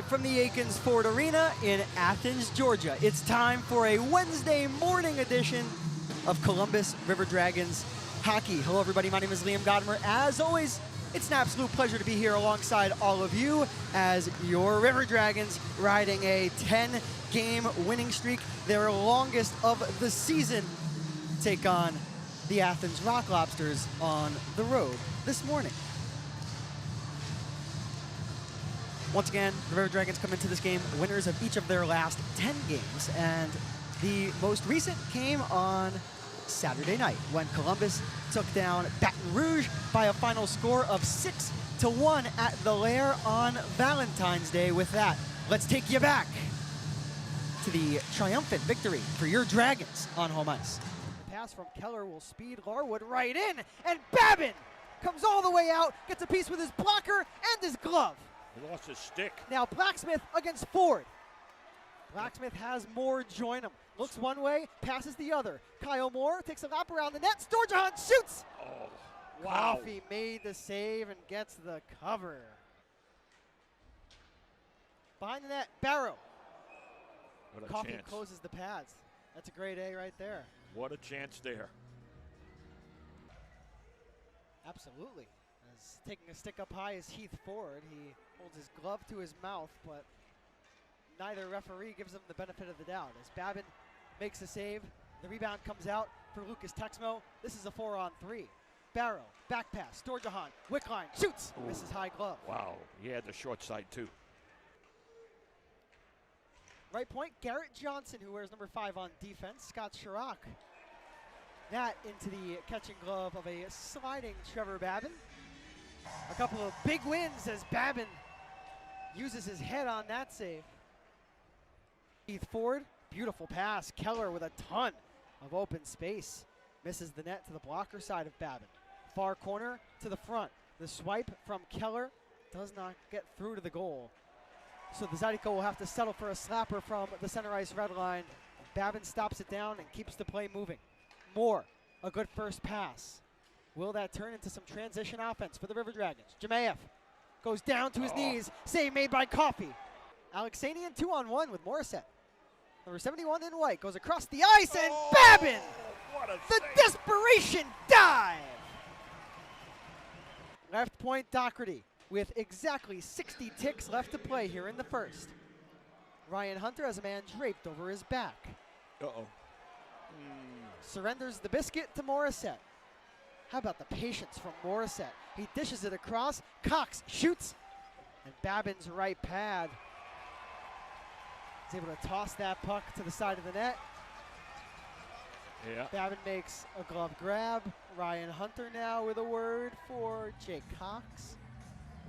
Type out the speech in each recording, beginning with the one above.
Live from the Athens Ford Arena in Athens, Georgia. It's time for a Wednesday morning edition of Columbus River Dragons hockey. Hello everybody, my name is Liam Godimer. As always, it's an absolute pleasure to be here alongside all of you as your River Dragons riding a 10-game winning streak, their longest of the season, take on the Athens Rock Lobsters on the road this morning. Once again, the River Dragons come into this game winners of each of their last 10 games, and the most recent came on Saturday night when Columbus took down Baton Rouge by a final score of 6-1 at the Lair on Valentine's Day. With that, let's take you back to the triumphant victory for your Dragons on home ice. The pass from Keller will speed Larwood right in, and Babin comes all the way out, gets a piece with his blocker and his glove. He lost his stick. Now Blacksmith against Ford. Blacksmith has Moore join him. Looks one way, passes the other. Kyle Moore takes a lap around the net. Storjahan shoots! Oh, wow. Coffey made the save and gets the cover. Behind the net, Barrow. What a Coffey chance. closes the pads. That's a great A right there. What a chance there. Absolutely. As taking a stick up high is Heath Ford. He holds his glove to his mouth, but neither referee gives him the benefit of the doubt. As Babin makes the save, the rebound comes out for Lucas Texmo. This is a 4-on-3. Barrow, back pass, Storjahan, Wickline, shoots, misses high glove. Wow, he had the short side too. Right point, Garrett Johnson, who wears number 5 on defense. Scott Chirac. That into the catching glove of a sliding Trevor Babin. A couple of big wins as Babin uses his head on that save. Heath Ford, beautiful pass. Keller with a ton of open space. Misses the net to the blocker side of Babin. Far corner to the front. The swipe from Keller does not get through to the goal. So the Zydeco will have to settle for a slapper from the center ice red line. Babin stops it down and keeps the play moving. Moore, a good first pass. Will that turn into some transition offense for the River Dragons? Jemayev goes down to his knees. Save made by Coffey. Alexanian 2-on-1 with Morissette. Number 71 in white goes across the ice, and Babin! The desperation dive! Left point Doherty with exactly 60 ticks left to play here in the first. Ryan Hunter has a man draped over his back. Surrenders the biscuit to Morissette. How about the patience from Morissette? He dishes it across. Cox shoots. And Babin's right pad is able to toss that puck to the side of the net. Yeah. Babin makes a glove grab. Ryan Hunter now with a word for Jake Cox.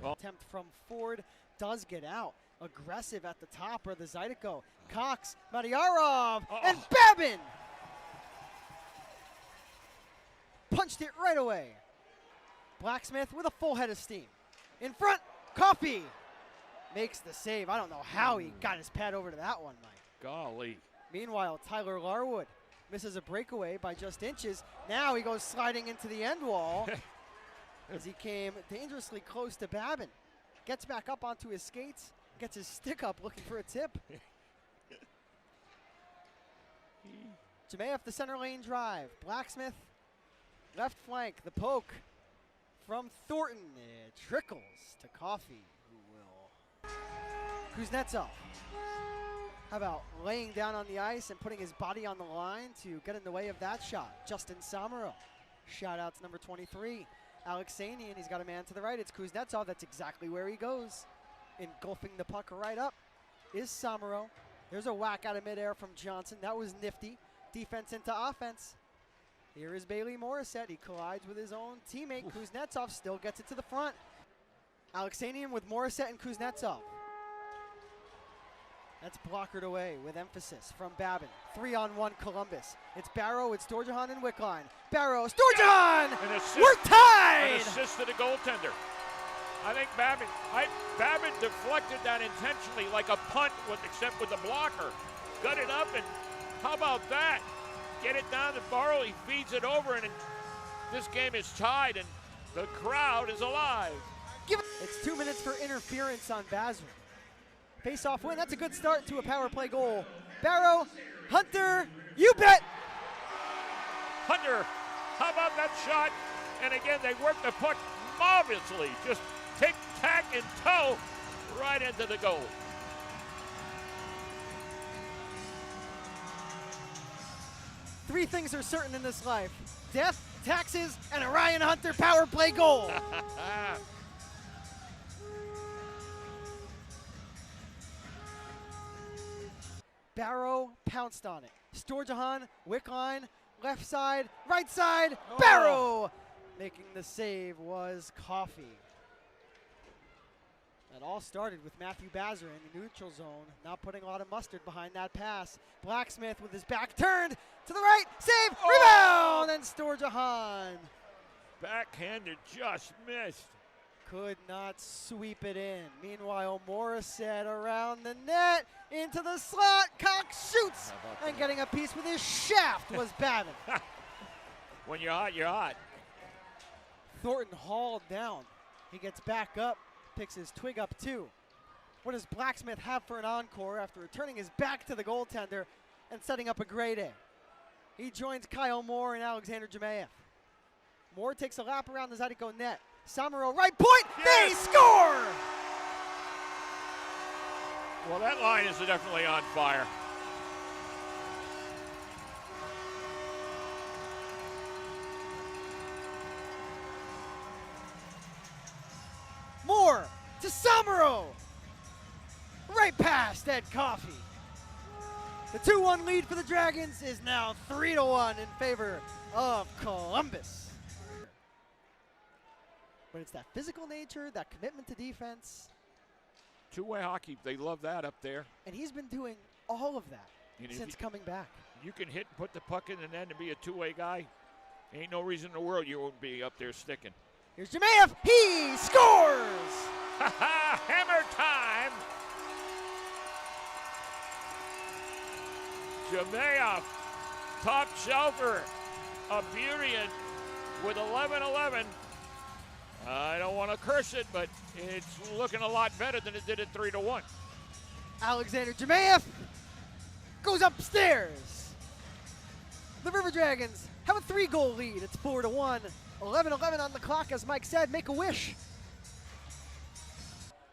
Well, Attempt from Ford does get out. Aggressive at the top are the Zydeco. Cox, Madyarov, and Babin! Punched it right away. Blacksmith with a full head of steam. In front, Coffey makes the save. I don't know how he got his pad over to that one, Mike. golly. Meanwhile, Tyler Larwood misses a breakaway by just inches. Now he goes sliding into the end wall as he came dangerously close to Babin. Gets back up onto his skates, gets his stick up looking for a tip. Jemayev, the center lane drive. Blacksmith, left flank, the poke from Thornton. It trickles to Coffey, who will. Kuznetsov. How about laying down on the ice and putting his body on the line to get in the way of that shot? Justin Samaro. Shout out to number 23. Alexanian, he's got a man to the right. It's Kuznetsov. That's exactly where he goes. Engulfing the puck right up is Samaro. There's a whack out of midair from Johnson. That was nifty. Defense into offense. Here is Bailey Morissette. He collides with his own teammate. Kuznetsov still gets it to the front. Alexanian with Morissette and Kuznetsov. That's blockered away with emphasis from Babin. 3-on-1 Columbus. It's Barrow, it's Storjahan and Wickline. Barrow, Storjahan! We're tied! An assist to the goaltender. I think Babin deflected that intentionally like a punt, except with the blocker. Got it up, and how about that? Get it down to Barrow, he feeds it over, and this game is tied, and the crowd is alive. It's 2 minutes for interference on Bazard. Face-off win. That's a good start to a power play goal. Barrow, Hunter, you bet! Hunter, how about that shot? And again, they work the puck marvelously. Just tick, tack, and toe right into the goal. Three things are certain in this life: death, taxes, and a Ryan Hunter power play goal. Barrow pounced on it. Storjahan, wick line, left side, right side, Barrow! Making the save was Coffey. It all started with Matthew Bazzer in the neutral zone, not putting a lot of mustard behind that pass. Blacksmith with his back turned to the right, save, rebound, and Storjahan. Backhander just missed. Could not sweep it in. Meanwhile, Morissette around the net, into the slot, Cox shoots, and getting a piece with his shaft was Babin. When you're hot, you're hot. Thornton hauled down. He gets back up, picks his twig up too. What does Blacksmith have for an encore after returning his back to the goaltender and setting up a great A? He joins Kyle Moore and Alexander Jemayev. Moore takes a lap around the Zydeco net. Samaro, right point, yes! They score! Well, that line is definitely on fire. Moore to Samaro. Right past Ed Coffey. The 2-1 lead for the Dragons is now 3-1 in favor of Columbus. But it's that physical nature, that commitment to defense. Two-way hockey, they love that up there. And he's been doing all of that since coming back. You can hit and put the puck in the net and be a two-way guy. Ain't no reason in the world you won't be up there sticking. Here's Jemayev, he scores! Hammer time! Jemayev, top shelfer, a beauty with 11-11. I don't want to curse it, but it's looking a lot better than it did at 3-1. Alexander Jemayev goes upstairs. The River Dragons have a 3-goal lead. It's 4-1. 11-11 on the clock, as Mike said. Make a wish.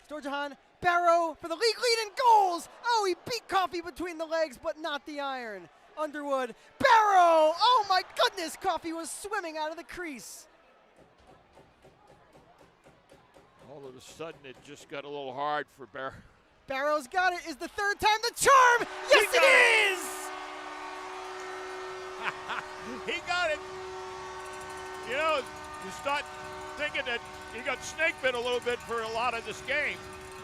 Storjahan, Barrow for the league lead in goals. Oh, he beat Coffey between the legs, but not the iron. Underwood, Barrow. Oh my goodness, Coffey was swimming out of the crease. All of a sudden, it just got a little hard for Barrow. Barrow's got it. Is the third time the charm? Yes, it is! He got it. You know, you start thinking that he got snake bit a little bit for a lot of this game,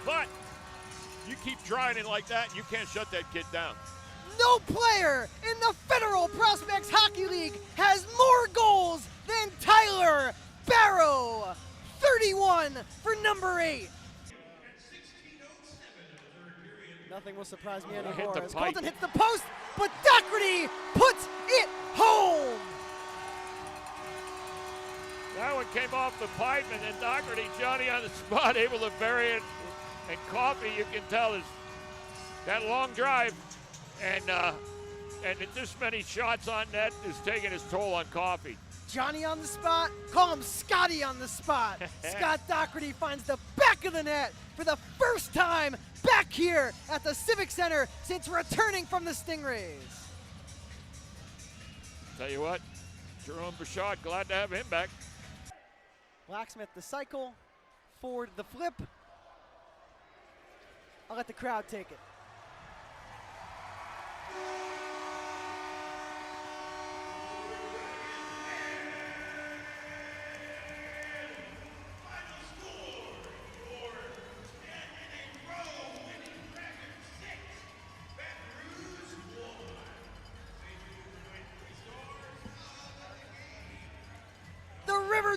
but you keep trying it like that, and you can't shut that kid down. No player in the Federal Prospects Hockey League has more goals than Tyler Barrow. 31 for number 8. Nothing will surprise me anymore as Colton hits the post, but Doherty puts it home. That one came off the pipe, and then Doherty, Johnny on the spot, able to bury it. And Coffey, you can tell, is that long drive and this many shots on net is taking its toll on Coffey. Johnny on the spot, call him Scotty on the spot. Scott Doherty finds the back of the net for the first time back here at the Civic Center since returning from the Stingrays. Tell you what, Jerome Bouchard, glad to have him back. Blacksmith the cycle, forward the flip. I'll let the crowd take it.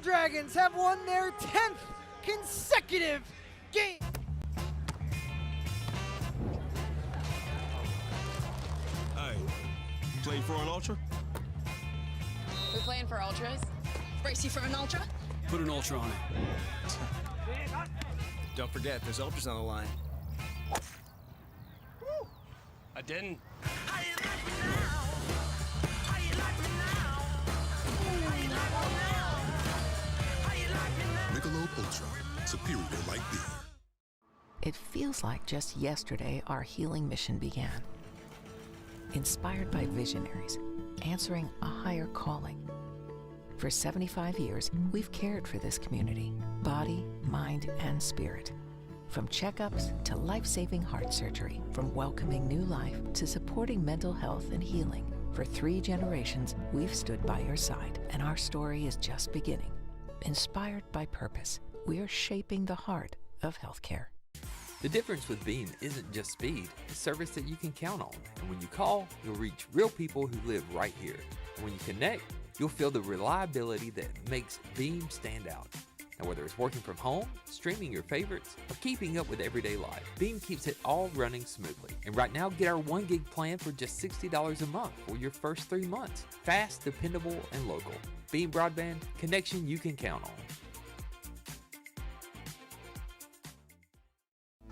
Dragons have won their 10th consecutive game. Hey, playing for an ultra? We playing for ultras? Brace you for an ultra? Put an ultra on it. Don't forget, there's ultras on the line. I didn't. Michelob Ultra, superior light beer. It feels like just yesterday our healing mission began. Inspired by visionaries, answering a higher calling. For 75 years, we've cared for this community, body, mind, and spirit. From checkups to life-saving heart surgery, from welcoming new life to supporting mental health and healing. For 3 generations, we've stood by your side, and our story is just beginning. Inspired by purpose, we are shaping the heart of healthcare. The difference with Beam isn't just speed, it's service that you can count on. And when you call, you'll reach real people who live right here. And when you connect, you'll feel the reliability that makes Beam stand out. And whether it's working from home, streaming your favorites, or keeping up with everyday life, Beam keeps it all running smoothly. And right now, get our 1 gig plan for just $60 a month for your first 3 months. Fast, dependable, and local. Beam Broadband, connection you can count on.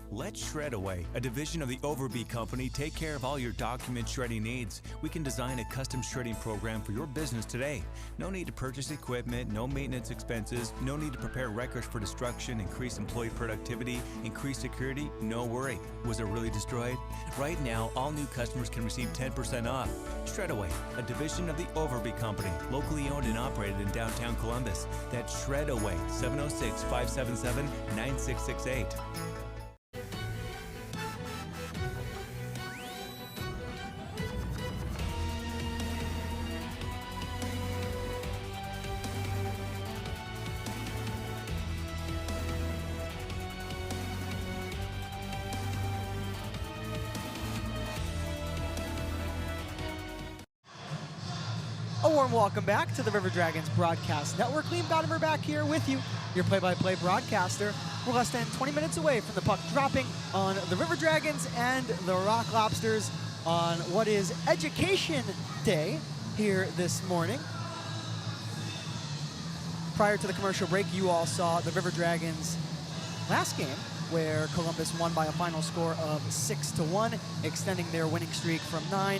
Let Shred Away, a division of the Overbee Company, take care of all your document shredding needs. We can design a custom shredding program for your business today. No need to purchase equipment, no maintenance expenses, no need to prepare records for destruction, increase employee productivity, increase security, no worry. Was it really destroyed? Right now, all new customers can receive 10% off. Shred Away, a division of the Overbee Company, locally owned and operated in downtown Columbus. That's Shred Away, 706-577-9668. A warm welcome back to the River Dragons Broadcast Network. Liam Godimer back here with you, your play-by-play broadcaster. We're less than 20 minutes away from the puck dropping on the River Dragons and the Rock Lobsters on what is Education Day here this morning. Prior to the commercial break, you all saw the River Dragons last game, where Columbus won by a final score of 6-1, extending their winning streak from 9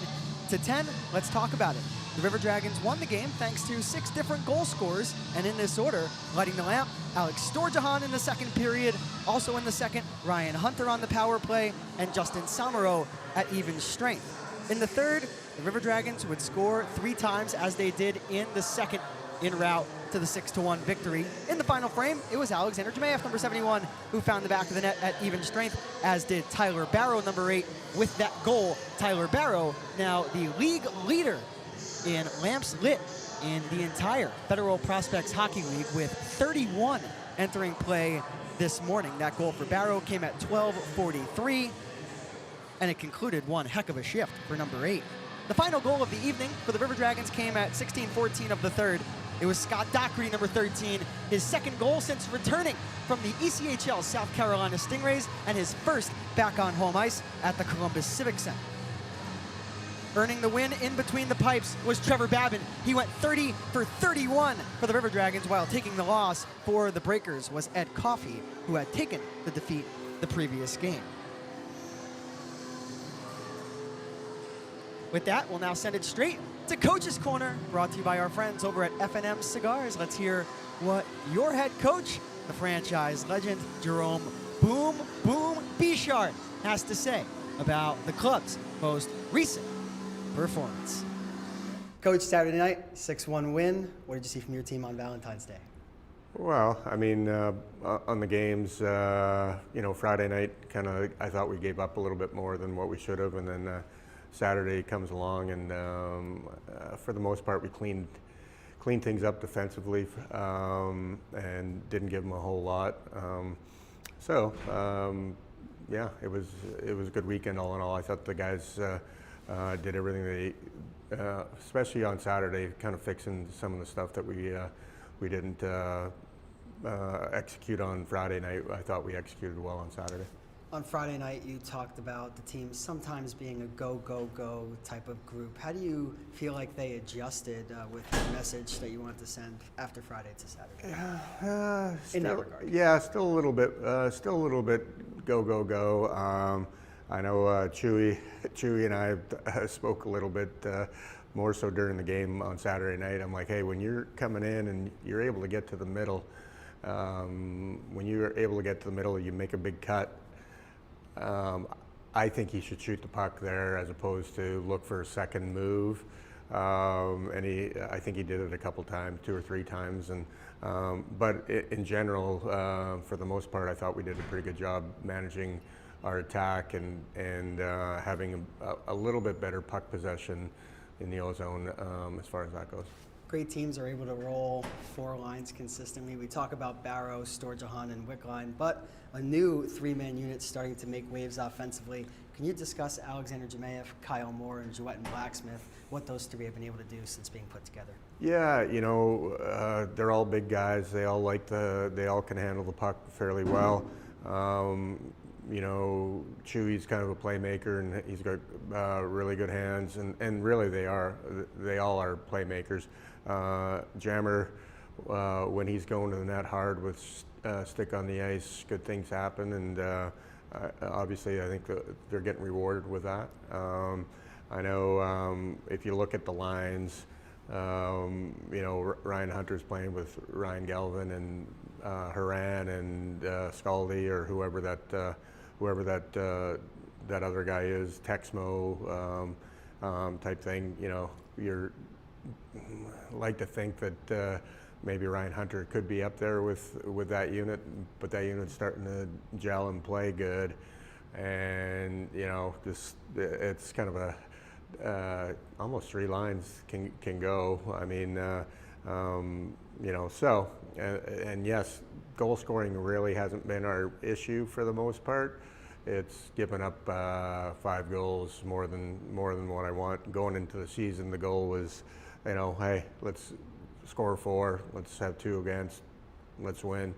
to 10. Let's talk about it. The River Dragons won the game thanks to 6 different goal scorers, and in this order: lighting the lamp, Alex Storjahan in the second period, also in the second, Ryan Hunter on the power play, and Justin Samaro at even strength. In the third, the River Dragons would score 3 times, as they did in the second, en route to the 6-1 victory. In the final frame, it was Alexander Jemayev, number 71, who found the back of the net at even strength, as did Tyler Barrow, number 8, with that goal. Tyler Barrow, now the league leader in lamps lit in the entire Federal Prospects Hockey League, with 31 entering play this morning. That goal for Barrow came at 12:43, and it concluded one heck of a shift for number 8. The final goal of the evening for the River Dragons came at 16:14 of the third. It was Scott Dockery, number 13, his second goal since returning from the ECHL South Carolina Stingrays, and his first back on home ice at the Columbus Civic Center. Earning the win in between the pipes was Trevor Babin. He went 30 for 31 for the River Dragons, while taking the loss for the Breakers was Ed Coffey, who had taken the defeat the previous game. With that, we'll now send it straight to Coach's Corner, brought to you by our friends over at F&M Cigars. Let's hear what your head coach, the franchise legend, Jerome Boom Boom Bichart, has to say about the club's most recent performance. Coach, Saturday night, 6-1 win. What did you see from your team on Valentine's Day? Well, I mean, on the games, you know, Friday night, I thought we gave up a little bit more than what we should have, and then Saturday comes along, and for the most part, we cleaned things up defensively, and didn't give them a whole lot. Yeah, it was a good weekend all in all. I thought the guys did everything they, especially on Saturday, kind of fixing some of the stuff that we didn't execute on Friday night. I thought we executed well on Saturday. On Friday night, you talked about the team sometimes being a go, go, go type of group. How do you feel like they adjusted with the message that you wanted to send after Friday to Saturday? In that regard. Yeah, still a little bit go, go, go. I know Chewy and I spoke a little bit more so during the game on Saturday night. I'm like, hey, when you're coming in and you're able to get to the middle, when you're able to get to the middle, you make a big cut. I think he should shoot the puck there as opposed to look for a second move. And I think he did it a couple times, 2 or 3 times. And but in general, for the most part, I thought we did a pretty good job managing our attack and having a little bit better puck possession in the O-zone as far as that goes. Great teams are able to roll 4 lines consistently. We talk about Barrow, Storjahan, and Wickline, but a new 3-man unit starting to make waves offensively. Can you discuss Alexander Jemayev, Kyle Moore, and Jouett and Blacksmith, what those 3 have been able to do since being put together? Yeah, you know, they're all big guys. They all they all can handle the puck fairly well. You know, Chewy's kind of a playmaker, and he's got really good hands, and really they all are playmakers. Jammer, when he's going to the net hard with stick on the ice, good things happen, and obviously I think they're getting rewarded with that. I know if you look at the lines, you know, Ryan Hunter's playing with Ryan Galvin and Haran and Scaldi or whoever that other guy is, Texmo type thing. You know, you're like to think that maybe Ryan Hunter could be up there with that unit, but that unit's starting to gel and play good, and you know, it's kind of a almost 3 lines can go. I mean, you know, so and yes, goal scoring really hasn't been our issue for the most part. It's given up 5 goals more than what I want. Going into the season, the goal was, you know, hey, let's score 4, let's have 2 against, let's win.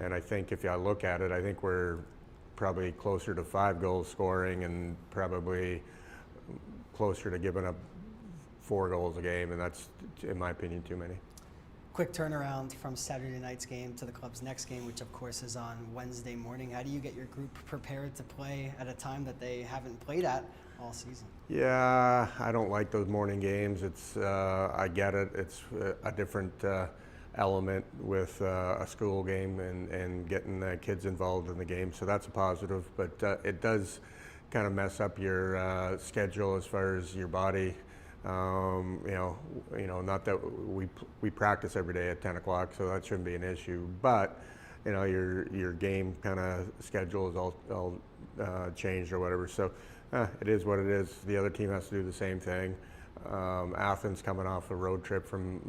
And I think if I look at it, I think we're probably closer to 5 goals scoring and probably closer to giving up 4 goals a game, and that's, in my opinion, too many. Quick turnaround from Saturday night's game to the club's next game, which of course is on Wednesday morning. How do you get your group prepared to play at a time that they haven't played at all season? Yeah, I don't like those morning games. It's I get it. It's a different element with a school game and getting the kids involved in the game, so that's a positive. But it does kind of mess up your schedule as far as your body. You know, not that we practice every day at 10 o'clock, so that shouldn't be an issue. But you know, your game kind of schedule is all changed or whatever. So it is what it is. The other team has to do the same thing. Athens coming off a road trip from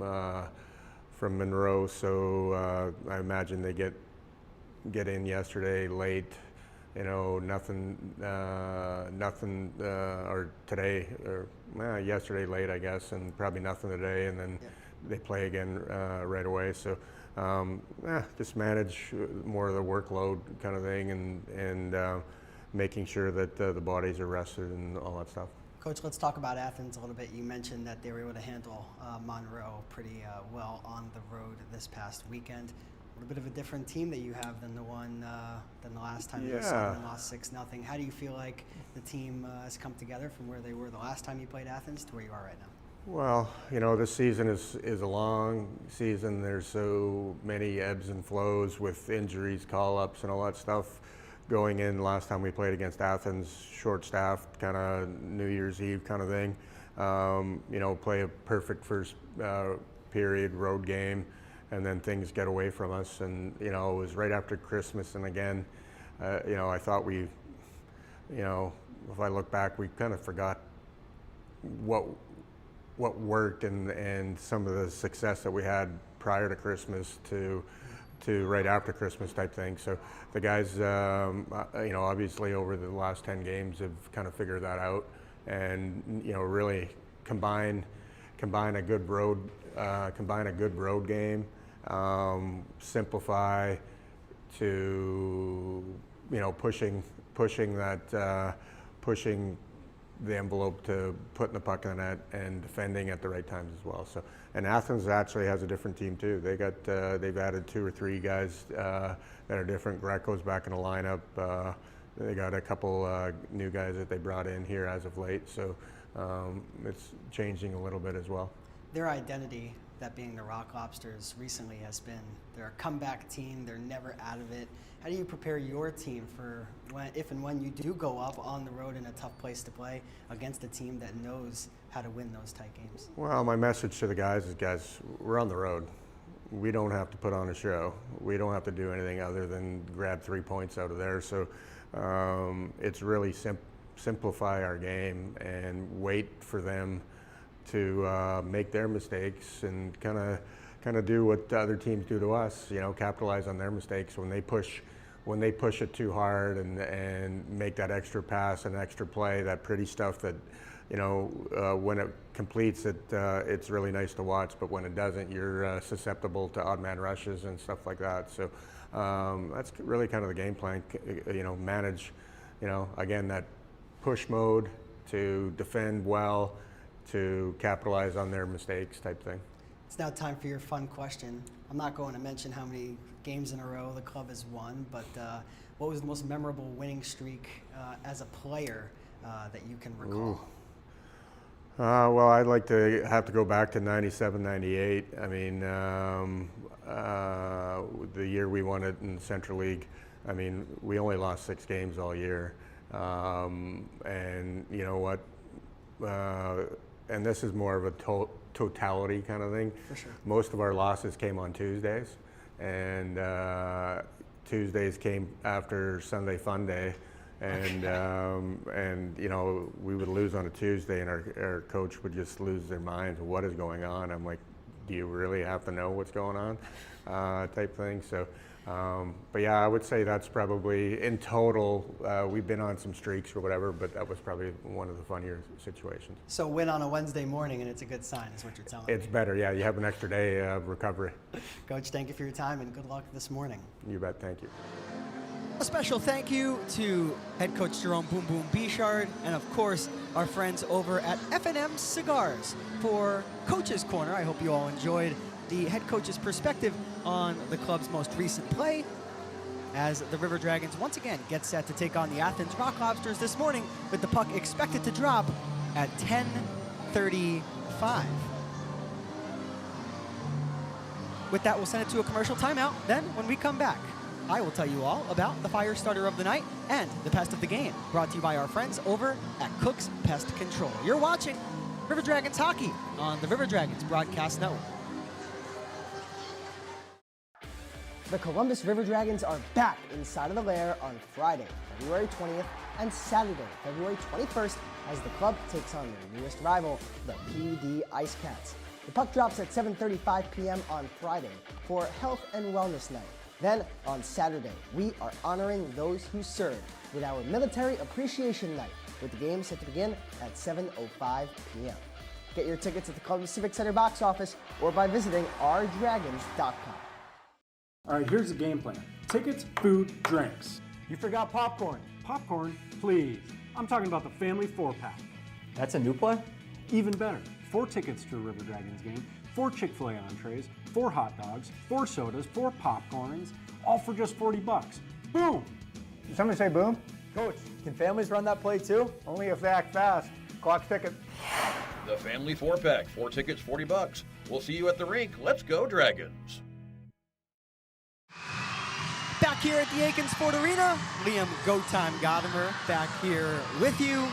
Monroe, so I imagine they get in yesterday late. You know, nothing, or today, or yesterday late, I guess, and probably nothing today, and then they play again right away. So just manage more of the workload kind of thing, and making sure that the bodies are rested and all that stuff. Coach, let's talk about Athens a little bit. You mentioned that they were able to handle Monroe pretty well on the road this past weekend. A little bit of a different team that you have than the last time you saw them lost 6-0. How do you feel like the team has come together from where they were the last time you played Athens to where you are right now? Well, you know, this season is a long season. There's so many ebbs and flows with injuries, call-ups, and all that stuff going in. Last time we played against Athens, short-staffed, kind of New Year's Eve kind of thing. You know, play a perfect first period road game, and then things get away from us. And you know, it was right after Christmas, and again, you know, I thought you know, if I look back, we kind of forgot what worked and some of the success that we had prior to Christmas to right after Christmas type thing. So the guys, you know, obviously over the last 10 games have kind of figured that out, and you know, really combine a good road game, simplify to, you know, pushing the envelope to putting the puck in the net and defending at the right times as well. So, and Athens actually has a different team too. They've added 2 or 3 guys that are different. Greco's back in the lineup. they got a couple new guys that they brought in here as of late, so it's changing a little bit as well. Their identity, that being the Rock Lobsters, recently has been they're a comeback team. They're never out of it. How do you prepare your team for if and when you do go up on the road in a tough place to play against a team that knows how to win those tight games? Well, my message to the guys is, guys, we're on the road. We don't have to put on a show. We don't have to do anything other than grab 3 points out of there. So it's really simplify our game and wait for them to make their mistakes and kind of do what other teams do to us. You know, capitalize on their mistakes when they push it too hard and make that extra pass and extra play, that pretty stuff that, you know, when it completes, it's really nice to watch, but when it doesn't, you're susceptible to odd man rushes and stuff like that. So that's really kind of the game plan. You know, manage, you know, again, that push mode to defend well, to capitalize on their mistakes type thing. It's now time for your fun question. I'm not going to mention how many games in a row the club has won, but what was the most memorable winning streak as a player that you can recall? Well, I'd like to have to go back to 97, 98. I mean, the year we won it in Central League, I mean, we only lost 6 games all year. And you know what? And this is more of a totality kind of thing. For sure. Most of our losses came on Tuesdays, and Tuesdays came after Sunday Fun Day, and and you know, we would lose on a Tuesday, and our coach would just lose their minds. What is going on? I'm like, do you really have to know what's going on? Type thing. So. But yeah, I would say that's probably, in total, we've been on some streaks or whatever, but that was probably one of the funnier situations. So win on a Wednesday morning, and it's a good sign, is what you're telling me. It's better, yeah. You have an extra day of recovery. Coach, thank you for your time, and good luck this morning. You bet, thank you. A special thank you to head coach Jerome Boom Boom Bichard, and of course, our friends over at F&M Cigars for Coach's Corner. I hope you all enjoyed the head coach's perspective on the club's most recent play as the River Dragons once again get set to take on the Athens Rock Lobsters this morning, with the puck expected to drop at 10:35. With that, we'll send it to a commercial timeout. Then, when we come back, I will tell you all about the fire starter of the night and the pest of the game, brought to you by our friends over at Cook's Pest Control. You're watching River Dragons Hockey on the River Dragons Broadcast Network. The Columbus River Dragons are back inside of the lair on Friday, February 20th, and Saturday, February 21st, as the club takes on their newest rival, the PD Ice Cats. The puck drops at 7:35 p.m. on Friday for Health and Wellness Night. Then, on Saturday, we are honoring those who served with our Military Appreciation Night, with the game set to begin at 7:05 p.m. Get your tickets at the Columbus Civic Center box office or by visiting ourdragons.com. All right, here's the game plan. Tickets, food, drinks. You forgot popcorn. Popcorn, please. I'm talking about the family 4-pack. That's a new play? Even better. 4 tickets to a River Dragons game, 4 Chick-fil-A entrees, 4 hot dogs, 4 sodas, 4 popcorns, all for just $40. Boom! Did somebody say boom? Coach, can families run that play too? Only if they act fast. Clock's ticking. The family 4-pack, 4 tickets, $40. We'll see you at the rink. Let's go, Dragons! Back here at the Aiken Sport Arena, Liam Go Time Godimer back here with you.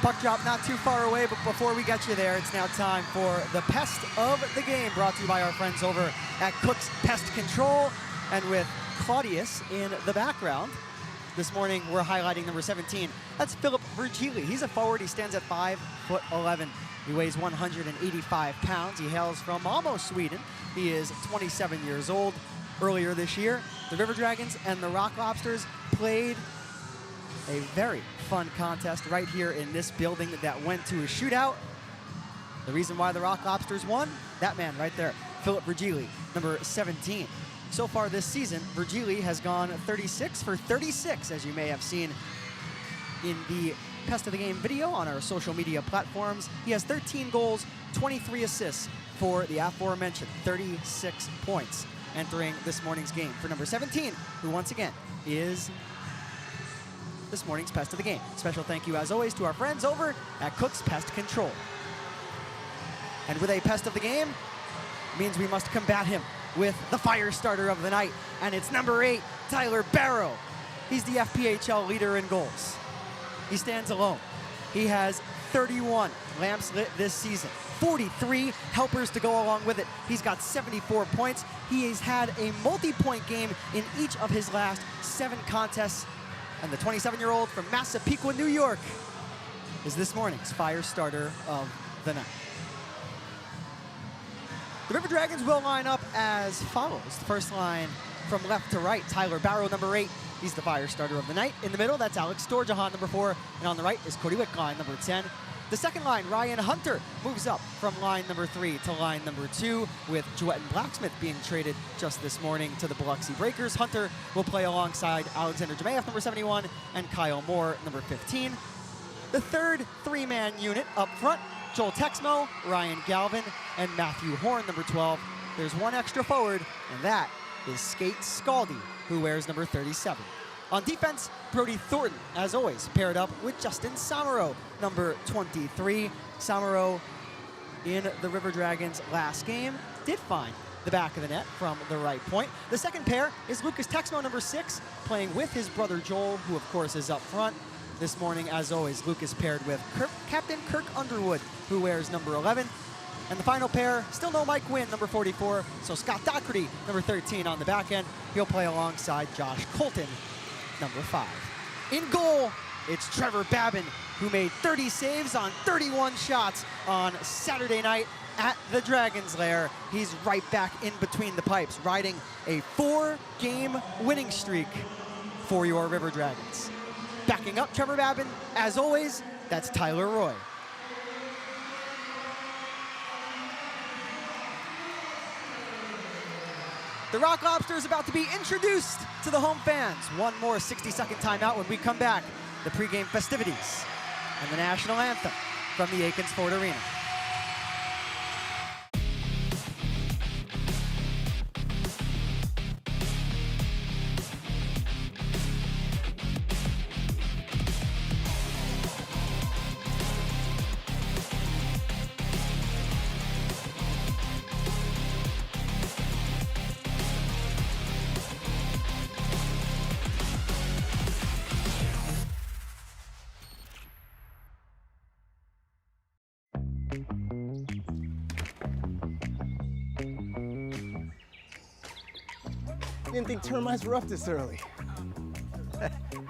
Puck drop not too far away, but before we get you there, it's now time for the pest of the game, brought to you by our friends over at Cook's Pest Control. And with Claudius in the background, this morning we're highlighting number 17. That's Philip Virgili. He's a forward. He stands at 5'11". He weighs 185 pounds. He hails from Malmö, Sweden. He is 27 years old. Earlier this year, the River Dragons and the Rock Lobsters played a very fun contest right here in this building that went to a shootout. The reason why the Rock Lobsters won, that man right there, Philip Virgili, number 17. So far this season, Virgili has gone 36 for 36, as you may have seen in the Pest of the Game video on our social media platforms. He has 13 goals, 23 assists for the aforementioned 36 points entering this morning's game for number 17, who once again is this morning's Pest of the Game. Special thank you, as always, to our friends over at Cook's Pest Control. And with a Pest of the Game, means we must combat him with the fire starter of the night, and it's number 8, Tyler Barrow. He's the FPHL leader in goals. He stands alone. He has 31 lamps lit this season, 43 helpers to go along with it. He's got 74 points. He has had a multi-point game in each of his last 7 contests, and the 27-year-old from Massapequa, New York, is this morning's fire starter of the night. The River Dragons will line up as follows. The first line from left to right, Tyler Barrow, number 8. He's the fire starter of the night. In the middle, that's Alex Storjahan, number 4. And on the right is Cody Wickline, number 10. The second line, Ryan Hunter, moves up from line number 3 to line number 2, with Joetten Blacksmith being traded just this morning to the Biloxi Breakers. Hunter will play alongside Alexander Jemayev, number 71, and Kyle Moore, number 15. The third 3-man unit up front, Joel Texmo, Ryan Galvin, and Matthew Horn, number 12. There's one extra forward, and that is Skate Scaldi, who wears number 37. On defense, Brody Thornton, as always, paired up with Justin Samaro, number 23. Samaro, in the River Dragons' last game, did find the back of the net from the right point. The second pair is Lucas Texmo, number 6, playing with his brother Joel, who of course is up front. This morning, as always, Lucas paired with Captain Kirk Underwood, who wears number 11. And the final pair, still no Mike Wynn, number 44. So Scott Doherty, number 13 on the back end. He'll play alongside Josh Colton, number 5. In goal, it's Trevor Babin, who made 30 saves on 31 shots on Saturday night at the Dragons' Lair. He's right back in between the pipes, riding a 4-game winning streak for your River Dragons. Backing up Trevor Babin, as always, that's Tyler Roy. The Rock Lobsters about to be introduced to the home fans. One more 60-second timeout when we come back. The pregame festivities and the national anthem from the Aikens Ford Arena. Didn't think termites were up this early.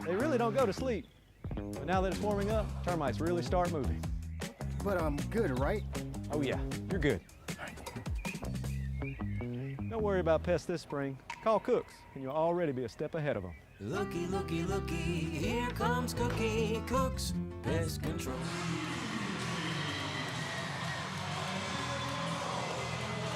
They really don't go to sleep. But now that it's warming up, termites really start moving. But I'm good, right? Oh yeah, you're good. Don't worry about pests this spring. Call Cooks, and you'll already be a step ahead of them. Looky, looky, looky, here comes Cookie, Cooks Pest Control.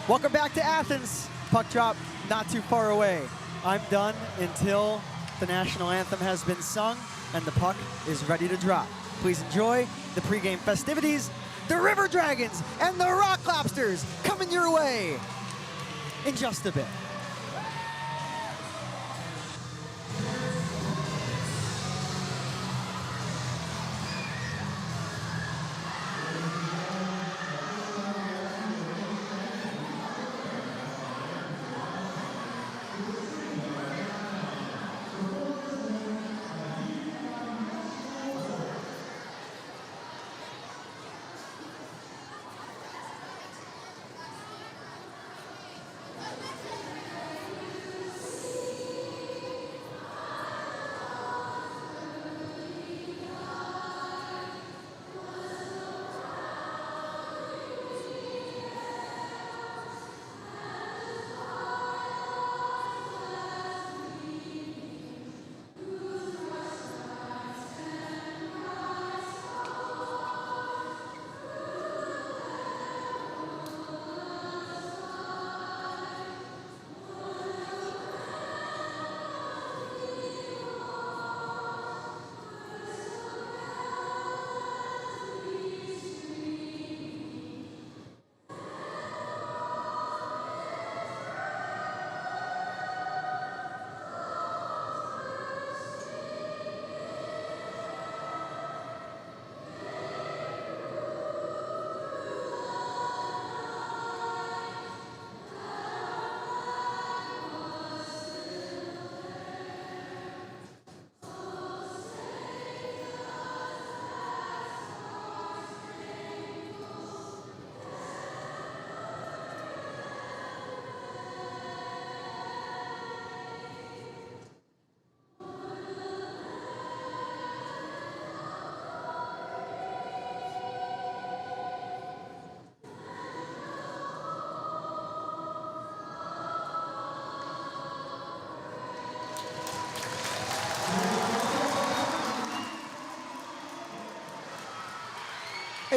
Welcome back to Athens. Puck drop not too far away. I'm done until the national anthem has been sung and the puck is ready to drop. Please enjoy the pregame festivities. The River Dragons and the Rock Lobsters coming your way in just a bit.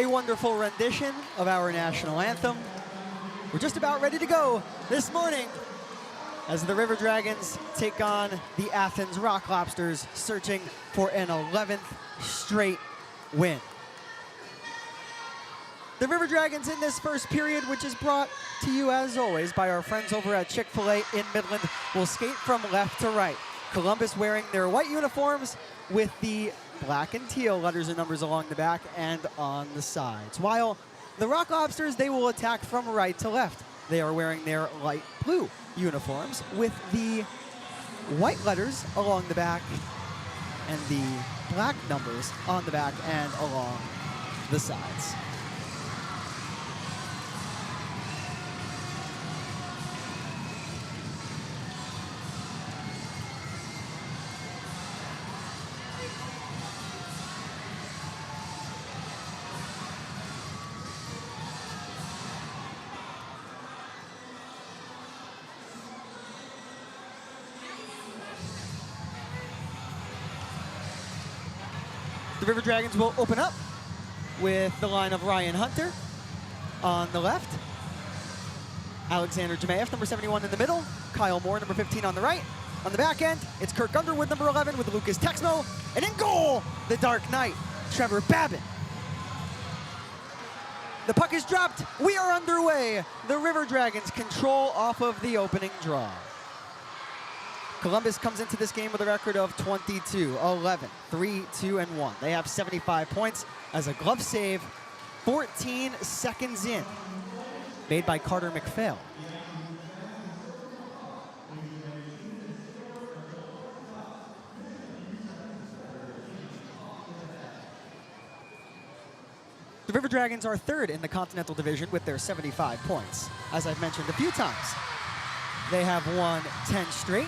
a wonderful rendition of our national anthem. We're just about ready to go this morning as the River Dragons take on the Athens Rock Lobsters, searching for an 11th straight win. The River Dragons in this first period, which is brought to you as always by our friends over at Chick-fil-A in Midland, will skate from left to right. Columbus wearing their white uniforms with the black and teal letters and numbers along the back and on the sides. While the Rock Lobsters, they will attack from right to left. They are wearing their light blue uniforms with the white letters along the back and the black numbers on the back and along the sides. The River Dragons will open up with the line of Ryan Hunter on the left, Alexander Jemayev, number 71 in the middle, Kyle Moore, number 15 on the right. On the back end, it's Kirk Underwood, number 11, with Lucas Texmo, and in goal, the Dark Knight, Trevor Babin. The puck is dropped. We are underway. The River Dragons control off of the opening draw. Columbus comes into this game with a record of 22-11, 3-2-1. They have 75 points as a glove save 14 seconds in, made by Carter McPhail. The River Dragons are third in the Continental Division with their 75 points. As I've mentioned a few times, they have won 10 straight.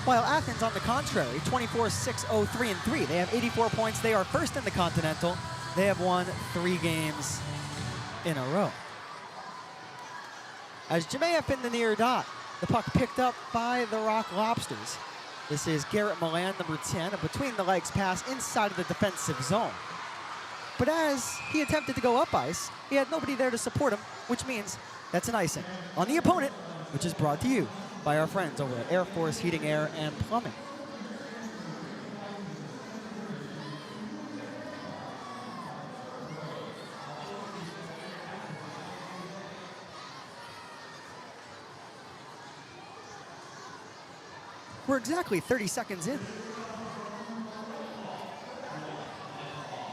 While Athens, on the contrary, 24-6-0-3-3. They have 84 points. They are first in the Continental. They have won 3 games in a row. As Jemayev in the near dot, the puck picked up by the Rock Lobsters. This is Garrett Milan, number 10, a between-the-legs pass inside of the defensive zone. But as he attempted to go up ice, he had nobody there to support him, which means that's an icing on the opponent, which is brought to you by our friends over at Air Force Heating, Air, and Plumbing. We're exactly 30 seconds in.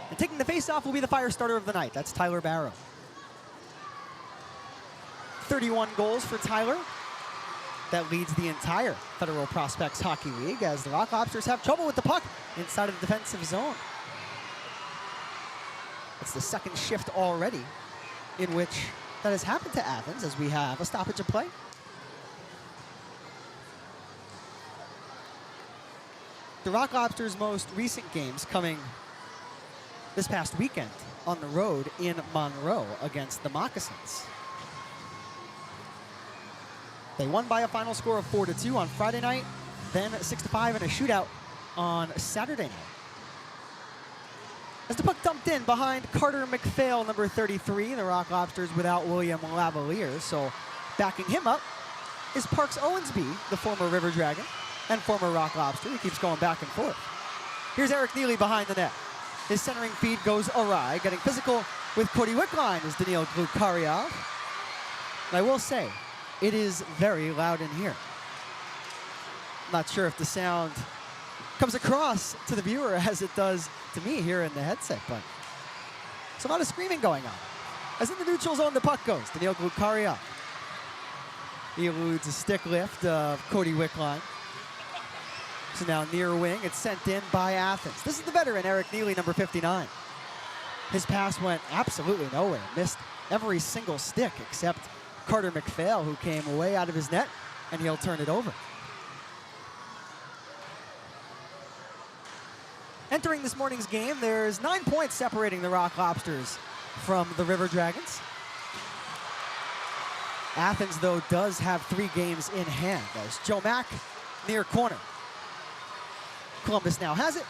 And taking the face-off will be the fire starter of the night. That's Tyler Barrow. 31 goals for Tyler. That leads the entire Federal Prospects Hockey League as the Rock Lobsters have trouble with the puck inside of the defensive zone. It's the second shift already in which that has happened to Athens as we have a stoppage of play. The Rock Lobsters' most recent games coming this past weekend on the road in Monroe against the Moccasins. They won by a final score of 4-2 on Friday night, then 6-5 in a shootout on Saturday night. As the puck dumped in behind Carter McPhail, number 33, the Rock Lobsters without William Lavalier, so backing him up is Parks Owensby, the former River Dragon and former Rock Lobster. He keeps going back and forth. Here's Eric Neely behind the net. His centering feed goes awry. Getting physical with Cody Wickline is Daniil Glukaryov. And I will say, it is very loud in here. I'm not sure if the sound comes across to the viewer as it does to me here in the headset, but there's a lot of screaming going on. As in the neutral zone, the puck goes. Daniil Glukaryov. He eludes a stick lift of Cody Wickline. So now near wing, it's sent in by Athens. This is the veteran, Eric Neely, number 59. His pass went absolutely nowhere. Missed every single stick except Carter McPhail, who came way out of his net, and he'll turn it over. Entering this morning's game, there's 9 points separating the Rock Lobsters from the River Dragons. Athens, though, does have 3 games in hand, as Joe Mack near corner. Columbus now has it.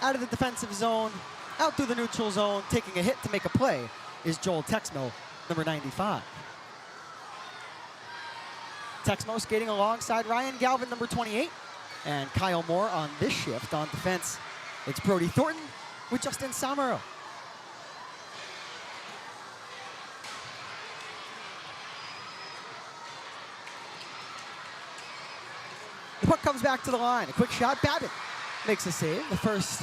Out of the defensive zone, out through the neutral zone, taking a hit to make a play is Joel Texmo, number 95. Texmo skating alongside Ryan Galvin, number 28, and Kyle Moore on this shift on defense. It's Brody Thornton with Justin Samaro. The puck comes back to the line. A quick shot. Babbitt makes a save, the first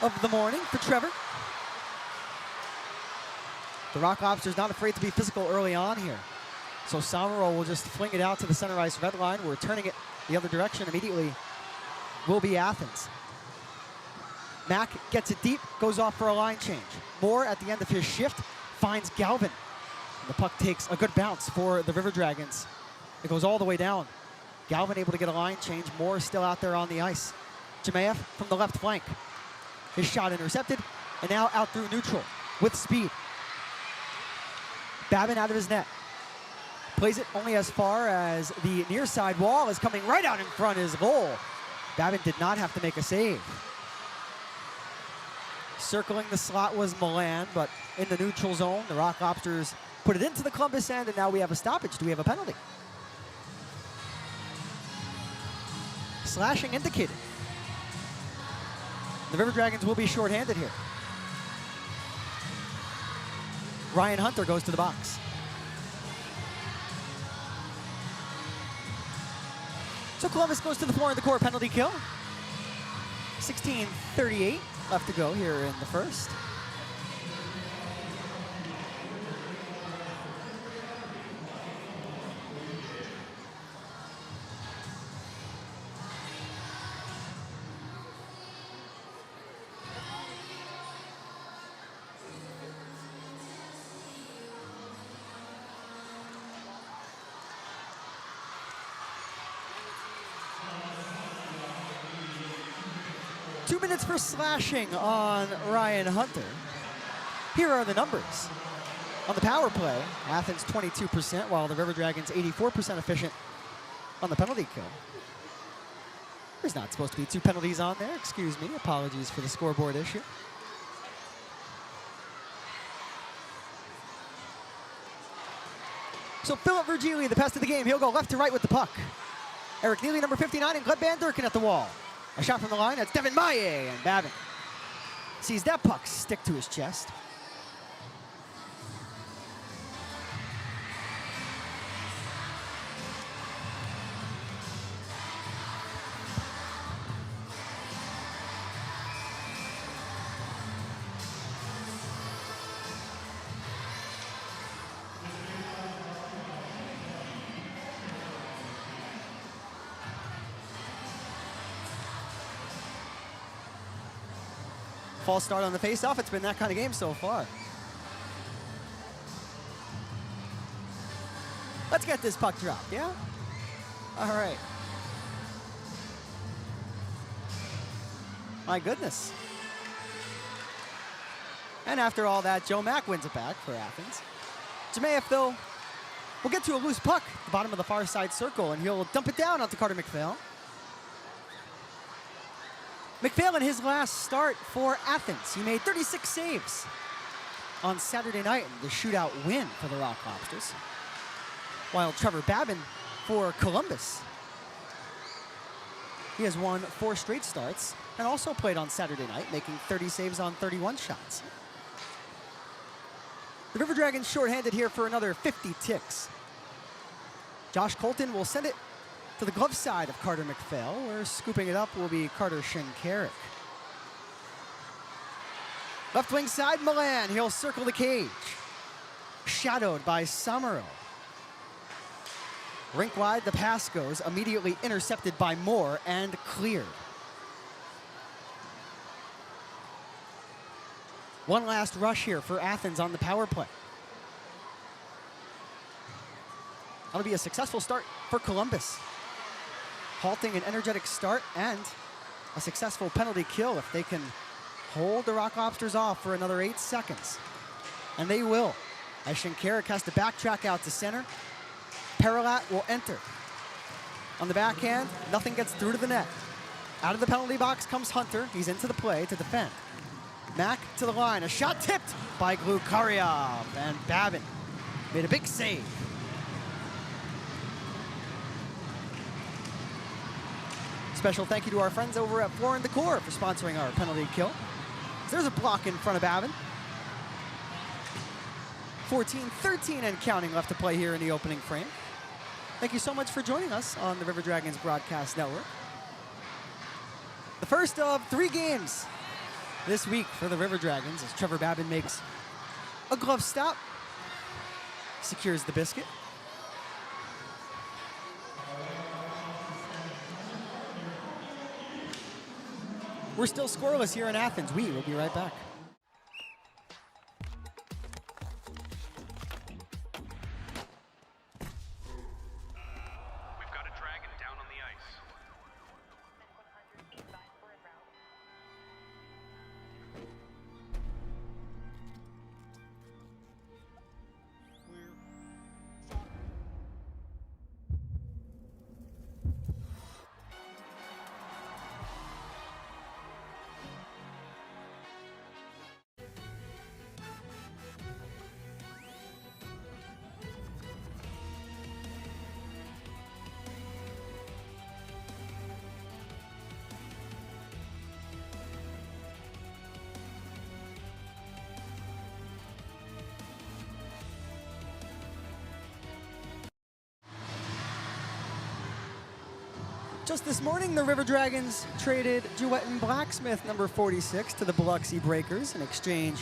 of the morning for Trevor. The Rock Lobsters not afraid to be physical early on here. So Samaro will just fling it out to the center ice red line. We're turning it the other direction immediately. Will be Athens. Mack gets it deep, goes off for a line change. Moore at the end of his shift finds Galvin. And the puck takes a good bounce for the River Dragons. It goes all the way down. Galvin able to get a line change. Moore still out there on the ice. Jemayev from the left flank. His shot intercepted, and now out through neutral with speed. Babin out of his net. Plays it only as far as the near side wall is coming right out in front of his goal. Babin did not have to make a save. Circling the slot was Milan, but in the neutral zone, the Rock Lobsters put it into the Columbus end, and now we have a stoppage. Do we have a penalty? Slashing indicated. The River Dragons will be shorthanded here. Ryan Hunter goes to the box. So Columbus goes to the floor in the core penalty kill. 16:38 left to go here in the first. For slashing on Ryan Hunter. Here are the numbers. On the power play, Athens 22%, while the River Dragons 84% efficient on the penalty kill. There's not supposed to be 2 penalties on there. Excuse me. Apologies for the scoreboard issue. So Philip Virgili, the best of the game. He'll go left to right with the puck. Eric Neely, number 59, and Gleb Van Durken at the wall. A shot from the line, that's Devin Maye, and Babin sees that puck stick to his chest. False start on the face-off. It's been that kind of game so far. Let's get this puck dropped, yeah? All right. My goodness. And after all that, Joe Mack wins it back for Athens. Jemayev, though, will get to a loose puck at the bottom of the far side circle, and he'll dump it down onto Carter McPhail. McPhail in his last start for Athens. He made 36 saves on Saturday night in the shootout win for the Rock Lobsters. While Trevor Babin for Columbus, he has won 4 straight starts and also played on Saturday night, making 30 saves on 31 shots. The River Dragons shorthanded here for another 50 ticks. Josh Colton will send it to the glove side of Carter McPhail, where scooping it up will be Carter Shinkarik. Left wing side, Milan. He'll circle the cage. Shadowed by Samaro. Rink wide, the pass goes, immediately intercepted by Moore and cleared. One last rush here for Athens on the power play. That'll be a successful start for Columbus. Halting an energetic start and a successful penalty kill if they can hold the Rock Lobsters off for another 8 seconds. And they will, as Shinkarik has to backtrack out to center. Paralat will enter. On the backhand, nothing gets through to the net. Out of the penalty box comes Hunter. He's into the play to defend. Mack to the line. A shot tipped by Glukhariev. And Babin made a big save. Special thank you to our friends over at Floor & Decor for sponsoring our penalty kill. There's a block in front of Babin. 14-13 and counting left to play here in the opening frame. Thank you so much for joining us on the River Dragons Broadcast Network. The first of 3 games this week for the River Dragons as Trevor Babin makes a glove stop, secures the biscuit. We're still scoreless here in Athens. We will be right back. Just this morning, the River Dragons traded Jewetton Blacksmith, number 46, to the Biloxi Breakers in exchange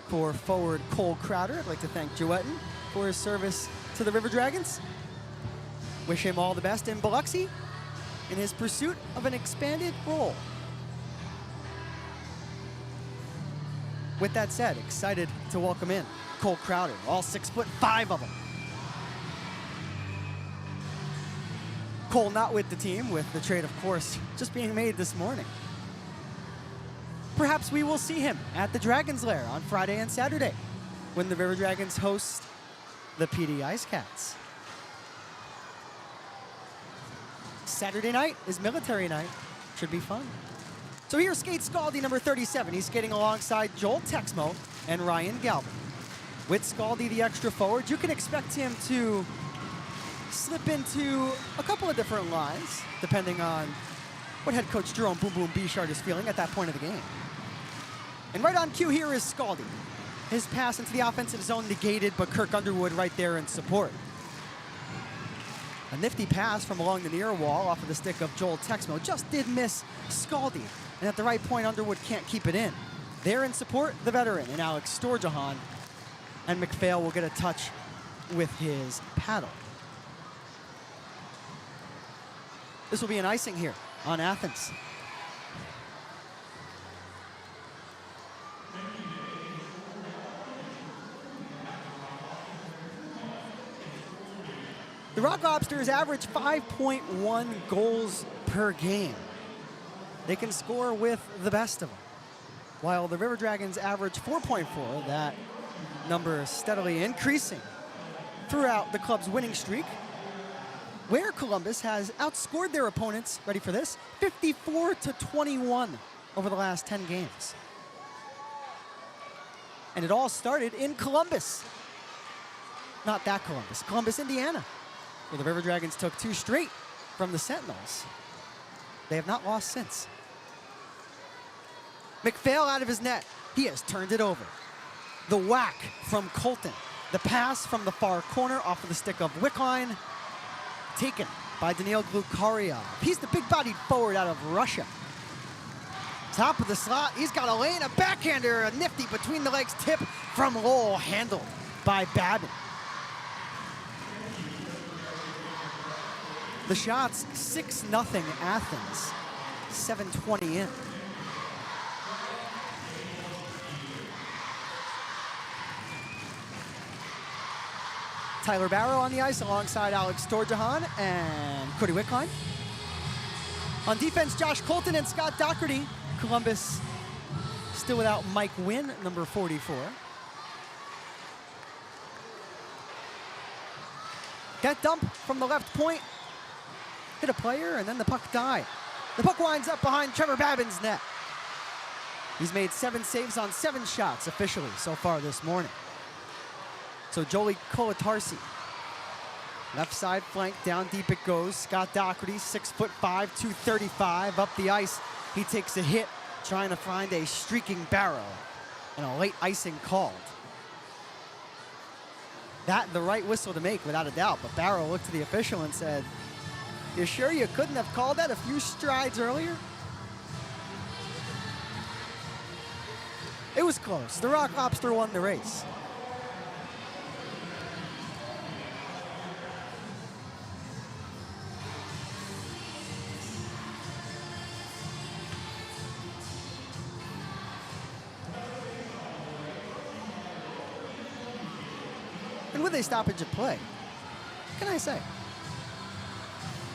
for forward Cole Crowder. I'd like to thank Jewetton for his service to the River Dragons. Wish him all the best in Biloxi in his pursuit of an expanded role. With that said, excited to welcome in Cole Crowder, all 6'5" of them. Cole not with the team, with the trade, of course, just being made this morning. Perhaps we will see him at the Dragon's Lair on Friday and Saturday when the River Dragons host the PD Ice Cats. Saturday night is military night. Should be fun. So here skates Scaldi, number 37. He's skating alongside Joel Texmo and Ryan Galvin. With Scaldi, the extra forward, you can expect him to slip into a couple of different lines, depending on what head coach Jerome Boom Boom Bichard is feeling at that point of the game. And right on cue here is Scaldi. His pass into the offensive zone negated, but Kirk Underwood right there in support. A nifty pass from along the near wall off of the stick of Joel Texmo just did miss Scaldi. And at the right point, Underwood can't keep it in. There in support, the veteran and Alex Storjahan. And McPhail will get a touch with his paddle. This will be an icing here on Athens. The Rock Lobsters average 5.1 goals per game. They can score with the best of them. While the River Dragons average 4.4, that number is steadily increasing throughout the club's winning streak, where Columbus has outscored their opponents, ready for this, 54-21 over the last 10 games. And it all started in Columbus. Not that Columbus, Columbus, Indiana, where the River Dragons took 2 straight from the Sentinels. They have not lost since. McPhail out of his net. He has turned it over. The whack from Colton. The pass from the far corner off of the stick of Wickline. Taken by Daniil Glukhariev. He's the big-bodied forward out of Russia. Top of the slot, he's got a lane, a backhander, a nifty between the legs tip from Lowell, handled by Babin. The shots, 6-0 Athens, 7:20 in. Tyler Barrow on the ice alongside Alex Storjahan and Cody Wickline. On defense, Josh Colton and Scott Doherty. Columbus still without Mike Wynn, number 44. That dump from the left point. hit a player, and then the puck died. The puck winds up behind Trevor Babin's net. He's made 7 saves on 7 shots officially so far this morning. So Jolie Kolatarsi, left side flank, down deep it goes. Scott Doherty, 6'5", 235, up the ice. He takes a hit, trying to find a streaking Barrow, and a late icing called. That the right whistle to make, without a doubt, but Barrow looked to the official and said, "You sure you couldn't have called that a few strides earlier?" It was close. The Rock Lobster won the race. And with a stoppage of play, what can I say?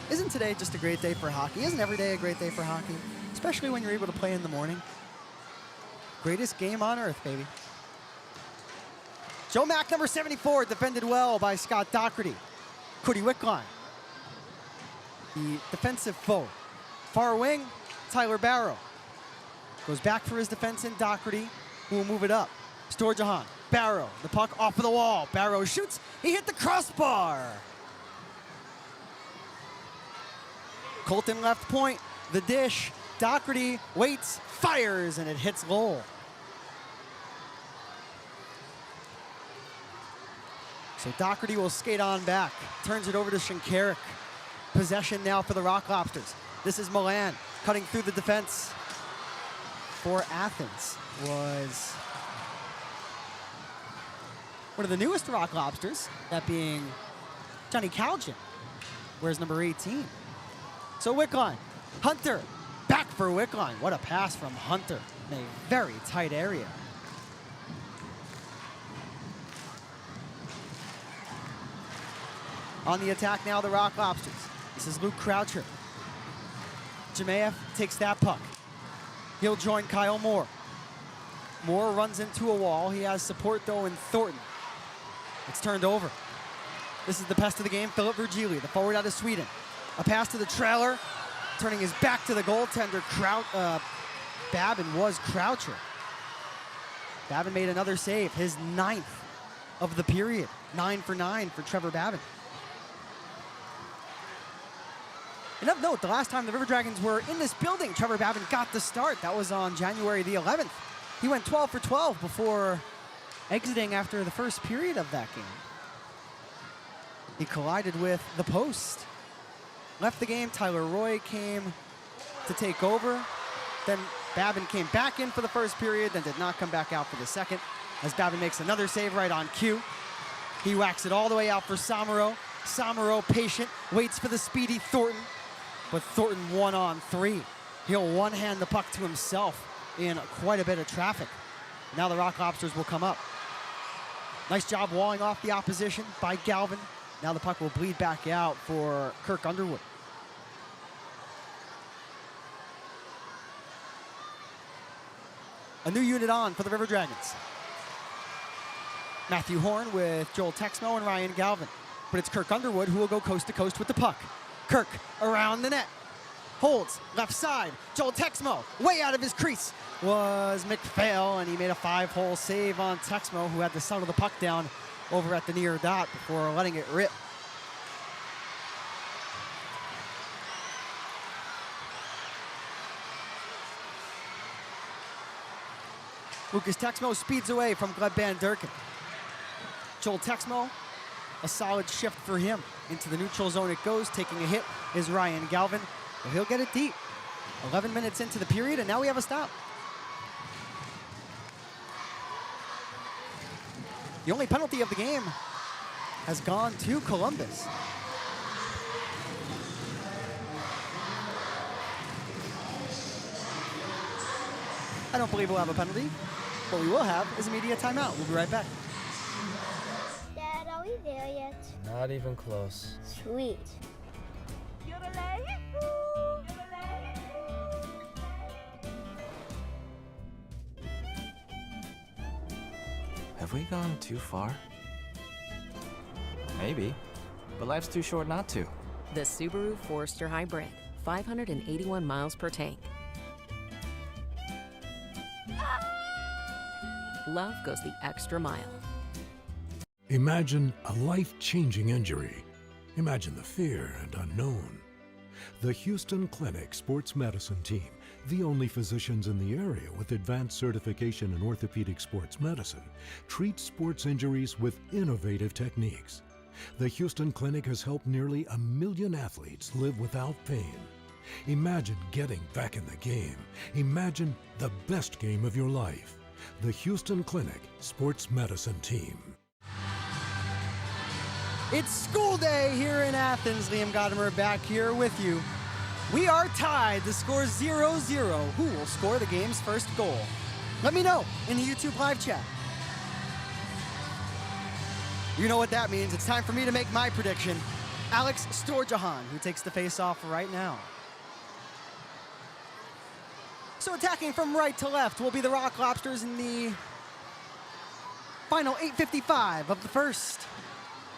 Isn't today just a great day for hockey? Isn't every day a great day for hockey? Especially when you're able to play in the morning. Greatest game on earth, baby. Joe Mack, number 74, defended well by Scott Doherty. Cody Wickline, the defensive foe. Far wing, Tyler Barrow. Goes back for his defense in Doherty, who will move it up. Storjahan, Barrow, the puck off of the wall. Barrow shoots, he hit the crossbar. Colton left point, the dish. Doherty waits, fires, and it hits Lowell. So Doherty will skate on back, turns it over to Shinkarik. Possession now for the Rock Lobsters. This is Milan cutting through the defense. For Athens was one of the newest Rock Lobsters, that being Johnny Calgin, wears number 18. So Wickline, Hunter, back for Wickline. What a pass from Hunter in a very tight area. On the attack now, the Rock Lobsters. This is Luke Croucher. Jemayev takes that puck. He'll join Kyle Moore. Moore runs into a wall. He has support, though, in Thornton. It's turned over. This is the best of the game, Philip Virgili, the forward out of Sweden. A pass to the trailer, turning his back to the goaltender. Babin was Croucher. Babin made another save, his 9th of the period. 9 for 9 for Trevor Babin. And of note, the last time the River Dragons were in this building, Trevor Babin got the start. That was on January the 11th. He went 12 for 12 before exiting after the first period of that game. He collided with the post. Left the game, Tyler Roy came to take over. Then Babin came back in for the first period, then did not come back out for the second, as Babin makes another save right on cue. He whacks it all the way out for Somero. Somero, patient, waits for the speedy Thornton, but Thornton 1-on-3. He'll one-hand the puck to himself in quite a bit of traffic. Now the Rock Lobsters will come up. Nice job walling off the opposition by Galvin. Now the puck will bleed back out for Kirk Underwood. A new unit on for the River Dragons. Matthew Horn with Joel Texmo and Ryan Galvin. But it's Kirk Underwood who will go coast to coast with the puck. Kirk around the net. Holds, left side. Joel Texmo, way out of his crease, was McPhail, and he made a 5-hole save on Texmo, who had to settle the puck down over at the near dot before letting it rip. Lucas Texmo speeds away from Gleb Van Durken. Joel Texmo, a solid shift for him. Into the neutral zone it goes. Taking a hit is Ryan Galvin. But he'll get it deep. 11 minutes into the period, and now we have a stop. The only penalty of the game has gone to Columbus. I don't believe we'll have a penalty. What we will have is a media timeout. We'll be right back. Dad, are we there yet? Not even close. Sweet. Have we gone too far? Maybe, but life's too short not to. The Subaru Forester Hybrid, 581 miles per tank. Love goes the extra mile. Imagine a life-changing injury. Imagine the fear and unknown. The Houston Clinic Sports Medicine Team, the only physicians in the area with advanced certification in orthopedic sports medicine, treats sports injuries with innovative techniques. The Houston Clinic has helped nearly 1 million athletes live without pain. Imagine getting back in the game. Imagine the best game of your life. The Houston Clinic Sports Medicine Team. It's school day here in Athens. Liam Godimer back here with you. We are tied. The score 0-0. Who will score the game's first goal? Let me know in the YouTube live chat. You know what that means. It's time for me to make my prediction. Alex Storjahan, who takes the face-off right now. So attacking from right to left will be the Rock Lobsters in the final 8:55 of the first.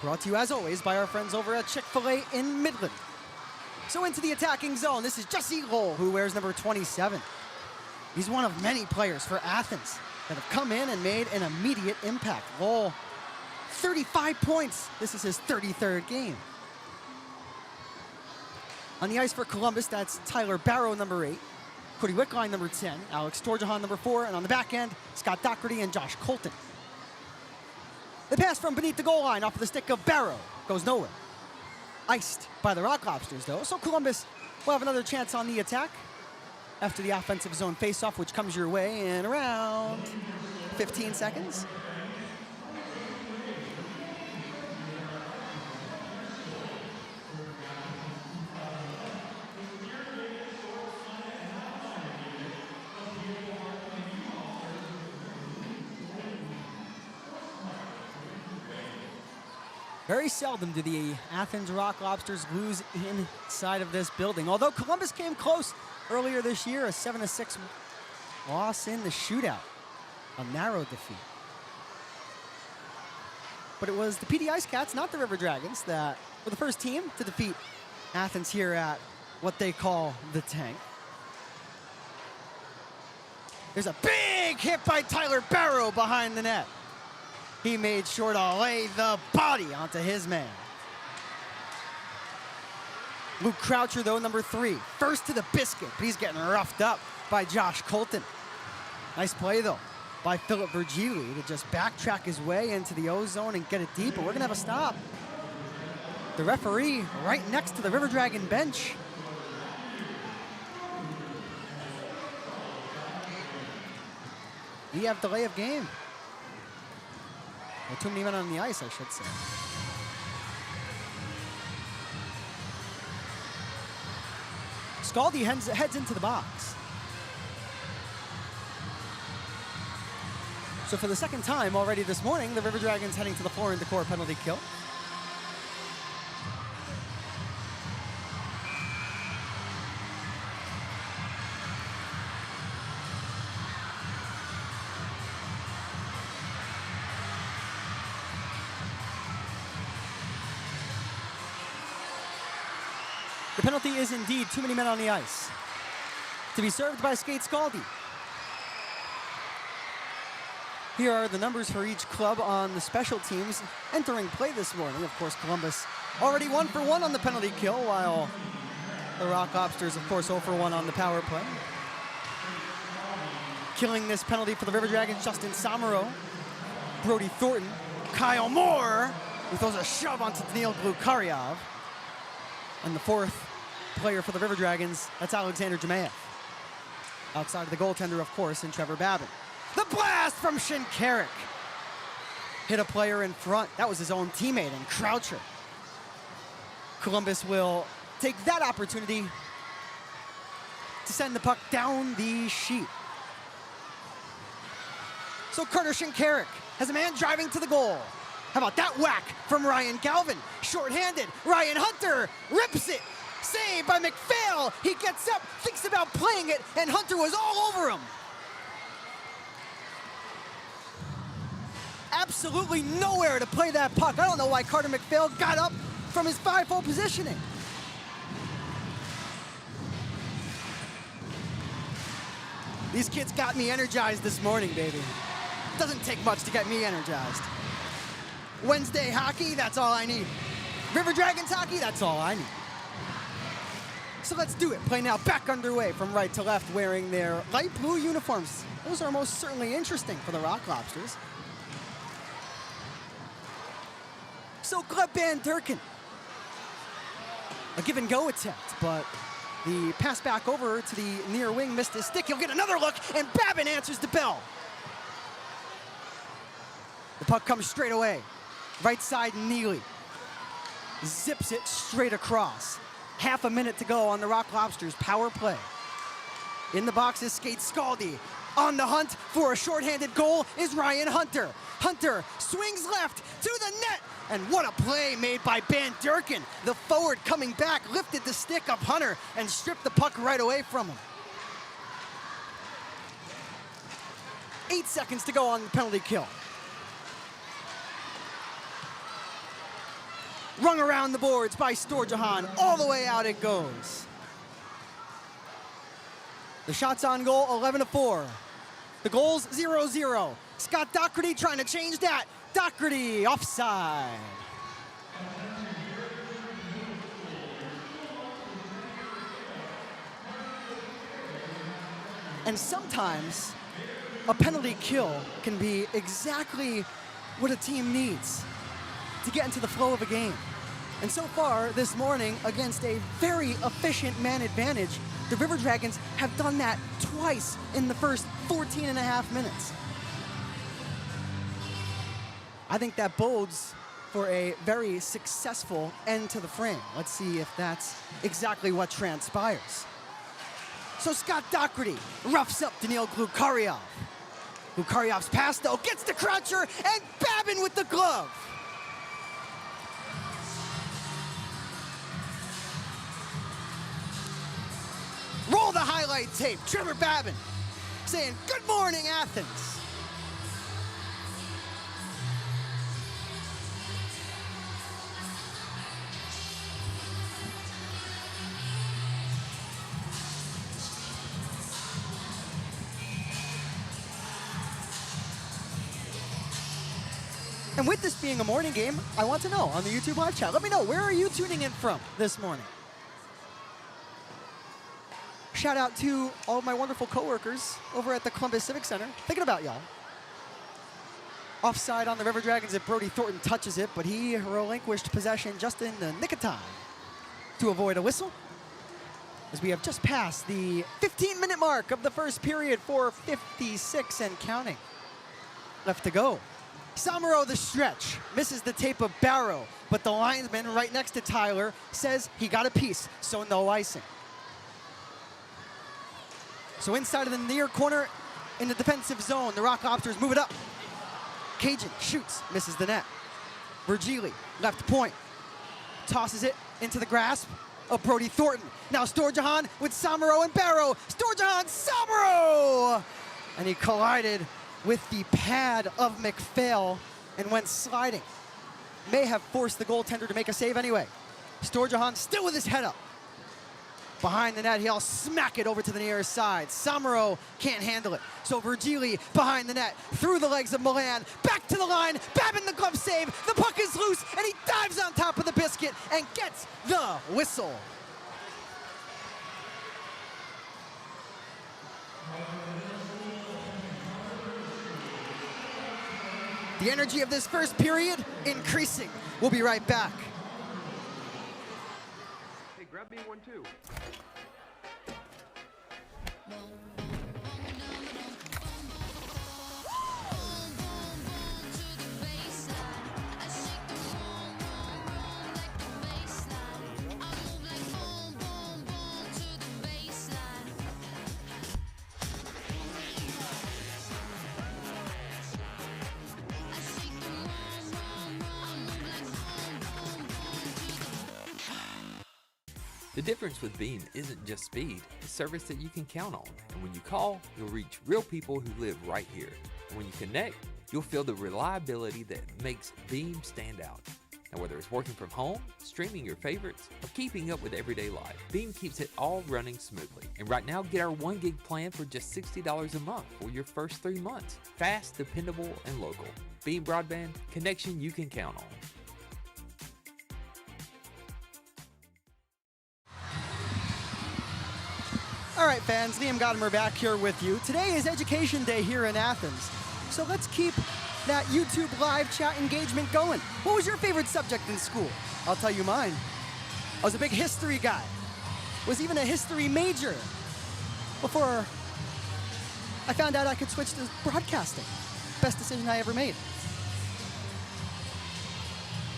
Brought to you, as always, by our friends over at Chick-fil-A in Midland. So into the attacking zone, this is Jesse Lowell, who wears number 27. He's one of many players for Athens that have come in and made an immediate impact. Lowell, 35 points. This is his 33rd game. On the ice for Columbus, that's Tyler Barrow, number 8. Cody Wickline, number 10. Alex Storjahan, number 4. And on the back end, Scott Doherty and Josh Colton. The pass from beneath the goal line off of the stick of Barrow goes nowhere. Iced by the Rock Lobsters, though. So Columbus will have another chance on the attack after the offensive zone faceoff, which comes your way in around 15 seconds. Very seldom do the Athens Rock Lobsters lose inside of this building. Although Columbus came close earlier this year, a 7-6 loss in the shootout, a narrow defeat. But it was the PD Ice Cats, not the River Dragons, that were the first team to defeat Athens here at what they call the Tank. There's a big hit by Tyler Barrow behind the net. He made sure to lay the body onto his man. Luke Croucher, though, number 3. First to the biscuit, but he's getting roughed up by Josh Colton. Nice play, though, by Philip Virgili to just backtrack his way into the O-zone and get it deep, but we're gonna have a stop. The referee right next to the River Dragon bench. We have delay of game. Too many men on the ice, I should say. Scaldi heads into the box. So for the second time already this morning, the River Dragons heading to the floor in decor penalty kill. The penalty is indeed too many men on the ice. To be served by Skate Scaldi. Here are the numbers for each club on the special teams entering play this morning. Of course, Columbus already 1 for 1 on the penalty kill, while the Rock Lobsters, of course, 0 for 1 on the power play. Killing this penalty for the River Dragons, Justin Samaro, Brody Thornton, Kyle Moore, who throws a shove onto Daniil Glukaryov. And the fourth player for the River Dragons, that's Alexander Jemayev. Outside of the goaltender, of course, in Trevor Babin. The blast from Shinkarik. Hit a player in front. That was his own teammate in Croucher. Columbus will take that opportunity to send the puck down the sheet. So Carter Shinkarik has a man driving to the goal. How about that whack from Ryan Galvin? Short-handed, Ryan Hunter rips it. Saved by McPhail. He gets up, thinks about playing it, and Hunter was all over him. Absolutely nowhere to play that puck. I don't know why Carter McPhail got up from his 5-hole positioning. These kids got me energized this morning, baby. Doesn't take much to get me energized. Wednesday hockey, that's all I need. River Dragons hockey, that's all I need. So let's do it. Play now back underway from right to left, wearing their light blue uniforms. Those are most certainly interesting for the Rock Lobsters. So Gleb Van Durkin. A give and go attempt, but the pass back over to the near wing missed his stick. He'll get another look, and Babin answers the bell. The puck comes straight away. Right side, Neely zips it straight across. Half a minute to go on the Rock Lobsters power play. In the boxes skates Scaldi. On the hunt for a shorthanded goal is Ryan Hunter. Hunter swings left to the net. And what a play made by Van Durkin. The forward coming back, lifted the stick of Hunter and stripped the puck right away from him. 8 seconds to go on the penalty kill. Rung around the boards by Storjahan. All the way out it goes. The shots on goal, 11-4. The goals, 0-0. Scott Doherty trying to change that. Doherty offside. And sometimes a penalty kill can be exactly what a team needs to get into the flow of a game. And so far this morning, against a very efficient man advantage, the River Dragons have done that twice in the first 14 and a half minutes. I think that bodes for a very successful end to the frame. Let's see if that's exactly what transpires. So Scott Doherty roughs up Daniil Glukaryov. Glukaryov's pass, though, gets to Croucher, and Babin with the glove. Roll the highlight tape. Trevor Babin saying, "Good morning, Athens." And with this being a morning game, I want to know on the YouTube live chat, let me know, where are you tuning in from this morning? Shout out to all of my wonderful coworkers over at the Columbus Civic Center. Thinking about y'all. Offside on the River Dragons if Brody Thornton touches it, but he relinquished possession just in the nick of time to avoid a whistle. As we have just passed the 15-minute mark of the first period, 4:56 and counting left to go. Samaro the stretch, misses the tape of Barrow, but the linesman right next to Tyler says he got a piece, so no icing. So inside of the near corner in the defensive zone, the Rock Lobsters move it up. Cajun shoots, misses the net. Virgili, left point, tosses it into the grasp of Brody Thornton. Now Storjahan with Samaro and Barrow. Storjahan, Samaro! And he collided with the pad of McPhail and went sliding. May have forced the goaltender to make a save anyway. Storjahan still with his head up. Behind the net, he'll smack it over to the near side. Samaro can't handle it. So Virgili behind the net, through the legs of Milan, back to the line, Babin the glove save, the puck is loose, and he dives on top of the biscuit and gets the whistle. The energy of this first period increasing. We'll be right back. Hey, grab me one too. The difference with Beam isn't just speed, it's service that you can count on. And when you call, you'll reach real people who live right here. And when you connect, you'll feel the reliability that makes Beam stand out. And whether it's working from home, streaming your favorites, or keeping up with everyday life, Beam keeps it all running smoothly. And right now, get our 1 gig plan for just $60 a month for your first 3 months. Fast, dependable, and local. Beam Broadband, connection you can count on. All right, fans, Liam Godimer back here with you. Today is Education Day here in Athens, so let's keep that YouTube live chat engagement going. What was your favorite subject in school? I'll tell you mine. I was a big history guy. Was even a history major before I found out I could switch to broadcasting. Best decision I ever made.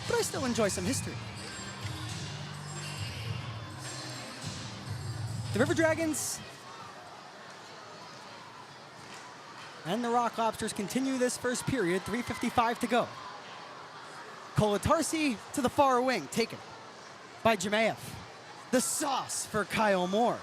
But I still enjoy some history. The River Dragons and the Rock Lobsters continue this first period, 3:55 to go. Kolatarsi to the far wing, taken by Jemayev. The sauce for Kyle Moore.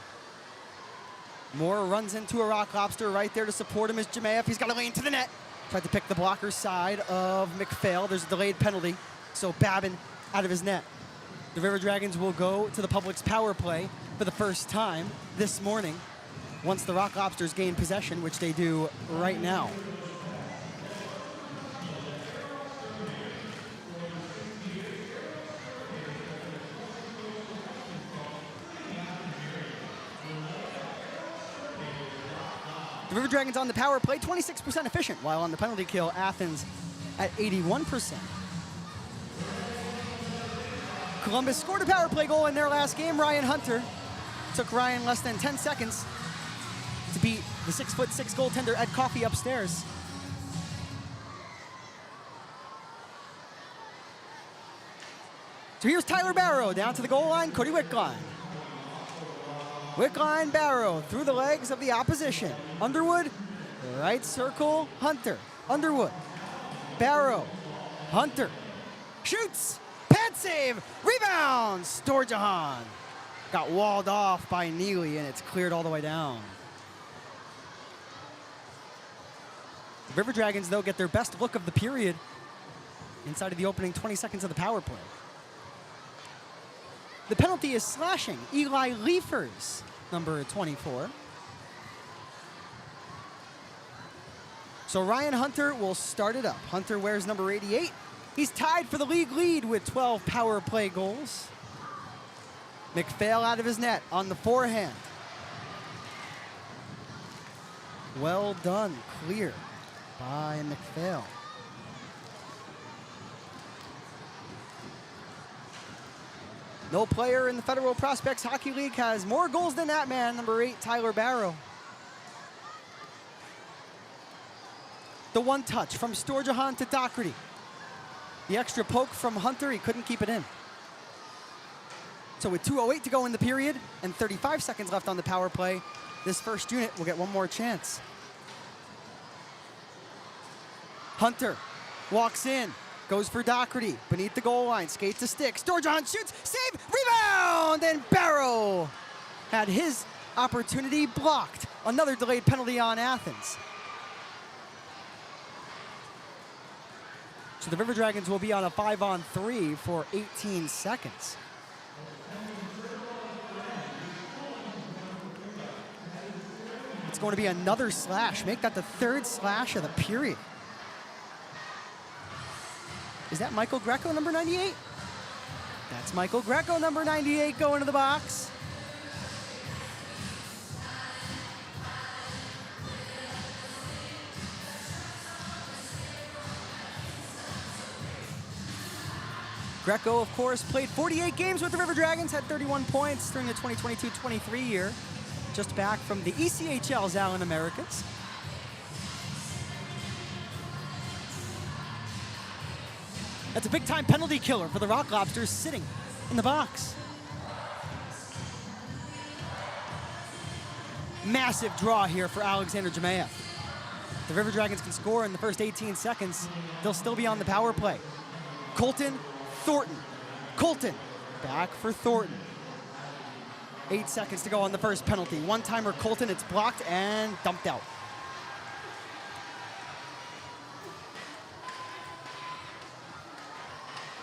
Moore runs into a Rock Lobster right there to support him as Jemayev. He's got a lane to the net. Tried to pick the blocker side of McPhail. There's a delayed penalty, so Babin out of his net. The River Dragons will go to the Public's power play for the first time this morning once the Rock Lobsters gain possession, which they do right now. The River Dragons on the power play, 26% efficient, while on the penalty kill, Athens at 81%. Columbus scored a power play goal in their last game. Ryan Hunter took Ryan less than 10 seconds to beat the 6'6" goaltender Ed Coffey upstairs. So here's Tyler Barrow down to the goal line, Cody Wickline. Wickline, Barrow through the legs of the opposition. Underwood, right circle, Hunter. Underwood, Barrow, Hunter, shoots, pad save, rebound, Storjahan. Got walled off by Neely, and it's cleared all the way down. The River Dragons, though, get their best look of the period inside of the opening 20 seconds of the power play. The penalty is slashing. Eli Leifers, number 24. So Ryan Hunter will start it up. Hunter wears number 88. He's tied for the league lead with 12 power play goals. McPhail out of his net on the forehand. Well done, clear by McPhail. No player in the Federal Prospects Hockey League has more goals than that man, number 8, Tyler Barrow. The one touch from Storjahan to Doherty. The extra poke from Hunter, he couldn't keep it in. So with 2:08 to go in the period and 35 seconds left on the power play, this first unit will get one more chance. Hunter walks in, goes for Doherty, beneath the goal line, skates a stick. Storjahan shoots, save, rebound, and Barrow had his opportunity blocked. Another delayed penalty on Athens. So the River Dragons will be on a 5-on-3 for 18 seconds. It's going to be another slash. Make that the third slash of the period. Is that Michael Greco, number 98? That's Michael Greco, number 98, going to the box. Greco, of course, played 48 games with the River Dragons, had 31 points during the 2022-23 year, just back from the ECHL's Allen Americans. That's a big-time penalty killer for the Rock Lobsters sitting in the box. Massive draw here for Alexander Jemayev. The River Dragons can score in the first 18 seconds. They'll still be on the power play. Colton, Thornton. Colton, back for Thornton. 8 seconds to go on the first penalty. One-timer Colton, it's blocked and dumped out.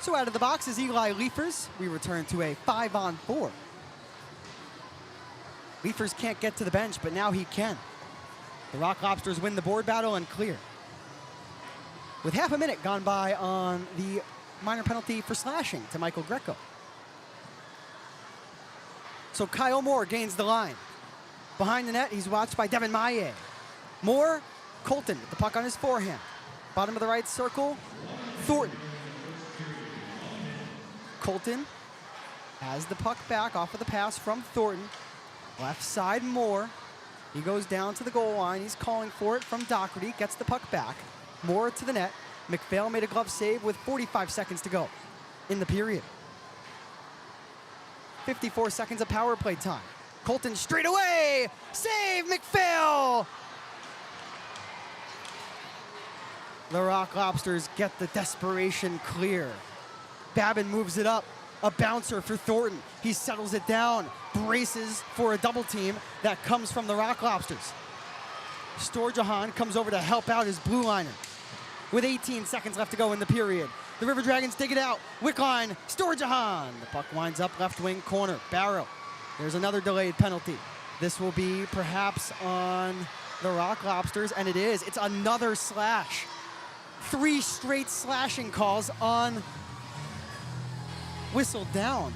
So out of the box is Eli Leafers. We return to a 5-on-4. Leafers can't get to the bench, but now he can. The Rock Lobsters win the board battle and clear. With half a minute gone by on the minor penalty for slashing to Michael Greco. So Kyle Moore gains the line. Behind the net, he's watched by Devin Maye. Moore, Colton with the puck on his forehand. Bottom of the right circle, Thornton. Colton has the puck back off of the pass from Thornton. Left side, Moore. He goes down to the goal line. He's calling for it from Doherty. Gets the puck back. Moore to the net. McPhail made a glove save with 45 seconds to go in the period. 54 seconds of power play time. Colton straight away. Save, McPhail. The Rock Lobsters get the desperation clear. Babin moves it up. A bouncer for Thornton. He settles it down. Braces for a double team that comes from the Rock Lobsters. Storjahan comes over to help out his blue liner. With 18 seconds left to go in the period. The River Dragons dig it out. Wickline, Storjahan. The puck winds up left wing corner. Barrow. There's another delayed penalty. This will be perhaps on the Rock Lobsters, and it is. It's another slash. 3 straight slashing calls on whistled down.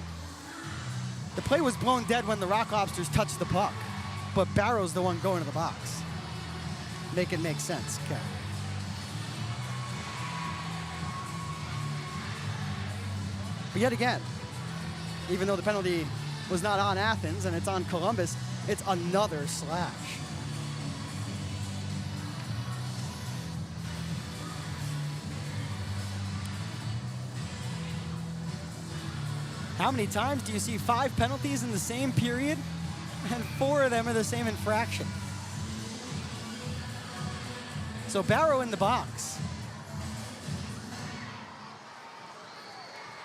The play was blown dead when the Rock Lobsters touched the puck, but Barrow's the one going to the box. Make it make sense, okay. But yet again, even though the penalty was not on Athens and it's on Columbus, it's another slash. How many times do you see 5 penalties in the same period and 4 of them are the same infraction? So Barrow in the box.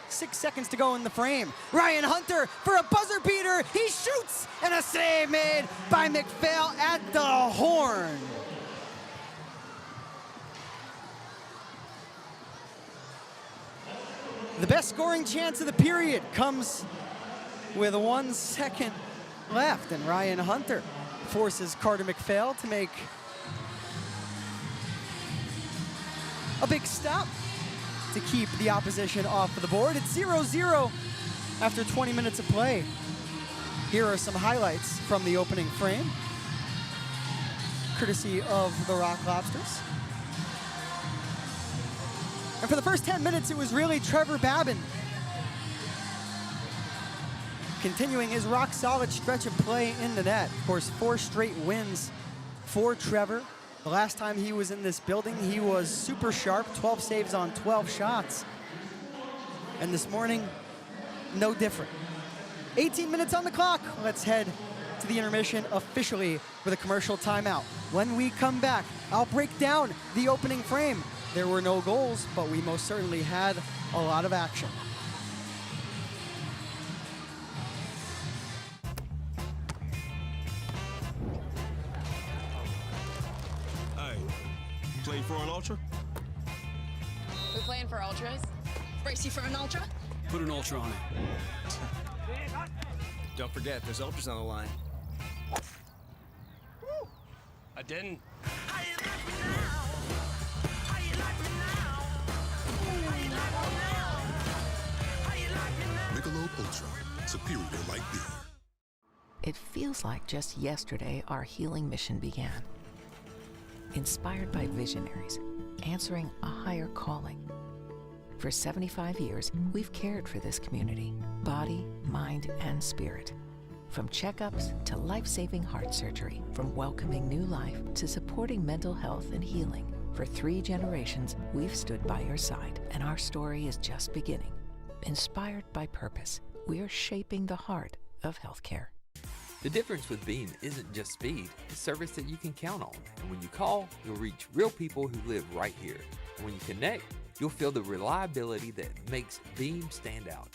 6 seconds to go in the frame. Ryan Hunter for a buzzer beater. He shoots and a save made by McPhail at the horn. The best scoring chance of the period comes with 1 second left, and Ryan Hunter forces Carter McPhail to make a big stop to keep the opposition off of the board. It's 0-0 after 20 minutes of play. Here are some highlights from the opening frame, courtesy of the Rock Lobsters. And for the first 10 minutes, it was really Trevor Babin continuing his rock-solid stretch of play in the net. Of course, 4 straight wins for Trevor. The last time he was in this building, he was super sharp, 12 saves on 12 shots. And this morning, no different. 18 minutes on the clock. Let's head to the intermission officially with a commercial timeout. When we come back, I'll break down the opening frame. There were no goals, but we most certainly had a lot of action. Hey, play for an ultra? We playing for ultras? Brace you for an ultra? Put an ultra on it. Don't forget, there's ultras on the line. Woo! I didn't. Michelob Ultra, superior like beer. It feels like just yesterday our healing mission began. Inspired by visionaries, answering a higher calling. For 75 years, we've cared for this community, body, mind, and spirit. From checkups to life-saving heart surgery, from welcoming new life to supporting mental health and healing. For 3 generations, we've stood by your side, and our story is just beginning. Inspired by purpose, we're shaping the heart of healthcare. The difference with Beam isn't just speed, it's service that you can count on. And when you call, you'll reach real people who live right here. And when you connect, you'll feel the reliability that makes Beam stand out.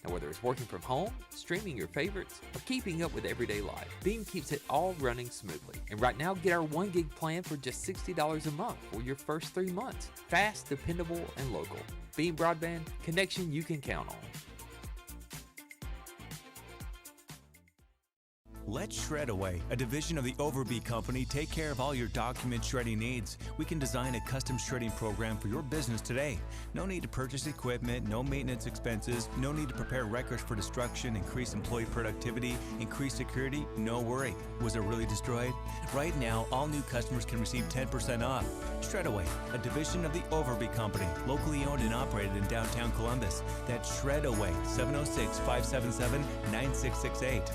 Now, whether it's working from home, streaming your favorites, or keeping up with everyday life, Beam keeps it all running smoothly. And right now, get our 1 gig plan for just $60 a month for your first 3 months. Fast, dependable, and local. Beam Broadband, connection you can count on. Let Shredaway, a division of the Overbee Company, take care of all your document shredding needs. We can design a custom shredding program for your business today. No need to purchase equipment, no maintenance expenses, no need to prepare records for destruction, increase employee productivity, increase security, no worry. Was it really destroyed? Right now, all new customers can receive 10% off. Shredaway, a division of the Overbee Company, locally owned and operated in downtown Columbus. That's Shredaway, 706-577-9668.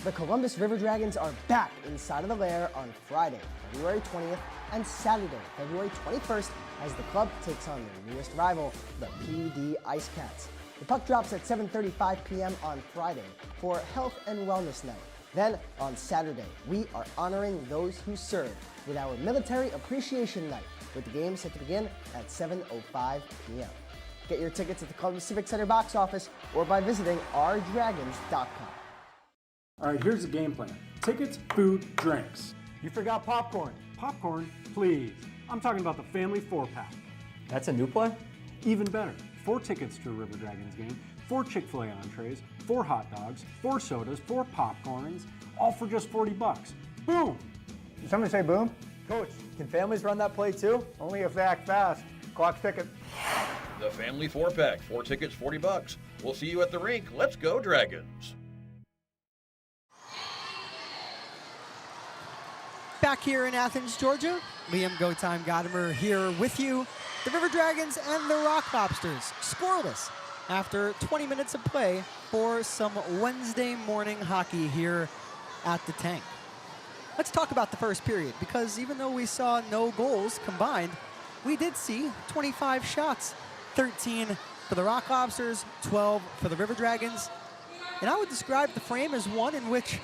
The Columbus River Dragons are back inside of the lair on Friday, February 20th, and Saturday, February 21st, as the club takes on their newest rival, the PD Ice Cats. The puck drops at 7:35 p.m. on Friday for Health and Wellness Night. Then, on Saturday, we are honoring those who served with our Military Appreciation Night, with the game set to begin at 7:05 p.m. Get your tickets at the Columbus Civic Center box office or by visiting ourdragons.com. All right, here's the game plan. Tickets, food, drinks. You forgot popcorn. Popcorn, please. I'm talking about the family 4-pack. That's a new play? Even better. 4 tickets to a River Dragons game, 4 Chick-fil-A entrees, 4 hot dogs, 4 sodas, 4 popcorns, all for just $40. Boom! Did somebody say boom? Coach, can families run that play too? Only if they act fast. Clock's ticking. The family 4-pack, 4 tickets, $40. We'll see you at the rink. Let's go, Dragons. Back here in Athens, Georgia, Liam Go Time Godimer here with you. The River Dragons and the Rock Lobsters scoreless after 20 minutes of play for some Wednesday morning hockey here at the Tank. Let's talk about the first period, because even though we saw no goals combined, we did see 25 shots, 13 for the Rock Lobsters, 12 for the River Dragons. And I would describe the frame as one in which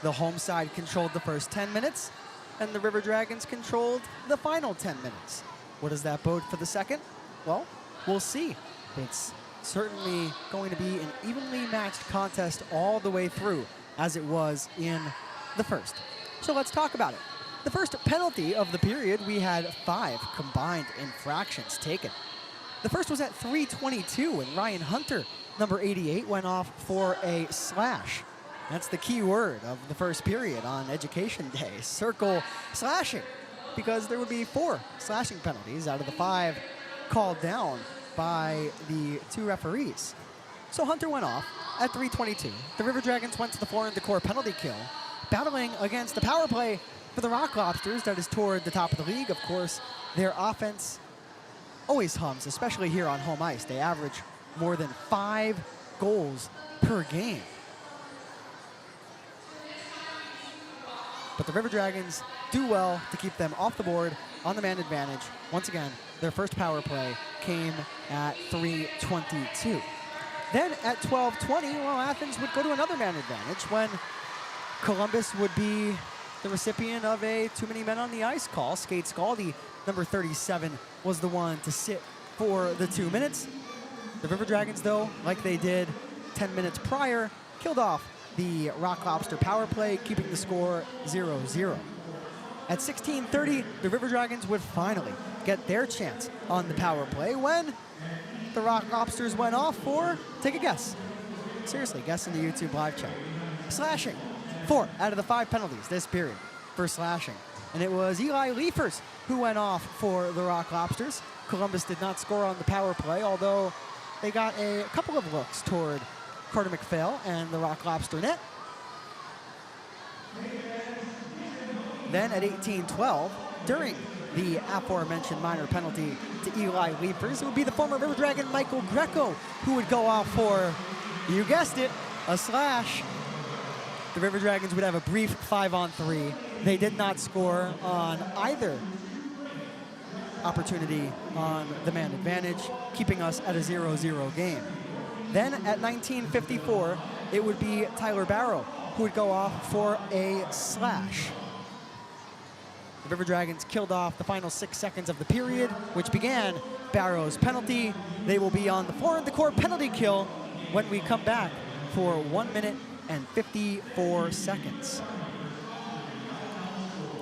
the home side controlled the first 10 minutes, and the River Dragons controlled the final 10 minutes. What does that bode for the second? Well, we'll see. It's certainly going to be an evenly matched contest all the way through, as it was in the first. So let's talk about it. The first penalty of the period, we had 5 combined infractions taken. The first was at 3:22, and Ryan Hunter, number 88, went off for a slash. That's the key word of the first period on Education Day. Circle slashing, because there would be 4 slashing penalties out of the 5 called down by the 2 referees. So Hunter went off at 3:22. The River Dragons went to the floor and decor penalty kill, battling against the power play for the Rock Lobsters that is toward the top of the league. Of course, their offense always hums, especially here on home ice. They average more than 5 goals per game. But the River Dragons do well to keep them off the board on the man advantage. Once again, their first power play came at 3:22. Then at 12:20, well, Athens would go to another man advantage when Columbus would be the recipient of a too many men on the ice call. Skate Scaldi, number 37, was the one to sit for the 2 minutes. The River Dragons, though, like they did 10 minutes prior, killed off the Rock Lobster power play, keeping the score 0-0. At 16:30, the River Dragons would finally get their chance on the power play when the Rock Lobsters went off for, take a guess. Seriously, guess in the YouTube live chat. Slashing. 4 out of the 5 penalties this period for slashing. And it was Eli Leifers who went off for the Rock Lobsters. Columbus did not score on the power play, although they got a couple of looks toward Carter McPhail and the Rock Lobster net. Then at 18:12, during the aforementioned minor penalty to Eli Leifers, it would be the former River Dragon Michael Greco who would go off for, you guessed it, a slash. The River Dragons would have a brief 5-on-3. They did not score on either opportunity on the man advantage, keeping us at a 0-0 game. Then at 19:54, it would be Tyler Barrow who would go off for a slash. The River Dragons killed off the final 6 seconds of the period, which began Barrow's penalty. They will be on the floor in the court penalty kill when we come back for 1 minute and 54 seconds.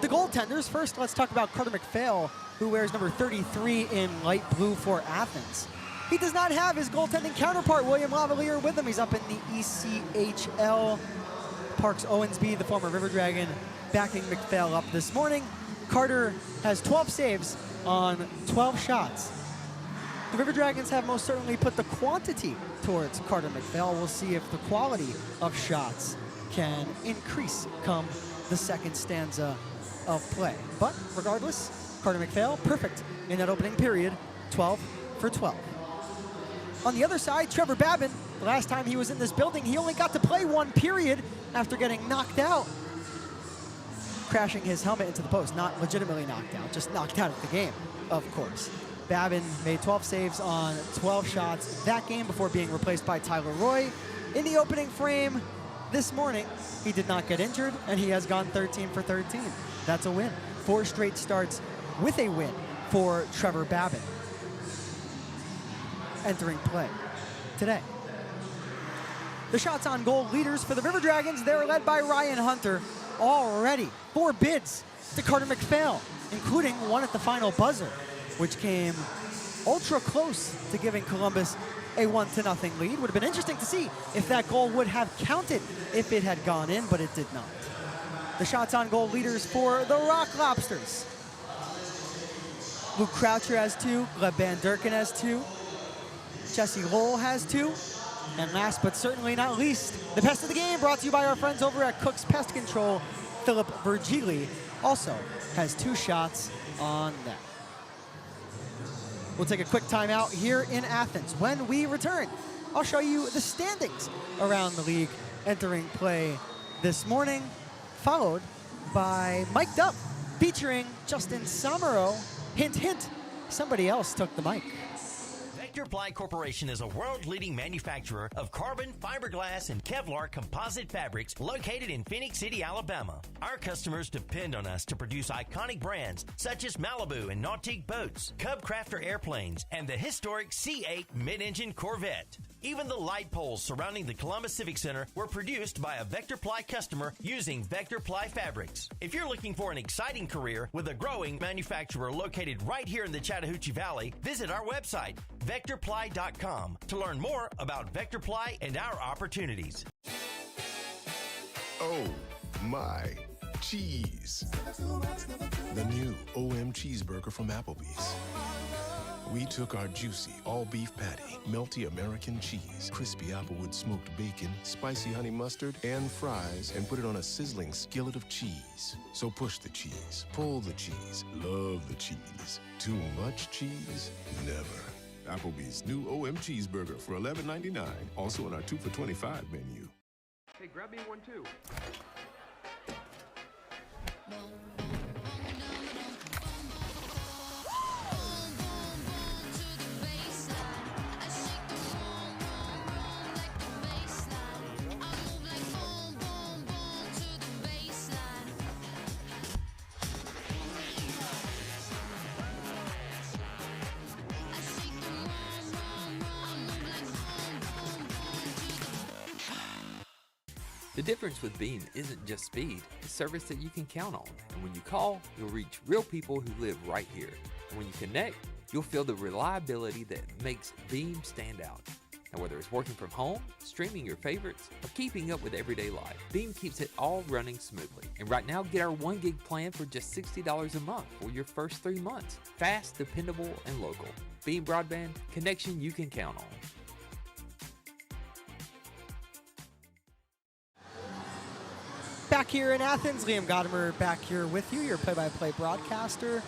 The goaltenders, first let's talk about Carter McPhail, who wears number 33 in light blue for Athens. He does not have his goaltending counterpart, William Lavalier, with him. He's up in the ECHL. Parks Owensby, the former River Dragon, backing McPhail up this morning. Carter has 12 saves on 12 shots. The River Dragons have most certainly put the quantity towards Carter McPhail. We'll see if the quality of shots can increase come the second stanza of play. But regardless, Carter McPhail, perfect in that opening period, 12 for 12. On the other side, Trevor Babin, the last time he was in this building, he only got to play 1 period after getting knocked out, crashing his helmet into the post. Not legitimately knocked out, just knocked out of the game, of course. Babin made 12 saves on 12 shots that game before being replaced by Tyler Roy. In the opening frame this morning, he did not get injured, and he has gone 13 for 13. That's a win. 4 straight starts with a win for Trevor Babin. Entering play today. The shots on goal leaders for the River Dragons, they're led by Ryan Hunter. Already 4 bids to Carter McPhail, including one at the final buzzer, which came ultra close to giving Columbus a 1-0 lead. Would have been interesting to see if that goal would have counted if it had gone in, but it did not. The shots on goal leaders for the Rock Lobsters. Luke Croucher has 2, Gleb Van Durken has 2, Jesse Lowell has 2, and last but certainly not least, the best of the game brought to you by our friends over at Cook's Pest Control. Philip Virgili also has 2 shots on net. We'll take a quick timeout here in Athens. When we return, I'll show you the standings around the league entering play this morning, followed by Mic'd Up, featuring Justin Somero. Hint, hint, somebody else took the mic. Vector Ply Corporation is a world-leading manufacturer of carbon, fiberglass, and Kevlar composite fabrics located in Phoenix City, Alabama. Our customers depend on us to produce iconic brands such as Malibu and Nautique boats, Cub Crafter airplanes, and the historic C8 mid-engine Corvette. Even the light poles surrounding the Columbus Civic Center were produced by a Vector Ply customer using Vector Ply fabrics. If you're looking for an exciting career with a growing manufacturer located right here in the Chattahoochee Valley, visit our website, VectorPly.com, to learn more about Vector Ply and our opportunities. Oh, my cheese. The new OM Cheeseburger from Applebee's. We took our juicy all-beef patty, melty American cheese, crispy applewood smoked bacon, spicy honey mustard, and fries, and put it on a sizzling skillet of cheese. So push the cheese, pull the cheese, love the cheese. Too much cheese? Never. Applebee's new OM Cheeseburger for $11.99, also on our 2 for $25 menu. Hey, grab me 1 too. The difference with Beam isn't just speed, it's service that you can count on. And when you call, you'll reach real people who live right here. And when you connect, you'll feel the reliability that makes Beam stand out. Now whether it's working from home, streaming your favorites, or keeping up with everyday life, Beam keeps it all running smoothly. And right now, get our 1 gig plan for just $60 a month for your first 3 months. Fast, dependable, and local. Beam Broadband, connection you can count on. Back here in Athens, Liam Godimer back here with you, your play-by-play broadcaster.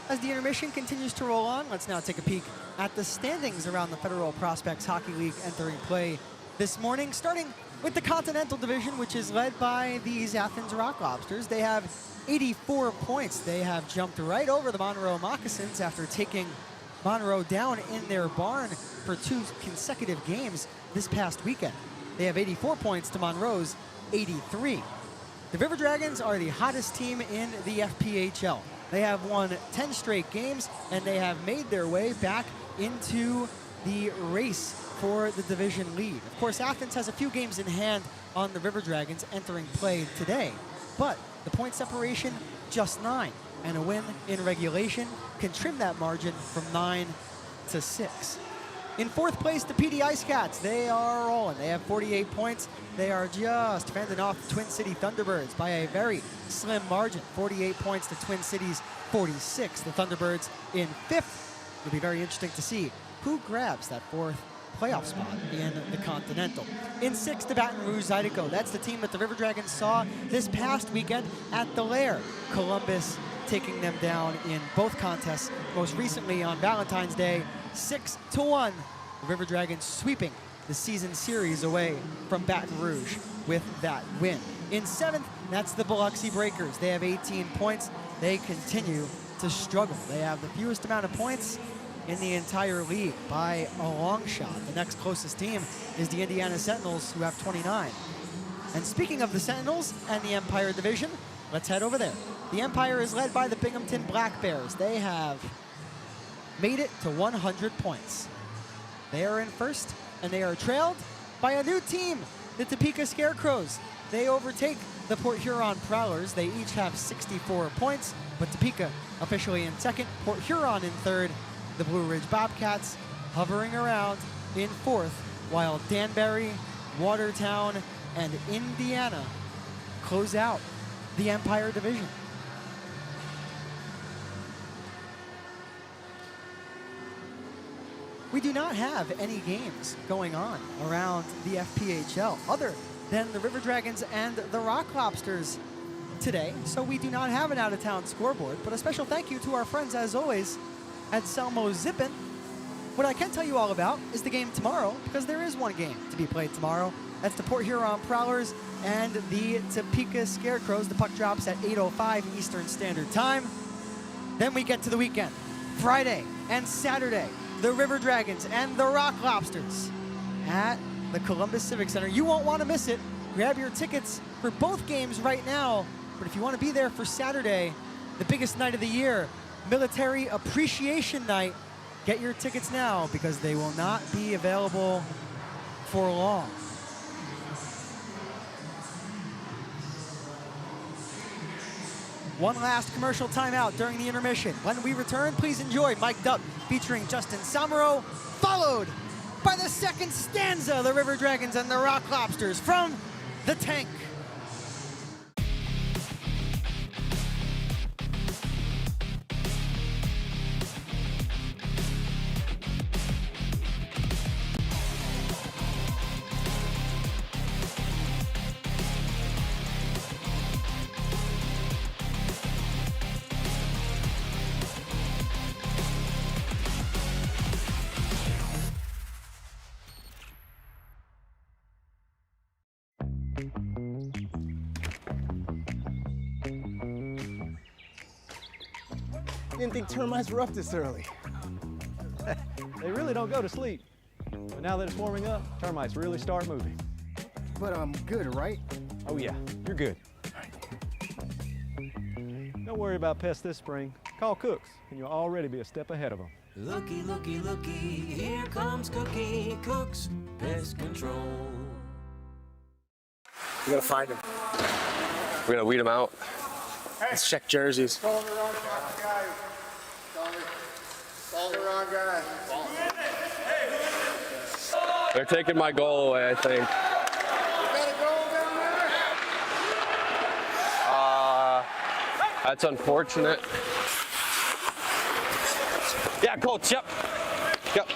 As the intermission continues to roll on, let's now take a peek at the standings around the Federal Prospects Hockey League entering play this morning, starting with the Continental Division, which is led by these Athens Rock Lobsters. They have 84 points. They have jumped right over the Monroe Moccasins after taking Monroe down in their barn for 2 consecutive games this past weekend. They have 84 points to Monroe's 83. The River Dragons are the hottest team in the FPHL. They have won 10 straight games, and they have made their way back into the race for the division lead. Of course, Athens has a few games in hand on the River Dragons entering play today, but the point separation, just 9, and a win in regulation can trim that margin from 9 to 6. In 4th place, the PD Ice Cats. They are rolling. They have 48 points. They are just fending off Twin City Thunderbirds by a very slim margin. 48 points to Twin City's 46. The Thunderbirds in 5th. It'll be very interesting to see who grabs that 4th playoff spot in the Continental. In 6th, the Baton Rouge Zydeco. That's the team that the River Dragons saw this past weekend at the Lair. Columbus taking them down in both contests, most recently on Valentine's Day, 6-1. The River Dragons sweeping the season series away from Baton Rouge with that win. In 7th, that's the Biloxi Breakers. They have 18 points. They continue to struggle. They have the fewest amount of points in the entire league by a long shot. The next closest team is the Indiana Sentinels, who have 29. And speaking of the Sentinels and the Empire Division, let's head over there. The Empire is led by the Binghamton Black Bears. They have made it to 100 points. They are in 1st, and they are trailed by a new team, the Topeka Scarecrows. They overtake the Port Huron Prowlers. They each have 64 points, but Topeka officially in 2nd, Port Huron in 3rd, the Blue Ridge Bobcats hovering around in 4th, while Danbury, Watertown, and Indiana close out the Empire Division. We do not have any games going on around the FPHL other than the River Dragons and the Rock Lobsters today, so we do not have an out-of-town scoreboard, but a special thank you to our friends, as always, at Selmo Zippin. What I can tell you all about is the game tomorrow, because there is one game to be played tomorrow. That's the Port Huron Prowlers and the Topeka Scarecrows. The puck drops at 8:05 Eastern Standard Time. Then we get to the weekend. Friday and Saturday, the River Dragons and the Rock Lobsters at the Columbus Civic Center. You won't want to miss it. Grab your tickets for both games right now. But if you want to be there for Saturday, the biggest night of the year, Military Appreciation Night, get your tickets now because they will not be available for long. One last commercial timeout during the intermission. When we return, please enjoy Mic'd Up featuring Justin Samaro, followed by the second stanza, the River Dragons and the Rock Lobsters from the tank. Didn't think termites were up this early. They really don't go to sleep. But now that it's warming up, termites really start moving. But I'm good, right? Oh yeah, you're good. Don't worry about pests this spring. Call Cooks, and you'll already be a step ahead of them. Looky, looky, looky, here comes Cookie. Cooks Pest Control. We gotta find him. We're gonna weed him out. Let's check jerseys. Call the wrong guy. Call the wrong guy. They're taking my goal away, I think. That's unfortunate. Yeah, coach, yep. Yep.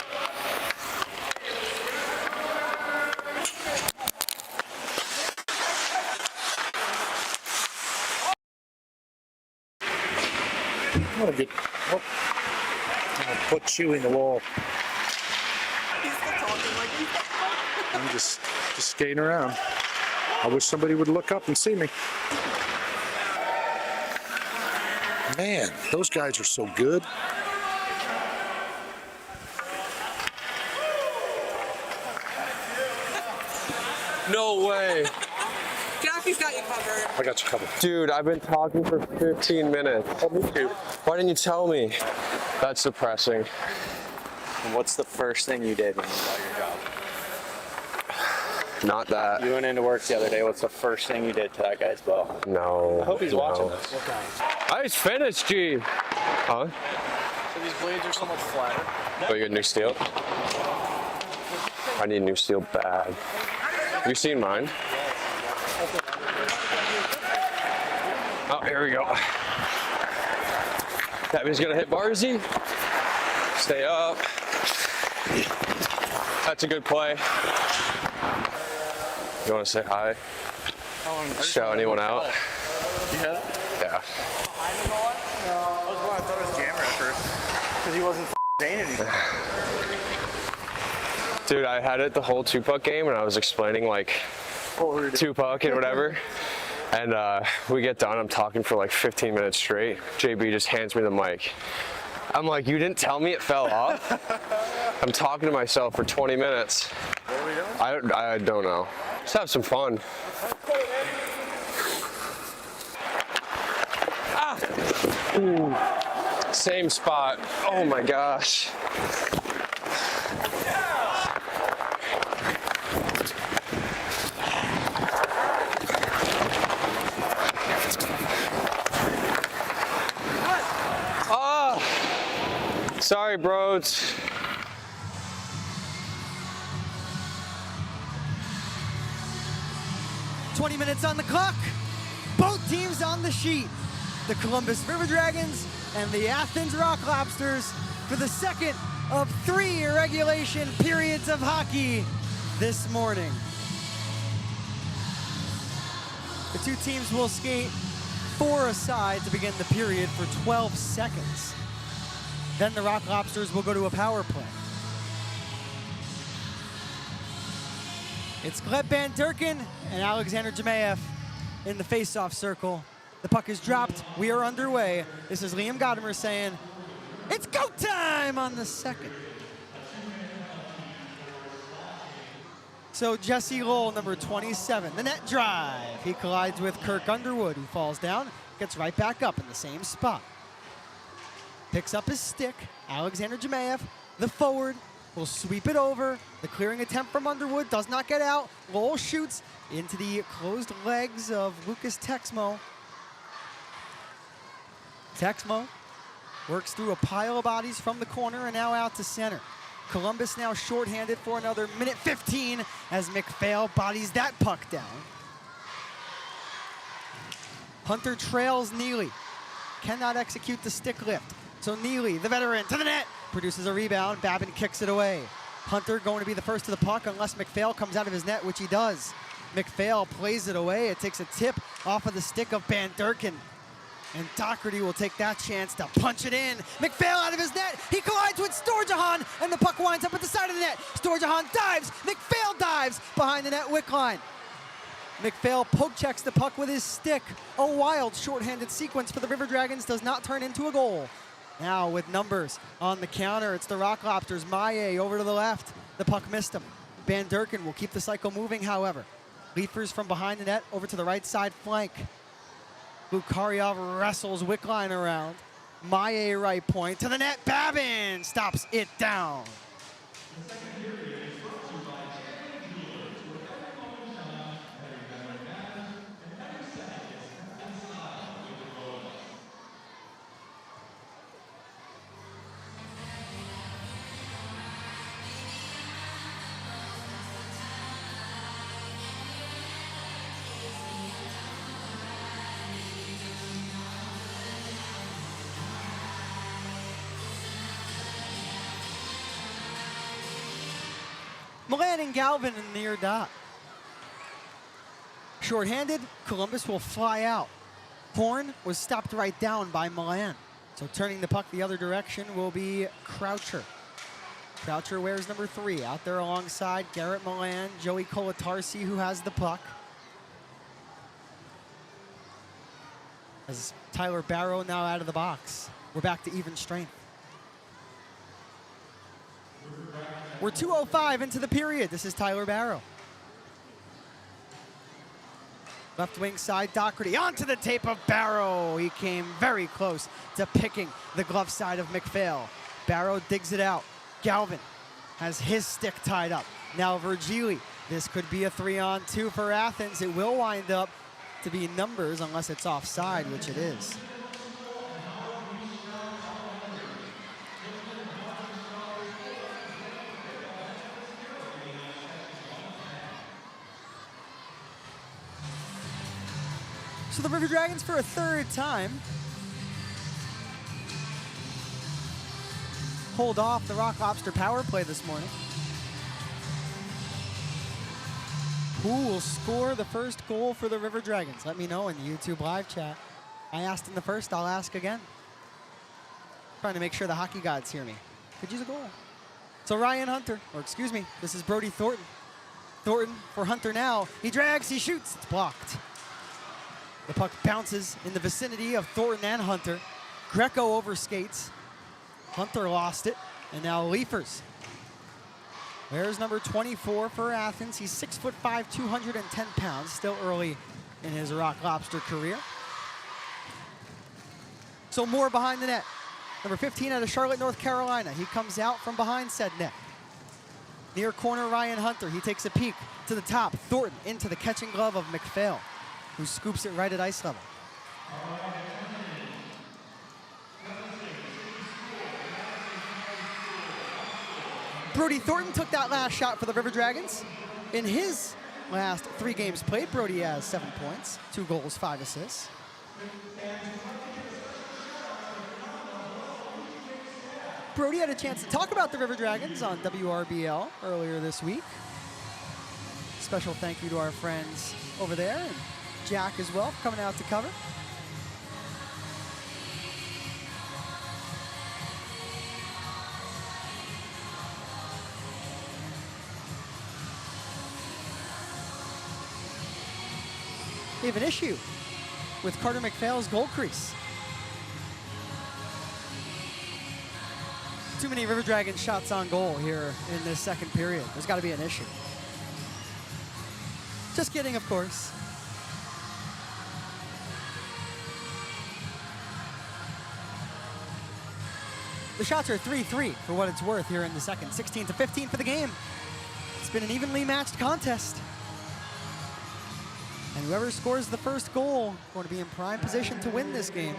I'm gonna get. Oh, I'm gonna put you in the wall. He's still talking like he's I'm just skating around. I wish somebody would look up and see me. Man, those guys are so good. No way. Jackie's got you covered. I got you covered. Dude, I've been talking for 15 minutes. Me too. Why didn't you tell me? That's depressing. What's the first thing you did when you got your job? Not that. You went into work the other day. What's the first thing you did to that guy's bow? No. I hope he's watching this. I just finished, G. Huh? So these blades are so much flatter. Oh, you got new steel? I need new steel bad. You seen mine? Oh, here we go. That means gonna hit Barzy. Stay up. That's a good play. You wanna say hi? Shout anyone out? You had it? Yeah. I thought it was Jammer at first. Because he wasn't saying anything. Dude, I had it the whole two-puck game and I was explaining like two-puck and whatever. And we get done, I'm talking for like 15 minutes straight. JB just hands me the mic. I'm like, you didn't tell me it fell off? I'm talking to myself for 20 minutes. What are we doing? I don't know. Just have some fun. Ah! Ooh. Same spot. Oh my gosh. Sorry, bros. "20 minutes on the clock. Both teams on the sheet. The Columbus River Dragons and the Athens Rock Lobsters for the second of 3 regulation periods of hockey this morning. The two teams will skate 4 aside to begin the period for 12 seconds. Then the Rock Lobsters will go to a power play. It's Gleb Van Durken and Alexander Jemayev in the face-off circle. The puck is dropped. We are underway. This is Liam Godimer saying, "It's go time" on the second. So Jesse Lowell, number 27, the net drive. He collides with Kirk Underwood, who falls down, gets right back up in the same spot. Picks up his stick. Alexander Jemayev, the forward, will sweep it over. The clearing attempt from Underwood does not get out. Lowell shoots into the closed legs of Lucas Texmo. Texmo works through a pile of bodies from the corner and now out to center. Columbus now shorthanded for another minute 15 as McPhail bodies that puck down. Hunter trails Neely. Cannot execute the stick lift. So Neely, the veteran, to the net, produces a rebound. Babin kicks it away. Hunter going to be the first to the puck unless McPhail comes out of his net, which he does. McPhail plays it away. It takes a tip off of the stick of Van Durken. And Doherty will take that chance to punch it in. McPhail out of his net. He collides with Storjahan, and the puck winds up at the side of the net. Storjahan dives. McPhail dives behind the net wick line. McPhail poke checks the puck with his stick. A wild shorthanded sequence for the River Dragons does not turn into a goal. Now with numbers on the counter, it's the Rock Lobsters. Maye over to the left. The puck missed him. Van Durken will keep the cycle moving, however. Leafers from behind the net over to the right side flank. Lukaryov wrestles Wickline around. Maye right point to the net. Babin stops it down. Milan and Galvin in the near dot. Shorthanded, Columbus will fly out. Horn was stopped right down by Milan. So turning the puck the other direction will be Croucher. Croucher wears number 3 out there alongside Garrett Milan, Joey Kolatarsi, who has the puck. As Tyler Barrow now out of the box. We're back to even strength. We're 2:05 into the period. This is Tyler Barrow. Left wing side, Doherty onto the tape of Barrow. He came very close to picking the glove side of McPhail. Barrow digs it out. Galvin has his stick tied up. Now Virgili. This could be a 3-on-2 for Athens. It will wind up to be numbers unless it's offside, which it is. So the River Dragons, for a third time, hold off the Rock Lobster power play this morning. Who will score the first goal for the River Dragons? Let me know in the YouTube live chat. I asked in the first, I'll ask again. Trying to make sure the hockey gods hear me. Could use a goal. So Ryan Hunter, or excuse me, this is Brody Thornton. Thornton for Hunter now. He drags, he shoots, it's blocked. The puck bounces in the vicinity of Thornton and Hunter. Greco overskates. Hunter lost it, and now Leafers. There's number 24 for Athens. He's 6'5", 210 pounds, still early in his Rock Lobster career. So Moore behind the net. Number 15 out of Charlotte, North Carolina. He comes out from behind said net. Near corner, Ryan Hunter. He takes a peek to the top. Thornton into the catching glove of McPhail, who scoops it right at ice level. Brody Thornton took that last shot for the River Dragons. In his last 3 games played, Brody has 7 points, 2 goals, 5 assists. Brody had a chance to talk about the River Dragons on WRBL earlier this week. Special thank you to our friends over there, and Jack as well, coming out to cover. They have an issue with Carter McPhail's goal crease. Too many River Dragons shots on goal here in this second period. There's got to be an issue. Just kidding, of course. The shots are 3-3 for what it's worth here in the second. 16-15 for the game. It's been an evenly matched contest. And whoever scores the first goal going to be in prime position to win this game.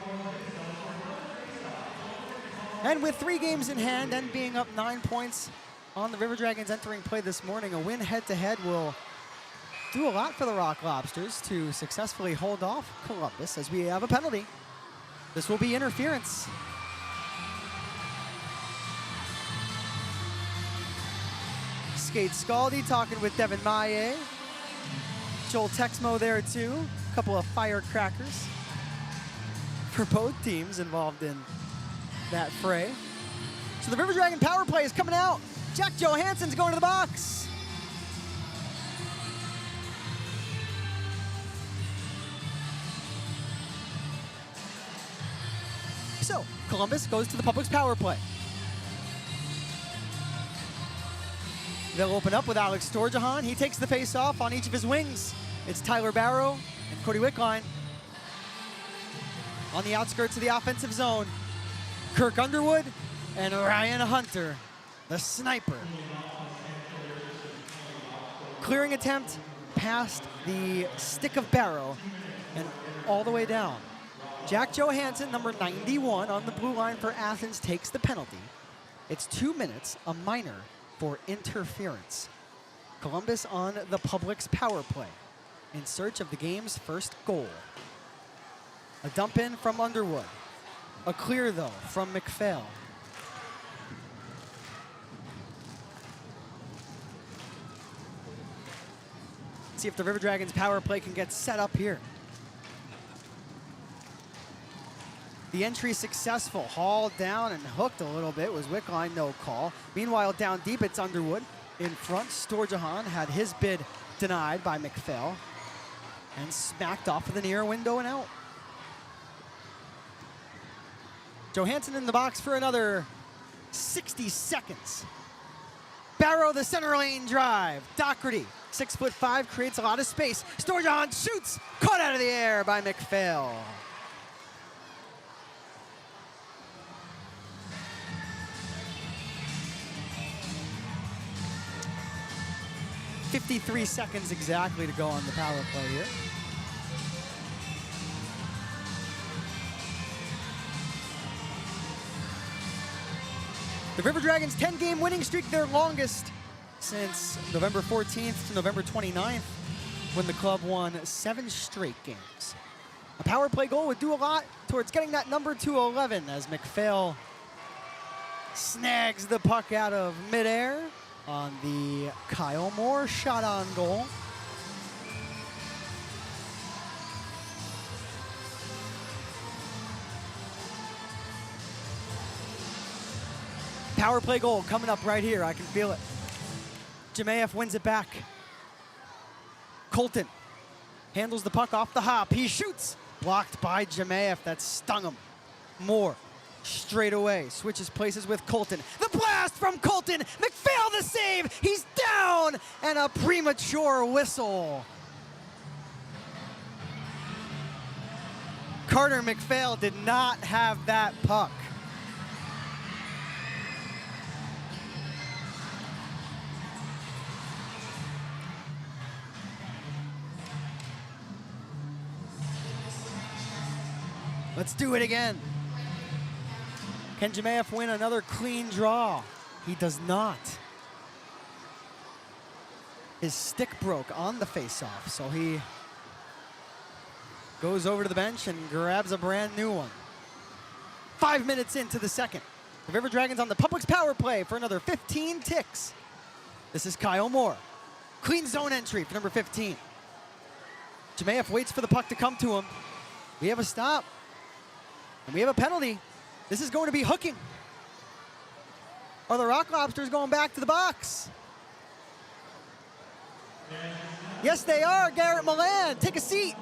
And with 3 games in hand and being up 9 points on the River Dragons entering play this morning, a win head-to-head will do a lot for the Rock Lobsters to successfully hold off Columbus as we have a penalty. This will be interference. Skate Scaldi talking with Devin Maillet. Joel Texmo there too. A couple of firecrackers for both teams involved in that fray. So the River Dragon power play is coming out. Jack Johansson's going to the box. So Columbus goes to the Public's power play. They'll open up with Alex Storjahan. He takes the face off on each of his wings. It's Tyler Barrow and Cody Wickline. On the outskirts of the offensive zone, Kirk Underwood and Ryan Hunter, the sniper. Clearing attempt past the stick of Barrow and all the way down. Jack Johansson, number 91 on the blue line for Athens, takes the penalty. It's 2 minutes, a minor for interference. Columbus on the Public's power play in search of the game's first goal. A dump in from Underwood. A clear, though, from McPhail. See if the River Dragons power play can get set up here. The entry successful. Hauled down and hooked a little bit was Wickline, no call. Meanwhile, down deep, it's Underwood. In front, Storjahan had his bid denied by McPhail and smacked off of the near window and out. Johansson in the box for another 60 seconds. Barrow, the center lane drive. Doherty 6'5", creates a lot of space. Storjohn shoots, caught out of the air by McPhail. .53 seconds exactly to go on the power play here. The River Dragons' 10-game winning streak, their longest since November 14th to November 29th, when the club won 7 straight games. A power play goal would do a lot towards getting that number to 11 as McPhail snags the puck out of midair on the Kyle Moore shot on goal. Power play goal coming up right here. I can feel it. Jemayev wins it back. Colton handles the puck off the hop. He shoots. Blocked by Jemayev. That stung him. Moore straight away switches places with Colton. The blast from Colton. McPhail the save. He's down. And a premature whistle. Carter McPhail did not have that puck. Let's do it again. Can Jemayev win another clean draw? He does not. His stick broke on the faceoff, so he goes over to the bench and grabs a brand new one. 5 minutes into the second. The River Dragons on the Public's power play for another 15 ticks. This is Kyle Moore. Clean zone entry for number 15. Jemayev waits for the puck to come to him. We have a stop. And we have a penalty. This is going to be hooking. Are the Rock Lobsters going back to the box? Yes, they are. Garrett Milan, take a seat.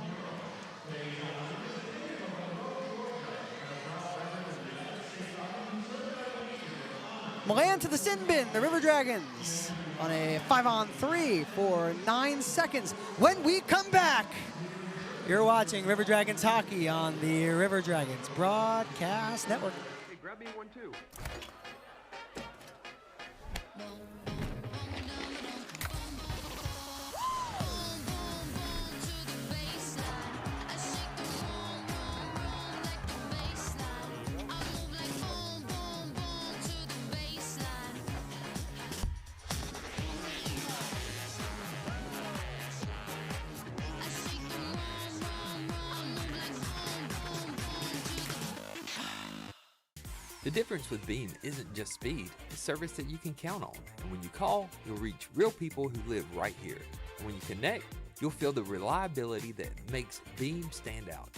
Milan to the sin bin. The River Dragons on a 5-on-3 for 9 seconds. When we come back, you're watching River Dragons hockey on the River Dragons Broadcast Network. Hey, grab me one too. The difference with Beam isn't just speed, it's service that you can count on. And when you call, you'll reach real people who live right here. And when you connect, you'll feel the reliability that makes Beam stand out.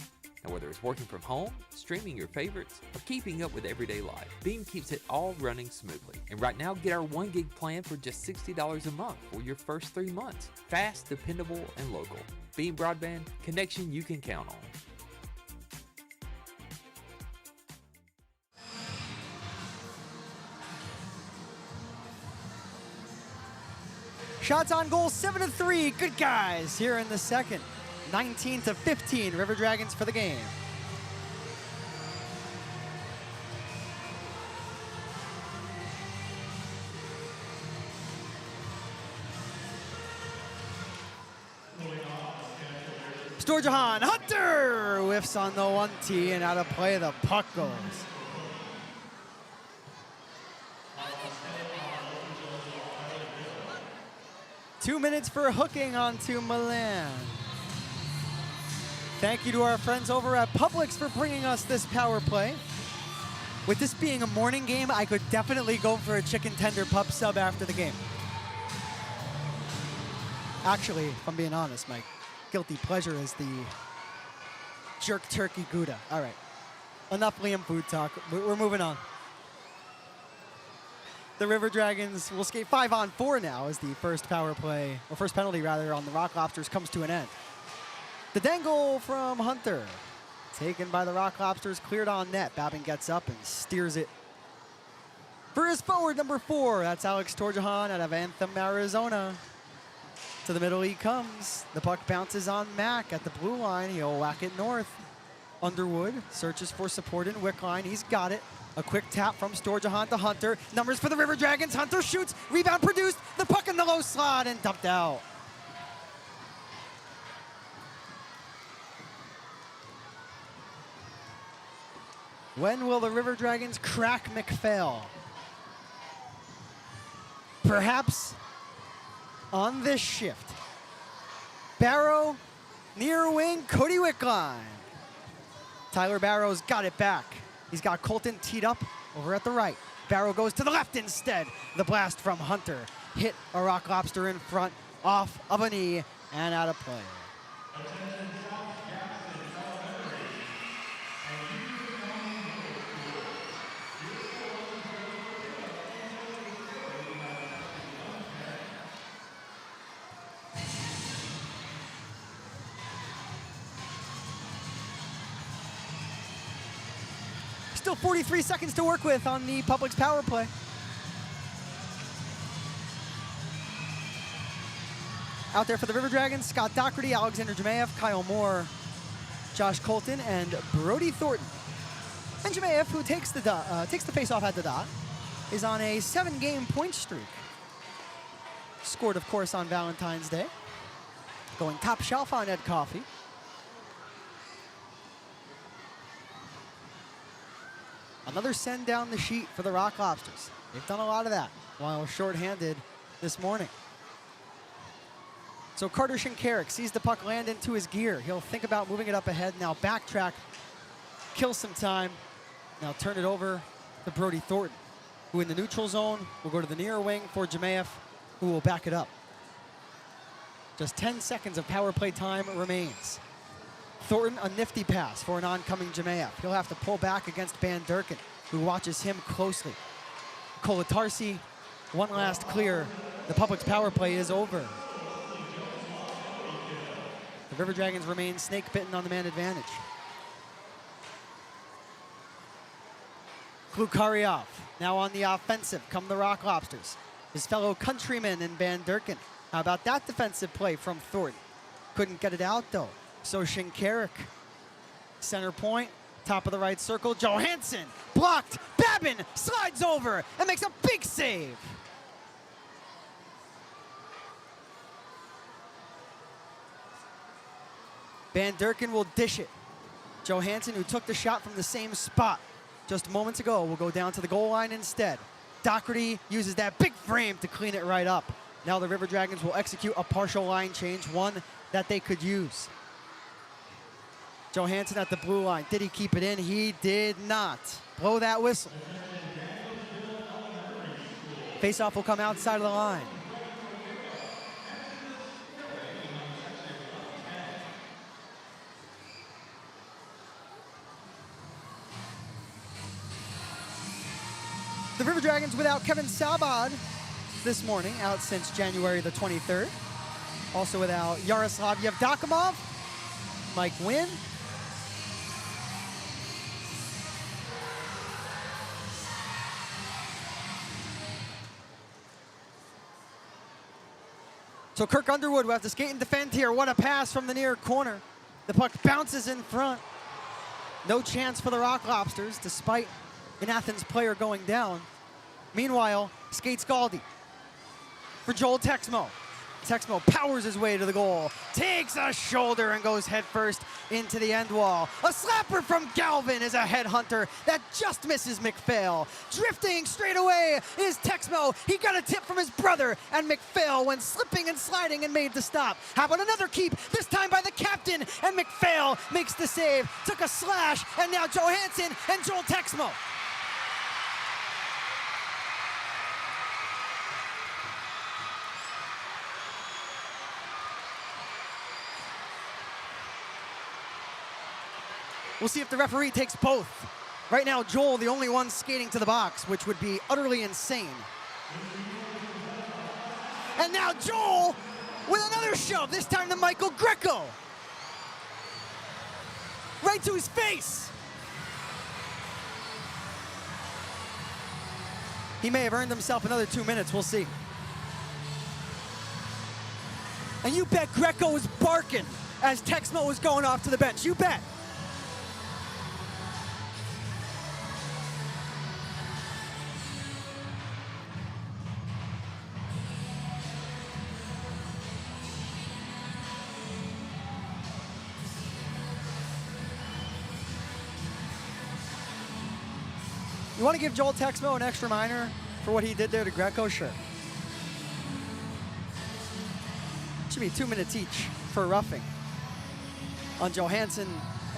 And whether it's working from home, streaming your favorites, or keeping up with everyday life, Beam keeps it all running smoothly. And right now, get our 1 gig plan for just $60 a month for your first 3 months. Fast, dependable, and local. Beam Broadband, connection you can count on. Shots on goal, 7-3. Good guys here in the second. 19-15, River Dragons for the game. Storjohn, Hunter whiffs on the 1T, and out of play the puck goes. Two minutes for hooking onto Milan. Thank you to our friends over at Publix for bringing us this power play. With this being a morning game, I could definitely go for a chicken tender pup sub after the game. Actually, if I'm being honest, my guilty pleasure is the jerk turkey Gouda. All right, enough Liam food talk. We're moving on. The River Dragons will skate 5-on-4 now as the first power play, or first penalty rather, on the Rock Lobsters comes to an end. The dangle from Hunter, taken by the Rock Lobsters, cleared on net. Babin gets up and steers it for his forward, number 4. That's Alex Storjohn out of Anthem, Arizona. To the middle he comes. The puck bounces on Mack at the blue line. He'll whack it north. Underwood searches for support in Wickline. He's got it. A quick tap from Storjahan to Hunter. Numbers for the River Dragons. Hunter shoots. Rebound produced. The puck in the low slot and dumped out. When will the River Dragons crack McPhail? Perhaps on this shift. Barrow, near wing, Cody Wickline. Tyler Barrow's got it back. He's got Colton teed up over at the right. Barrow goes to the left instead. The blast from Hunter hit a Rock Lobster in front, off of a knee, and out of play. Still 43 seconds to work with on the Public's power play. Out there for the River Dragons, Scott Doherty, Alexander Jemayev, Kyle Moore, Josh Colton, and Brody Thornton. And Jemayev, who takes the face-off at the dot, is on a 7-game point streak. Scored, of course, on Valentine's Day. Going top shelf on Ed Coffey. Another send down the sheet for the Rock Lobsters. They've done a lot of that while shorthanded this morning. So Carter Shinkarik sees the puck land into his gear. He'll think about moving it up ahead, now backtrack, kill some time. Now turn it over to Brody Thornton, who in the neutral zone will go to the near wing for Jemayev, who will back it up. Just 10 seconds of power play time remains. Thornton, a nifty pass for an oncoming Jemayev. He'll have to pull back against Van Durken, who watches him closely. Kolatarsi, one last clear. The Public's power play is over. The River Dragons remain snake-bitten on the man advantage. Klukaryov now on the offensive. Come the Rock Lobsters. His fellow countryman in Van Durken. How about that defensive play from Thornton? Couldn't get it out, though. So Shinkarik, center point, top of the right circle. Johansson blocked. Babin slides over and makes a big save. Van Durken will dish it. Johansson, who took the shot from the same spot just moments ago, will go down to the goal line instead. Doherty uses that big frame to clean it right up. Now the River Dragons will execute a partial line change, one that they could use. Johansson at the blue line. Did he keep it in? He did not. Blow that whistle. Faceoff will come outside of the line. The River Dragons without Kevin Sabad this morning, out since January the 23rd. Also without Yaroslav Yevdokimov, Mike Wynn, so Kirk Underwood will have to skate and defend here. What a pass from the near corner. The puck bounces in front. No chance for the Rock Lobsters, despite an Athens player going down. Meanwhile, skates Galdi for Joel Texmo. Texmo powers his way to the goal, takes a shoulder and goes headfirst into the end wall. A slapper from Galvin is a headhunter that just misses McPhail. Drifting straight away is Texmo. He got a tip from his brother, and McPhail went slipping and sliding and made the stop. How about another keep, this time by the captain, and McPhail makes the save. Took a slash, and now Johansson and Joel Texmo. We'll see if the referee takes both. Right now, Joel, the only one skating to the box, which would be utterly insane. And now Joel with another shove, this time to Michael Greco. Right to his face. He may have earned himself another 2 minutes, we'll see. And you bet Greco was barking as Texmo was going off to the bench. You bet. You want to give Joel Texmo an extra minor for what he did there to Greco? Sure. Should be 2 minutes each for roughing on Johansson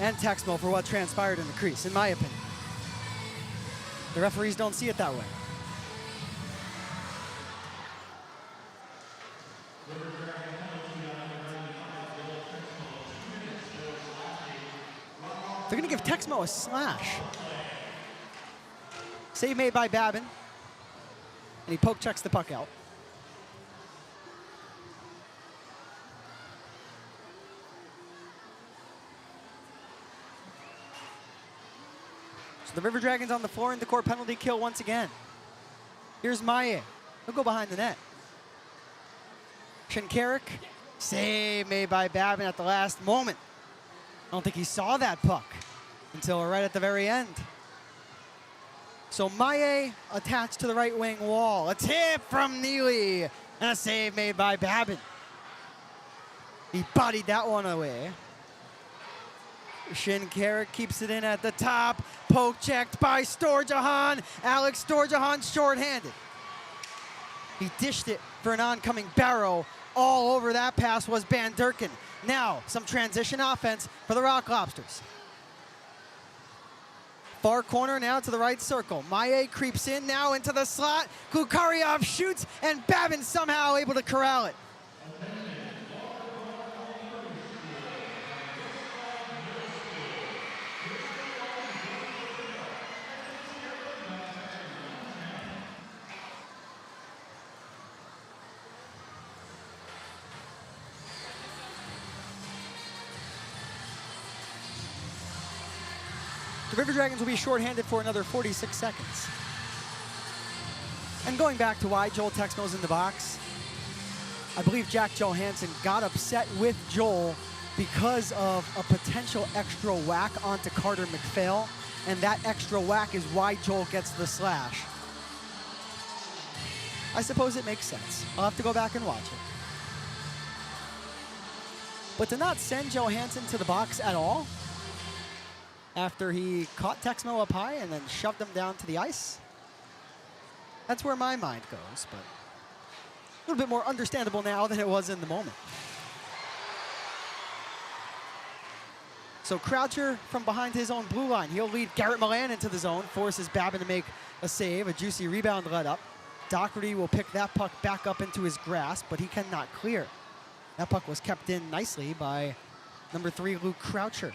and Texmo for what transpired in the crease, in my opinion. The referees don't see it that way. They're going to give Texmo a slash. Save made by Babin. And he poke checks the puck out. So the River Dragons on the floor in the core penalty kill once again. Here's Maye. He'll go behind the net. Shinkarik. Save made by Babin at the last moment. I don't think he saw that puck until right at the very end. So Maye attached to the right wing wall. A tip from Neely. And a save made by Babin. He bodied that one away. Shinkarik keeps it in at the top. Poke checked by Storjahan. Alex Storjahan shorthanded. He dished it for an oncoming Barrow. All over that pass was Van Durken. Now, some transition offense for the Rock Lobsters. Far corner now to the right circle. Maye creeps in now into the slot. Kukaryov shoots, and Babin somehow able to corral it. The River Dragons will be shorthanded for another 46 seconds. And going back to why Joel Texmo's in the box, I believe Jack Johansson got upset with Joel because of a potential extra whack onto Carter McPhail, and that extra whack is why Joel gets the slash. I suppose it makes sense. I'll have to go back and watch it. But to not send Johansson to the box at all, after he caught Texmo up high and then shoved him down to the ice, that's where my mind goes, but a little bit more understandable now than it was in the moment. So Croucher from behind his own blue line. He'll lead Garrett Milan into the zone, forces Babin to make a save, a juicy rebound let up. Doherty will pick that puck back up into his grasp, but he cannot clear. That puck was kept in nicely by number 3, Luke Croucher.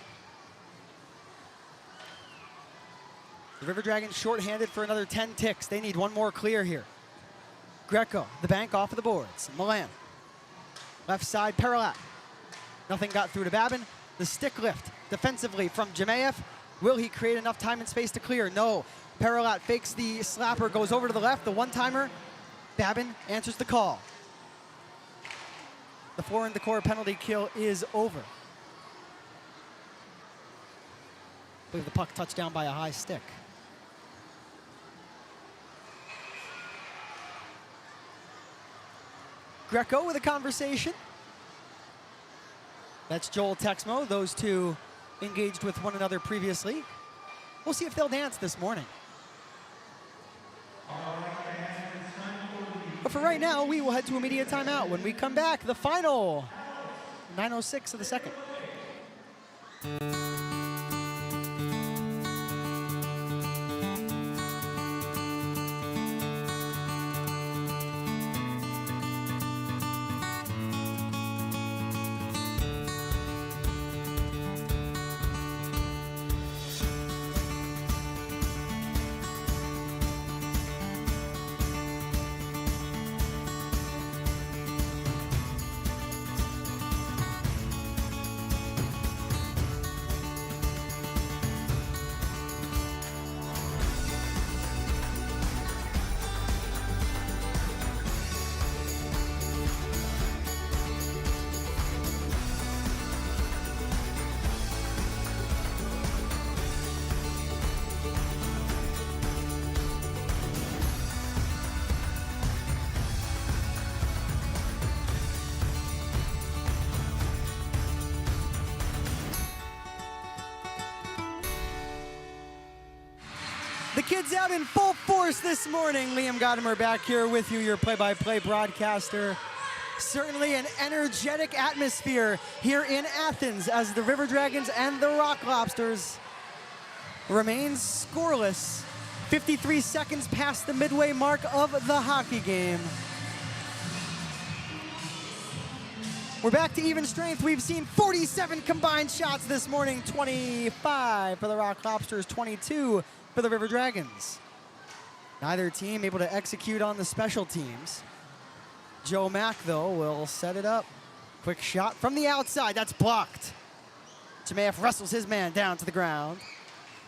The River Dragons shorthanded for another 10 ticks. They need one more clear here. Greco, the bank off of the boards. Milan. Left side, Paralat. Nothing got through to Babin. The stick lift defensively from Jemayev. Will he create enough time and space to clear? No. Paralat fakes the slapper, goes over to the left. The one-timer. Babin answers the call. The 4 in the core penalty kill is over. I believe the puck touched down by a high stick. Greco with a conversation. That's Joel Texmo. Those two engaged with one another previously. We'll see if they'll dance this morning. But for right now, we will head to immediate timeout. When we come back, the final 9:06 of the second. kids out in full force this morning. Liam Godimer back here with you, your play-by-play broadcaster. Certainly an energetic atmosphere here in Athens as the River Dragons and the Rock Lobsters remain scoreless. 53 seconds past the midway mark of the hockey game. We're back to even strength. We've seen 47 combined shots this morning, 25 for the Rock Lobsters, 22 for the River Dragons. Neither team able to execute on the special teams. Joe Mack, though, will set it up. Quick shot from the outside. That's blocked. Jemayeff wrestles his man down to the ground.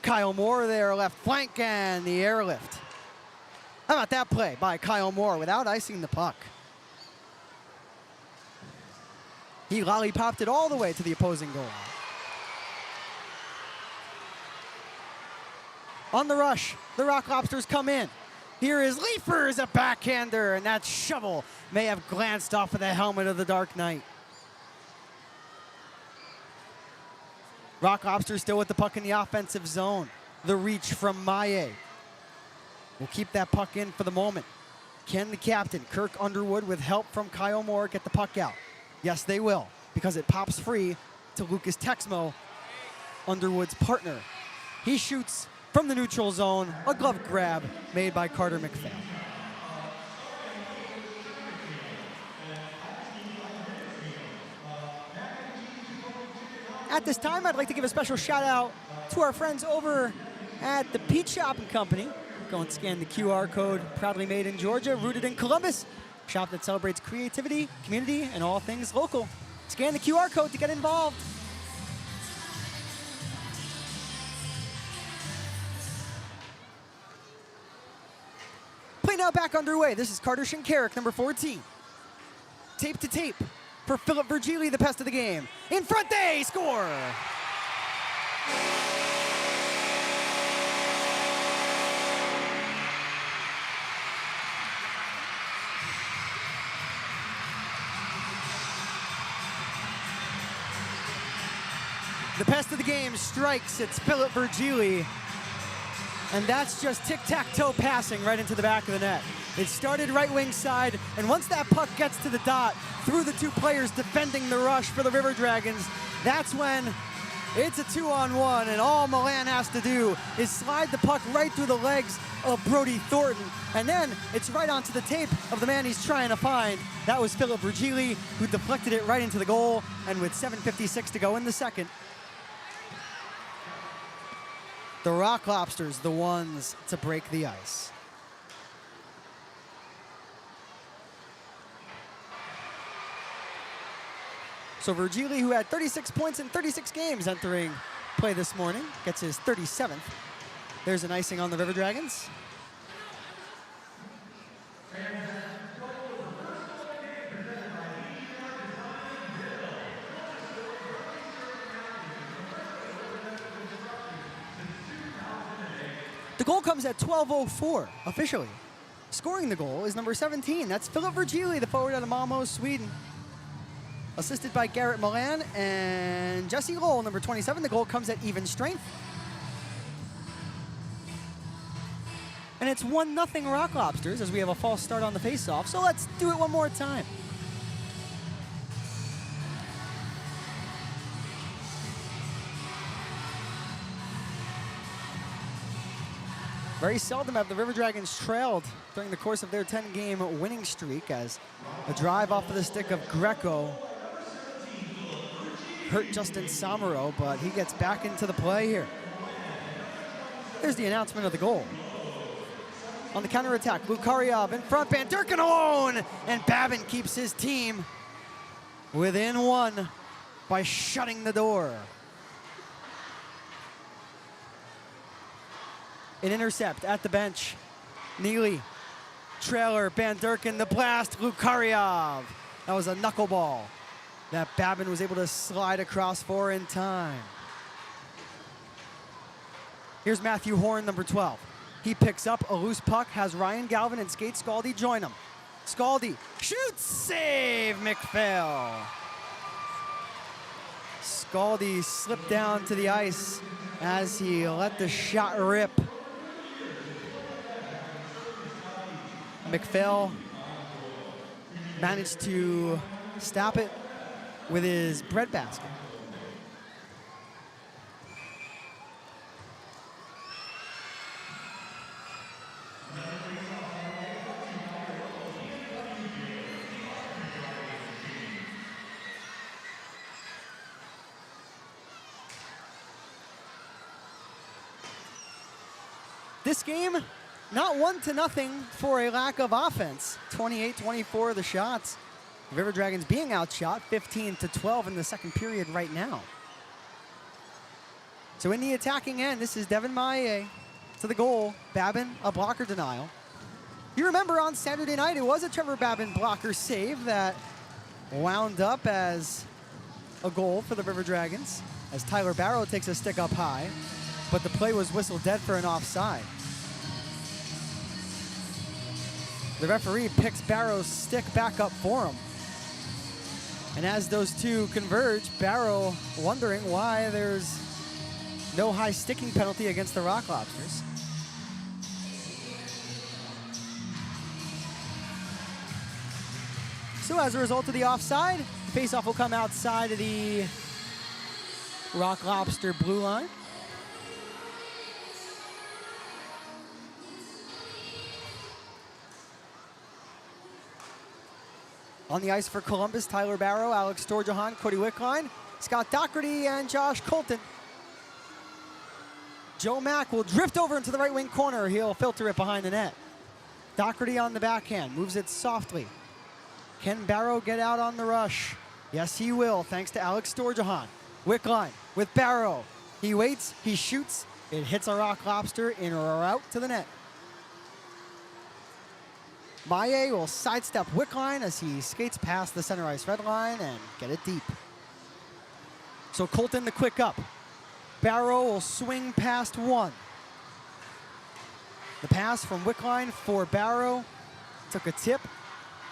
Kyle Moore there, left flank, and the airlift. How about that play by Kyle Moore without icing the puck? He lollipopped it all the way to the opposing goal. On the rush, the Rock Lobsters come in. Here is Leifers, a backhander, and that shovel may have glanced off of the helmet of the Dark Knight. Rock Lobsters still with the puck in the offensive zone. The reach from Maye. We'll keep that puck in for the moment. Can the captain, Kirk Underwood, with help from Kyle Moore, get the puck out? Yes, they will, because it pops free to Lucas Texmo, Underwood's partner. He shoots from the neutral zone, a glove grab made by Carter McPhail. At this time, I'd like to give a special shout out to our friends over at the Peach Shopping Company. Go and scan the QR code, proudly made in Georgia, rooted in Columbus. Shop that celebrates creativity, community, and all things local. Scan the QR code to get involved. Play now back underway. This is Carter Shinkarik, number 14. Tape to tape for Philip Virgili, the best of the game. In front, they score! The best of the game strikes. It's Philip Virgili. And that's just tic-tac-toe passing right into the back of the net. It started right wing side, and once that puck gets to the dot, through the two players defending the rush for the River Dragons, that's when it's a 2-on-1, and all Milan has to do is slide the puck right through the legs of Brody Thornton, and then it's right onto the tape of the man he's trying to find. That was Philip Virgili, who deflected it right into the goal, and with 7:56 to go in the second, the Rock Lobsters, the ones to break the ice. So Virgili, who had 36 points in 36 games entering play this morning, gets his 37th. There's an icing on the River Dragons. The goal comes at 12:04 officially. Scoring the goal is number 17. That's Philip Virgili, the forward out of Malmo, Sweden. Assisted by Garrett Milan and Jesse Lowell, number 27. The goal comes at even strength. And it's 1-0 Rock Lobsters as we have a false start on the faceoff. So let's do it one more time. Very seldom have the River Dragons trailed during the course of their 10-game winning streak, as a drive off of the stick of Greco hurt Justin Samaro, but he gets back into the play here. There's the announcement of the goal. On the counterattack, Lukaryov in front, Van Durken alone, and Babin keeps his team within one by shutting the door. An intercept at the bench. Neely, trailer, Van Durken, the blast, Lukaryov. That was a knuckleball that Babin was able to slide across for in time. Here's Matthew Horn, number 12. He picks up a loose puck, has Ryan Galvin and Skate Scaldi join him. Scaldi shoots, save, McPhail. Scaldi slipped down to the ice as he let the shot rip. McPhail managed to stop it with his bread basket. This game, not 1-0 for a lack of offense. 28-24 the shots. River Dragons being outshot 15-12 in the second period right now. So in the attacking end, this is Devin Maie to the goal. Babin, a blocker denial. You remember on Saturday night, it was a Trevor Babin blocker save that wound up as a goal for the River Dragons as Tyler Barrow takes a stick up high, but the play was whistled dead for an offside. The referee picks Barrow's stick back up for him. And as those two converge, Barrow wondering why there's no high sticking penalty against the Rock Lobsters. So as a result of the offside, faceoff will come outside of the Rock Lobster blue line. On the ice for Columbus, Tyler Barrow, Alex Storjahan, Cody Wickline, Scott Doherty, and Josh Colton. Joe Mack will drift over into the right wing corner. He'll filter it behind the net. Doherty on the backhand, moves it softly. Can Barrow get out on the rush? Yes, he will, thanks to Alex Storjahan. Wickline with Barrow. He waits, he shoots. It hits a Rock Lobster in or out to the net. Maie will sidestep Wickline as he skates past the center ice red line and get it deep. So Colton the quick up. Barrow will swing past one. The pass from Wickline for Barrow took a tip.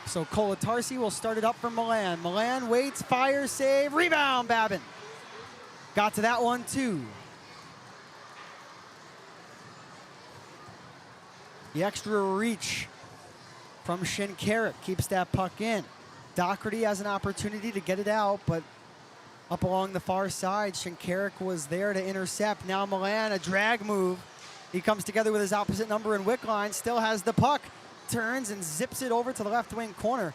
So Kolatarsi will start it up for Milan. Milan waits, fires, save, rebound, Babin. Got to that one too. The extra reach from Shinkarik keeps that puck in. Doherty has an opportunity to get it out, but up along the far side, Shinkarik was there to intercept. Now Milan, a drag move. He comes together with his opposite number in Wickline, still has the puck, turns and zips it over to the left wing corner.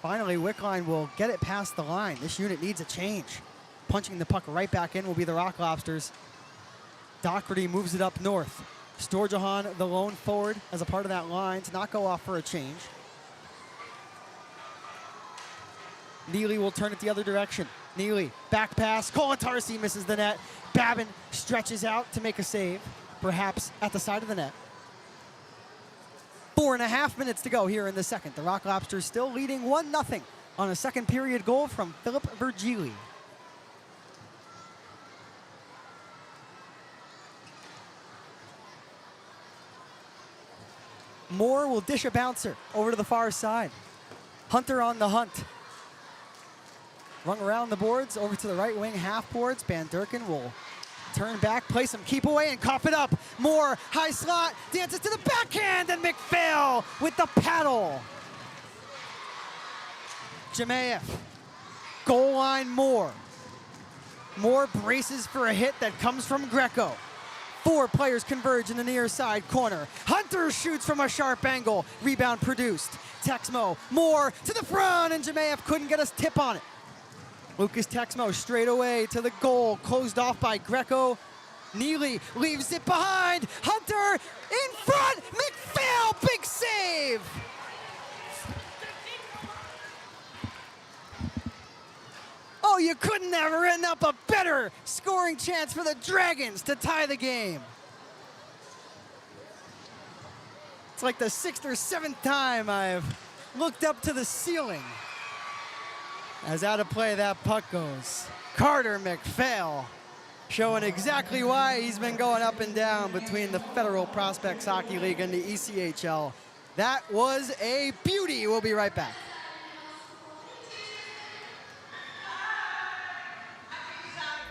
Finally, Wickline will get it past the line. This unit needs a change. Punching the puck right back in will be the Rock Lobsters. Doherty moves it up north. Storjahan, the lone forward, as a part of that line to not go off for a change. Neely will turn it the other direction. Neely, back pass. Kolatarsi misses the net. Babin stretches out to make a save, perhaps at the side of the net. 4.5 minutes to go here in the second. The Rock Lobsters still leading 1-0 on a second period goal from Philip Virgili. Moore will dish a bouncer over to the far side. Hunter on the hunt. Rung around the boards, over to the right wing half boards. Van Durken will turn back, play some keep away, and cough it up. Moore, high slot, dances to the backhand, and McPhail with the paddle. Jemayev, goal line Moore. Moore braces for a hit that comes from Greco. 4 players converge in the near side corner. Hunter shoots from a sharp angle. Rebound produced. Texmo, Moore to the front, and Jemayev couldn't get a tip on it. Lucas Texmo straight away to the goal, closed off by Greco. Neely leaves it behind. Hunter in front. McPhail, big save. Oh, you couldn't have written up a better scoring chance for the Dragons to tie the game. It's like the 6th or 7th time I've looked up to the ceiling as out of play that puck goes. Carter McPhail showing exactly why he's been going up and down between the Federal Prospects Hockey League and the ECHL. That was a beauty. We'll be right back.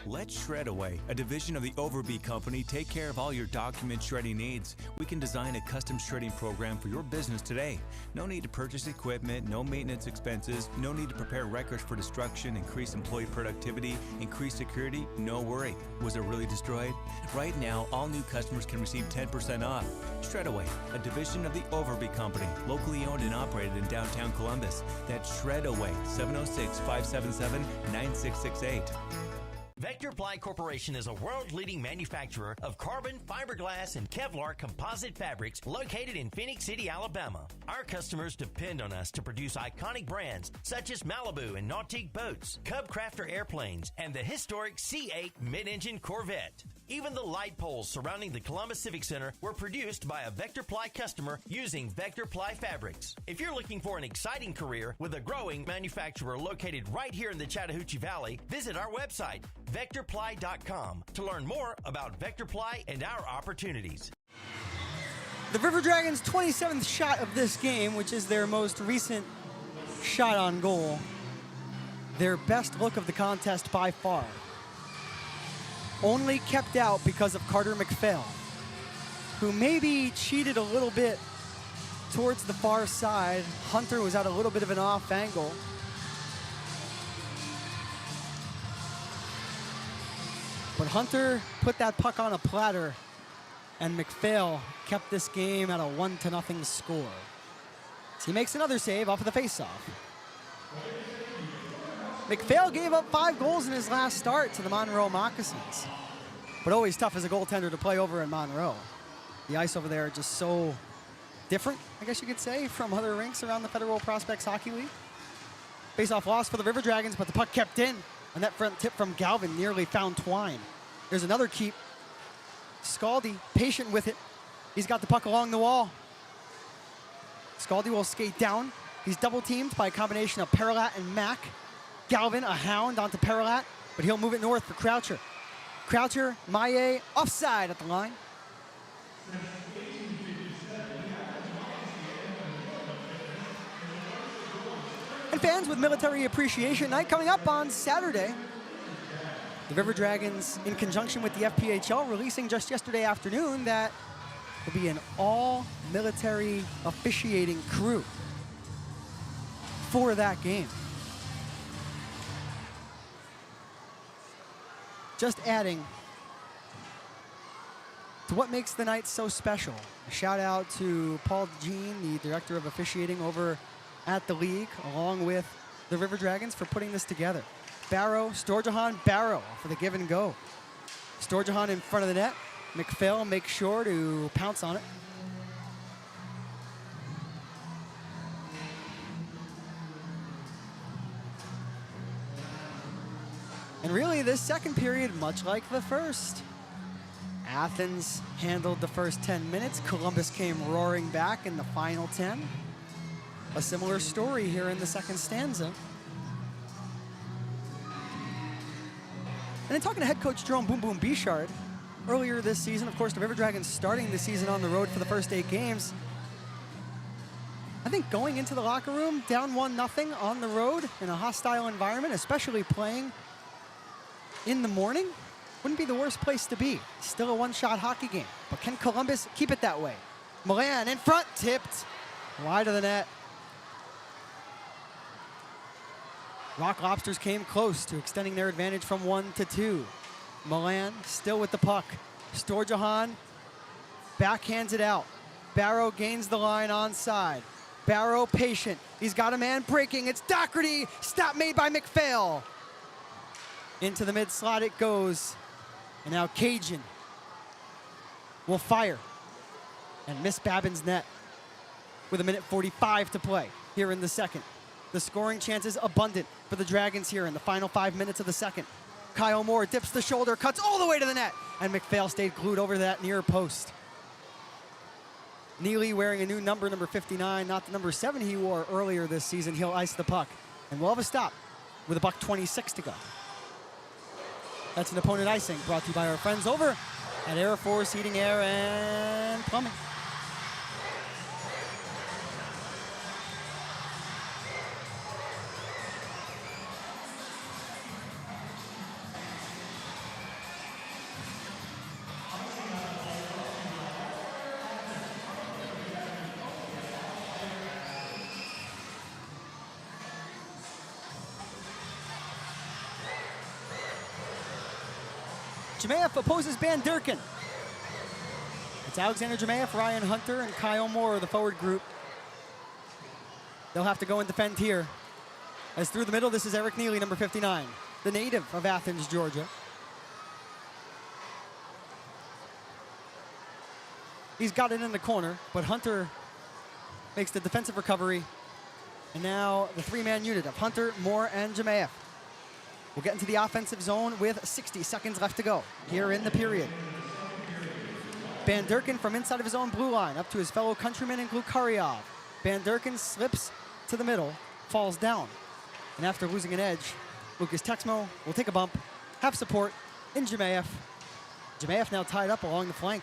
Let Shredaway, a division of the Overby Company, take care of all your document shredding needs. We can design a custom shredding program for your business today. No need to purchase equipment, no maintenance expenses, no need to prepare records for destruction, increase employee productivity, increase security, no worry. Was it really destroyed? Right now, all new customers can receive 10% off. Shredaway, a division of the Overby Company, locally owned and operated in downtown Columbus. That's Shredaway, 706-577-9668. Vector Ply Corporation is a world-leading manufacturer of carbon, fiberglass, and Kevlar composite fabrics located in Phoenix City, Alabama. Our customers depend on us to produce iconic brands such as Malibu and Nautique boats, Cub Crafter airplanes, and the historic C8 mid-engine Corvette. Even the light poles surrounding the Columbus Civic Center were produced by a Vector Ply customer using Vector Ply fabrics. If you're looking for an exciting career with a growing manufacturer located right here in the Chattahoochee Valley, visit our website, VectorPly.com, to learn more about Vector Ply and our opportunities. The River Dragons' 27th shot of this game, which is their most recent shot on goal. Their best look of the contest by far. Only kept out because of Carter McPhail, who maybe cheated a little bit towards the far side. Hunter was at a little bit of an off angle. But Hunter put that puck on a platter, and McPhail kept this game at a 1-0 score. So he makes another save off of the faceoff. McPhail gave up 5 goals in his last start to the Monroe Moccasins. But always tough as a goaltender to play over in Monroe. The ice over there just so different, I guess you could say, from other rinks around the Federal Prospects Hockey League. Face-off loss for the River Dragons, but the puck kept in. And that front tip from Galvin nearly found Twine. There's another keep. Scaldi, patient with it. He's got the puck along the wall. Scaldi will skate down. He's double-teamed by a combination of Paralat and Mack. Galvin, a hound onto Paralat, but he'll move it north for Croucher. Croucher, Maillet, offside at the line. And fans, with Military Appreciation Night coming up on Saturday, the River Dragons, in conjunction with the FPHL, releasing just yesterday afternoon that will be an all-military officiating crew for that game. Just adding to what makes the night so special. A shout out to Paul Jean, the director of officiating over at the league, along with the River Dragons, for putting this together. Barrow, Storjahan, Barrow for the give and go. Storjahan in front of the net. McPhail makes sure to pounce on it. And really, this second period, much like the first. Athens handled the first 10 minutes. Columbus came roaring back in the final 10. A similar story here in the second stanza. And then talking to head coach Jerome Boom Boom Bichard, earlier this season, of course, the River Dragons starting the season on the road for the first 8 games. I think going into the locker room down 1-0 on the road in a hostile environment, especially playing in the morning, wouldn't be the worst place to be. Still a one-shot hockey game. But can Columbus keep it that way? Milan in front, tipped wide of the net. Rock Lobsters came close to extending their advantage from 1-2. Milan still with the puck. Storjahan backhands it out. Barrow gains the line onside. Barrow patient. He's got a man breaking. It's Doherty. Stop made by McPhail. Into the mid-slot it goes. And now Cajun will fire and miss Babin's net with 1:45 to play here in the second. The scoring chances abundant for the Dragons here in the final 5 minutes of the second. Kyle Moore dips the shoulder, cuts all the way to the net, and McPhail stayed glued over that near post. Neely wearing a new number 59, not the number 7 he wore earlier this season. He'll ice the puck, and we'll have a stop with $1:26 to go. That's an opponent icing brought to you by our friends over at Air Force Heating, Air, and Plumbing. Jemayeff opposes Van Durken. It's Alexander Jemayeff, Ryan Hunter, and Kyle Moore, the forward group. They'll have to go and defend here. As through the middle, this is Eric Neely, number 59, the native of Athens, Georgia. He's got it in the corner, but Hunter makes the defensive recovery. And now the three-man unit of Hunter, Moore, and Jemayeff will get into the offensive zone with 60 seconds left to go here in the period. Van Durken from inside of his own blue line up to his fellow countryman in Glukaryov. Van Durken slips to the middle, falls down. And after losing an edge, Lucas Texmo will take a bump, have support in Jemayeff. Jemayeff now tied up along the flank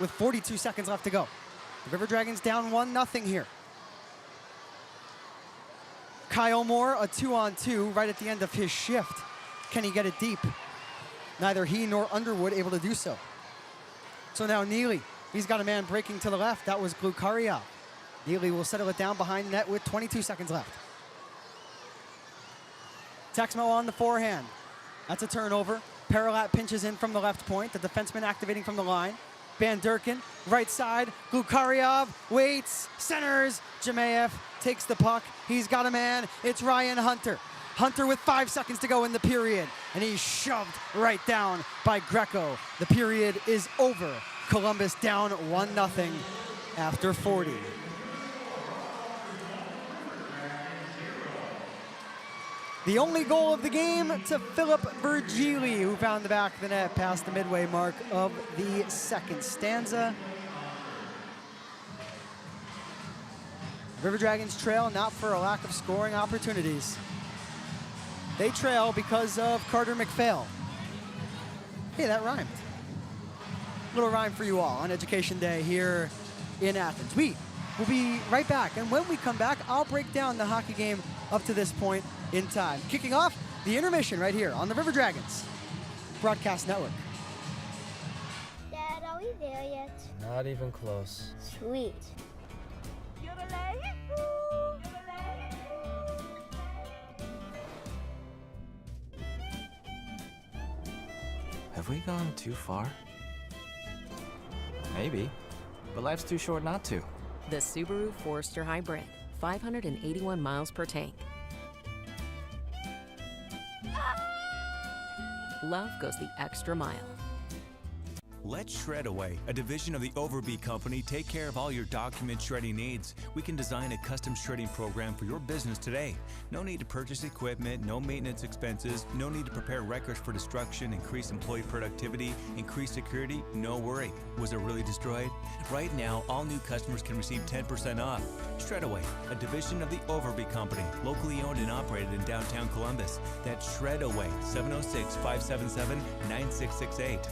with 42 seconds left to go. The River Dragons down 1-0 here. Kyle Moore, a 2-on-2 right at the end of his shift. Can he get it deep? Neither he nor Underwood able to do so. So now Neely, he's got a man breaking to the left. That was Glukaryov. Neely will settle it down behind the net with 22 seconds left. Texmo on the forehand. That's a turnover. Paralat pinches in from the left point. The defenseman activating from the line. Van Durken, right side. Glukaryov waits, centers. Jemayeff takes the puck. He's got a man. It's Ryan Hunter. Hunter with 5 seconds to go in the period. And he's shoved right down by Greco. The period is over. Columbus down 1-0 after 40. The only goal of the game to Philip Virgili, who found the back of the net past the midway mark of the second stanza. River Dragons trail not for a lack of scoring opportunities. They trail because of Carter McPhail. Hey, that rhymed. Little rhyme for you all on Education Day here in Athens. We will be right back, and when we come back, I'll break down the hockey game up to this point in time. Kicking off the intermission right here on the River Dragons Broadcast Network. Dad, are we there yet? Not even close. Sweet. Have we gone too far? Maybe, but life's too short not to. The Subaru Forester Hybrid, 581 miles per tank. Love goes the extra mile. Let Shredaway, a division of the Overby Company, take care of all your document shredding needs. We can design a custom shredding program for your business today. No need to purchase equipment, no maintenance expenses, no need to prepare records for destruction, increase employee productivity, increase security, no worry. Was it really destroyed? Right now, all new customers can receive 10% off. Shredaway, a division of the Overby Company, locally owned and operated in downtown Columbus. That's Shredaway, 706-577-9668.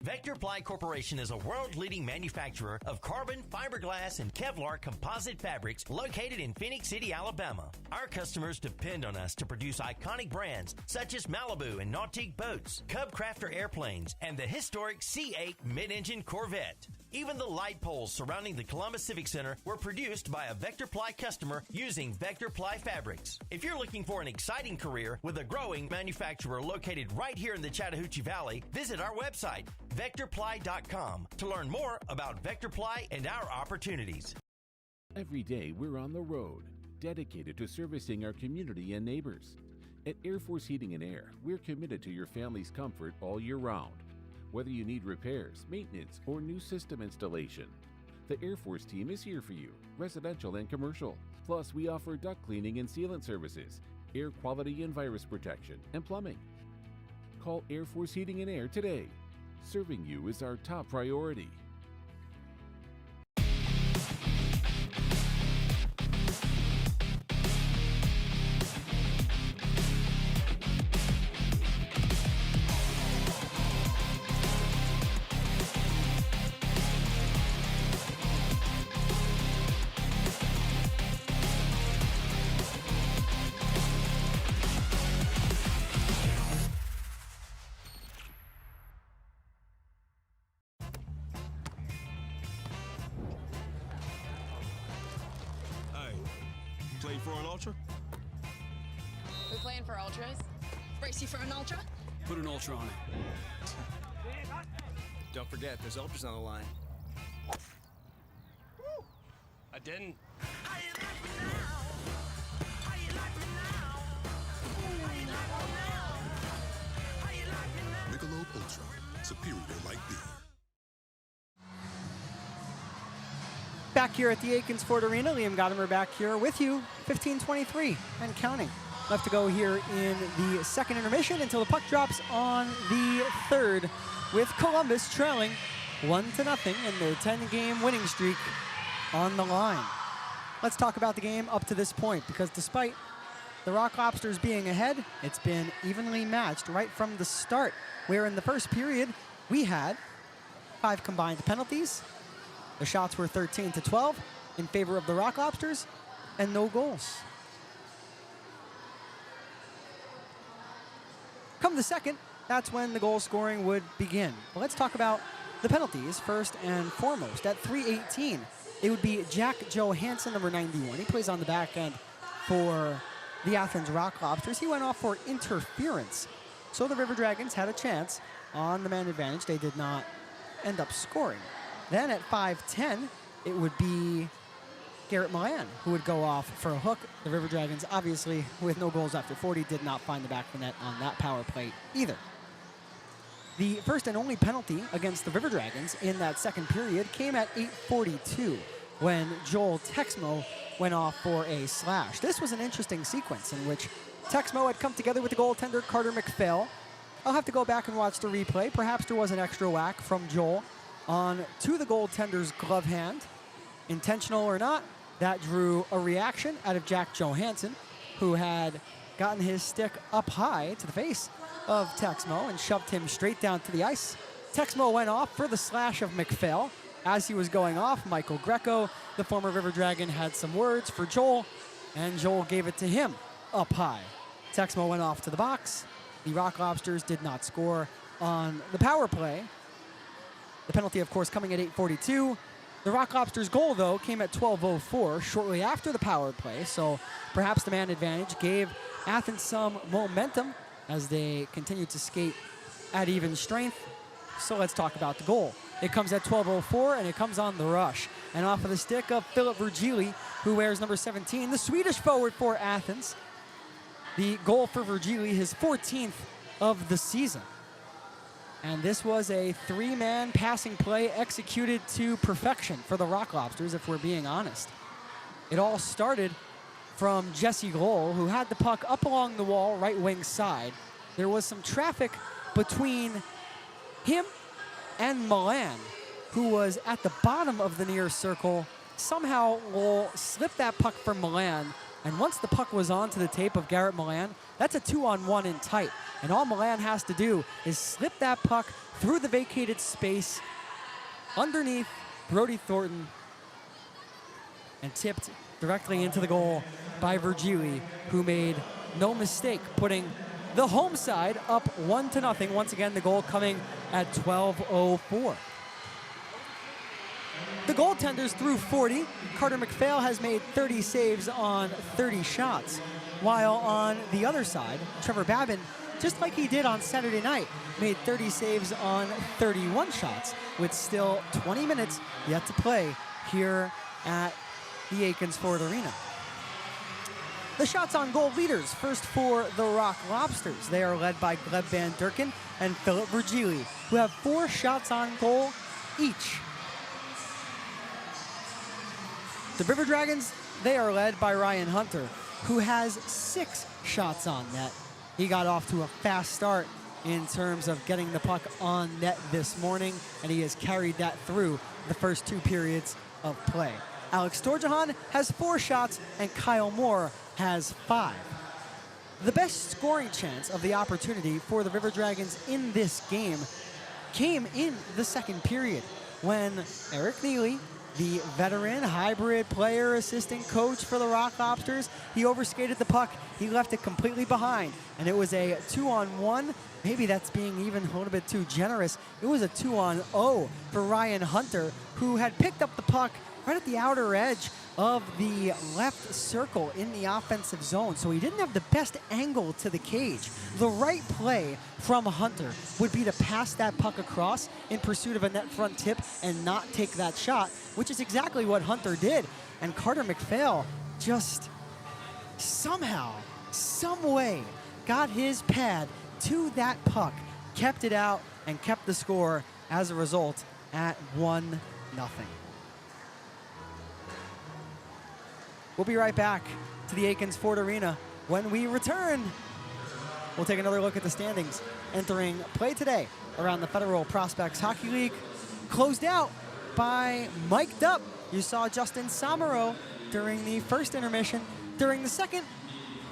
Vector Ply Corporation is a world-leading manufacturer of carbon, fiberglass, and Kevlar composite fabrics located in Phoenix City, Alabama. Our customers depend on us to produce iconic brands such as Malibu and Nautique boats, Cub Crafter airplanes, and the historic C8 mid-engine Corvette. Even the light poles surrounding the Columbus Civic Center were produced by a Vector Ply customer using Vector Ply fabrics. If you're looking for an exciting career with a growing manufacturer located right here in the Chattahoochee Valley, visit our website, VectorPly.com, to learn more about Vector Ply and our opportunities. Every day we're on the road, dedicated to servicing our community and neighbors. At Air Force Heating and Air, we're committed to your family's comfort all year round. Whether you need repairs, maintenance, or new system installation, the Air Force team is here for you, residential and commercial. Plus, we offer duct cleaning and sealant services, air quality and virus protection, and plumbing. Call Air Force Heating and Air today. Serving you is our top priority. Playing for an ultra? We playing for ultras? Brace you for an ultra? Put an ultra on it. Don't forget, there's ultras on the line. I didn't. Michelob Ultra, superior like beer. Back here at the Athens Ford Arena, Liam Godimer back here with you, 15:23 and counting. Left to go here in the second intermission until the puck drops on the third, with Columbus trailing 1-0 in their 10-game winning streak on the line. Let's talk about the game up to this point, because despite the Rock Lobsters being ahead, it's been evenly matched right from the start, where in the first period we had 5 combined penalties. The shots were 13-12 in favor of the Rock Lobsters, and no goals. Come the second, that's when the goal scoring would begin. Well, let's talk about the penalties first and foremost. At 3:18, it would be Jack Johansson, number 91. He plays on the back end for the Athens Rock Lobsters. He went off for interference. So the River Dragons had a chance on the man advantage. They did not end up scoring. Then at 5:10, it would be Garrett Milan who would go off for a hook. The River Dragons, obviously, with no goals after 40, did not find the back of the net on that power play either. The first and only penalty against the River Dragons in that second period came at 8:42 when Joel Texmo went off for a slash. This was an interesting sequence in which Texmo had come together with the goaltender Carter McPhail. I'll have to go back and watch the replay. Perhaps there was an extra whack from Joel on to the goaltender's glove hand. Intentional or not, that drew a reaction out of Jack Johansson, who had gotten his stick up high to the face of Texmo and shoved him straight down to the ice. Texmo went off for the slash of McPhail. As he was going off, Michael Greco, the former River Dragon, had some words for Joel, and Joel gave it to him up high. Texmo went off to the box. The Rock Lobsters did not score on the power play. The penalty, of course, coming at 8:42. The Rock Lobsters' goal, though, came at 12:04, shortly after the power play, so perhaps the man advantage gave Athens some momentum as they continued to skate at even strength. So let's talk about the goal. It comes at 12:04, and it comes on the rush. And off of the stick of Philip Virgili, who wears number 17, the Swedish forward for Athens. The goal for Virgili, his 14th of the season. And this was a 3-man passing play executed to perfection for the Rock Lobsters, if we're being honest. It all started from Jesse Grohl, who had the puck up along the wall, right wing side. There was some traffic between him and Milan, who was at the bottom of the near circle. Somehow Lowell slipped that puck from Milan, and once the puck was onto the tape of Garrett Milan, that's a 2-on-1 in tight. And all Milan has to do is slip that puck through the vacated space underneath Brody Thornton and tipped directly into the goal by Virgili, who made no mistake putting the home side up 1-0. Once again, the goal coming at 12:04. The goaltenders threw 40. Carter McPhail has made 30 saves on 30 shots, while on the other side, Trevor Babin, just like he did on Saturday night, made 30 saves on 31 shots, with still 20 minutes yet to play here at the Athens Ford Arena. The shots on goal leaders, first for the Rock Lobsters. They are led by Gleb Van Durken and Philip Virgili, who have 4 shots on goal each. The River Dragons, they are led by Ryan Hunter, who has 6 shots on net. He got off to a fast start in terms of getting the puck on net this morning, and he has carried that through the first 2 periods of play. Alex Torjahan has 4 shots, and Kyle Moore has 5. The best scoring chance of the opportunity for the River Dragons in this game came in the second period, when Eric Neely, the veteran hybrid player assistant coach for the Rock Lobsters, he overskated the puck. He left it completely behind, and it was a 2-on-1. Maybe that's being even a little bit too generous. It was a 2-on-0 for Ryan Hunter, who had picked up the puck right at the outer edge of the left circle in the offensive zone, so he didn't have the best angle to the cage. The right play from Hunter would be to pass that puck across in pursuit of a net front tip and not take that shot, which is exactly what Hunter did. And Carter McPhail just somehow, some way, got his pad to that puck, kept it out, and kept the score as a result at 1-0. We'll be right back to the Aikens Ford Arena. When we return, we'll take another look at the standings entering play today around the Federal Prospects Hockey League. Closed out by mic'd up. You saw Justin Samaro during the first intermission. During the second,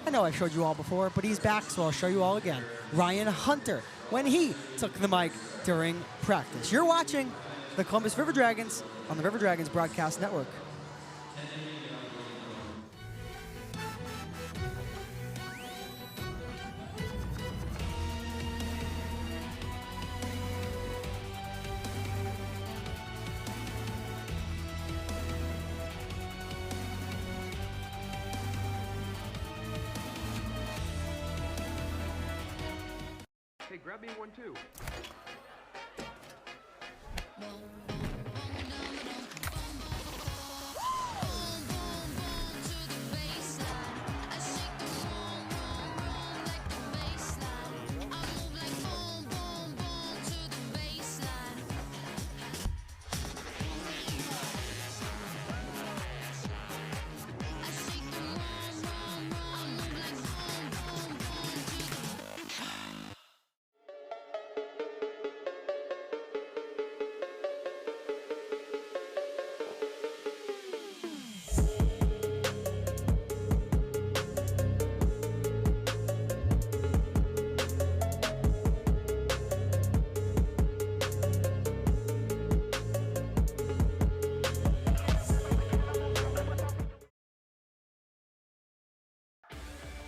I know I showed you all before, but he's back, so I'll show you all again. Ryan Hunter, when he took the mic during practice. You're watching the Columbus River Dragons on the River Dragons Broadcast Network. Hey, grab me one too.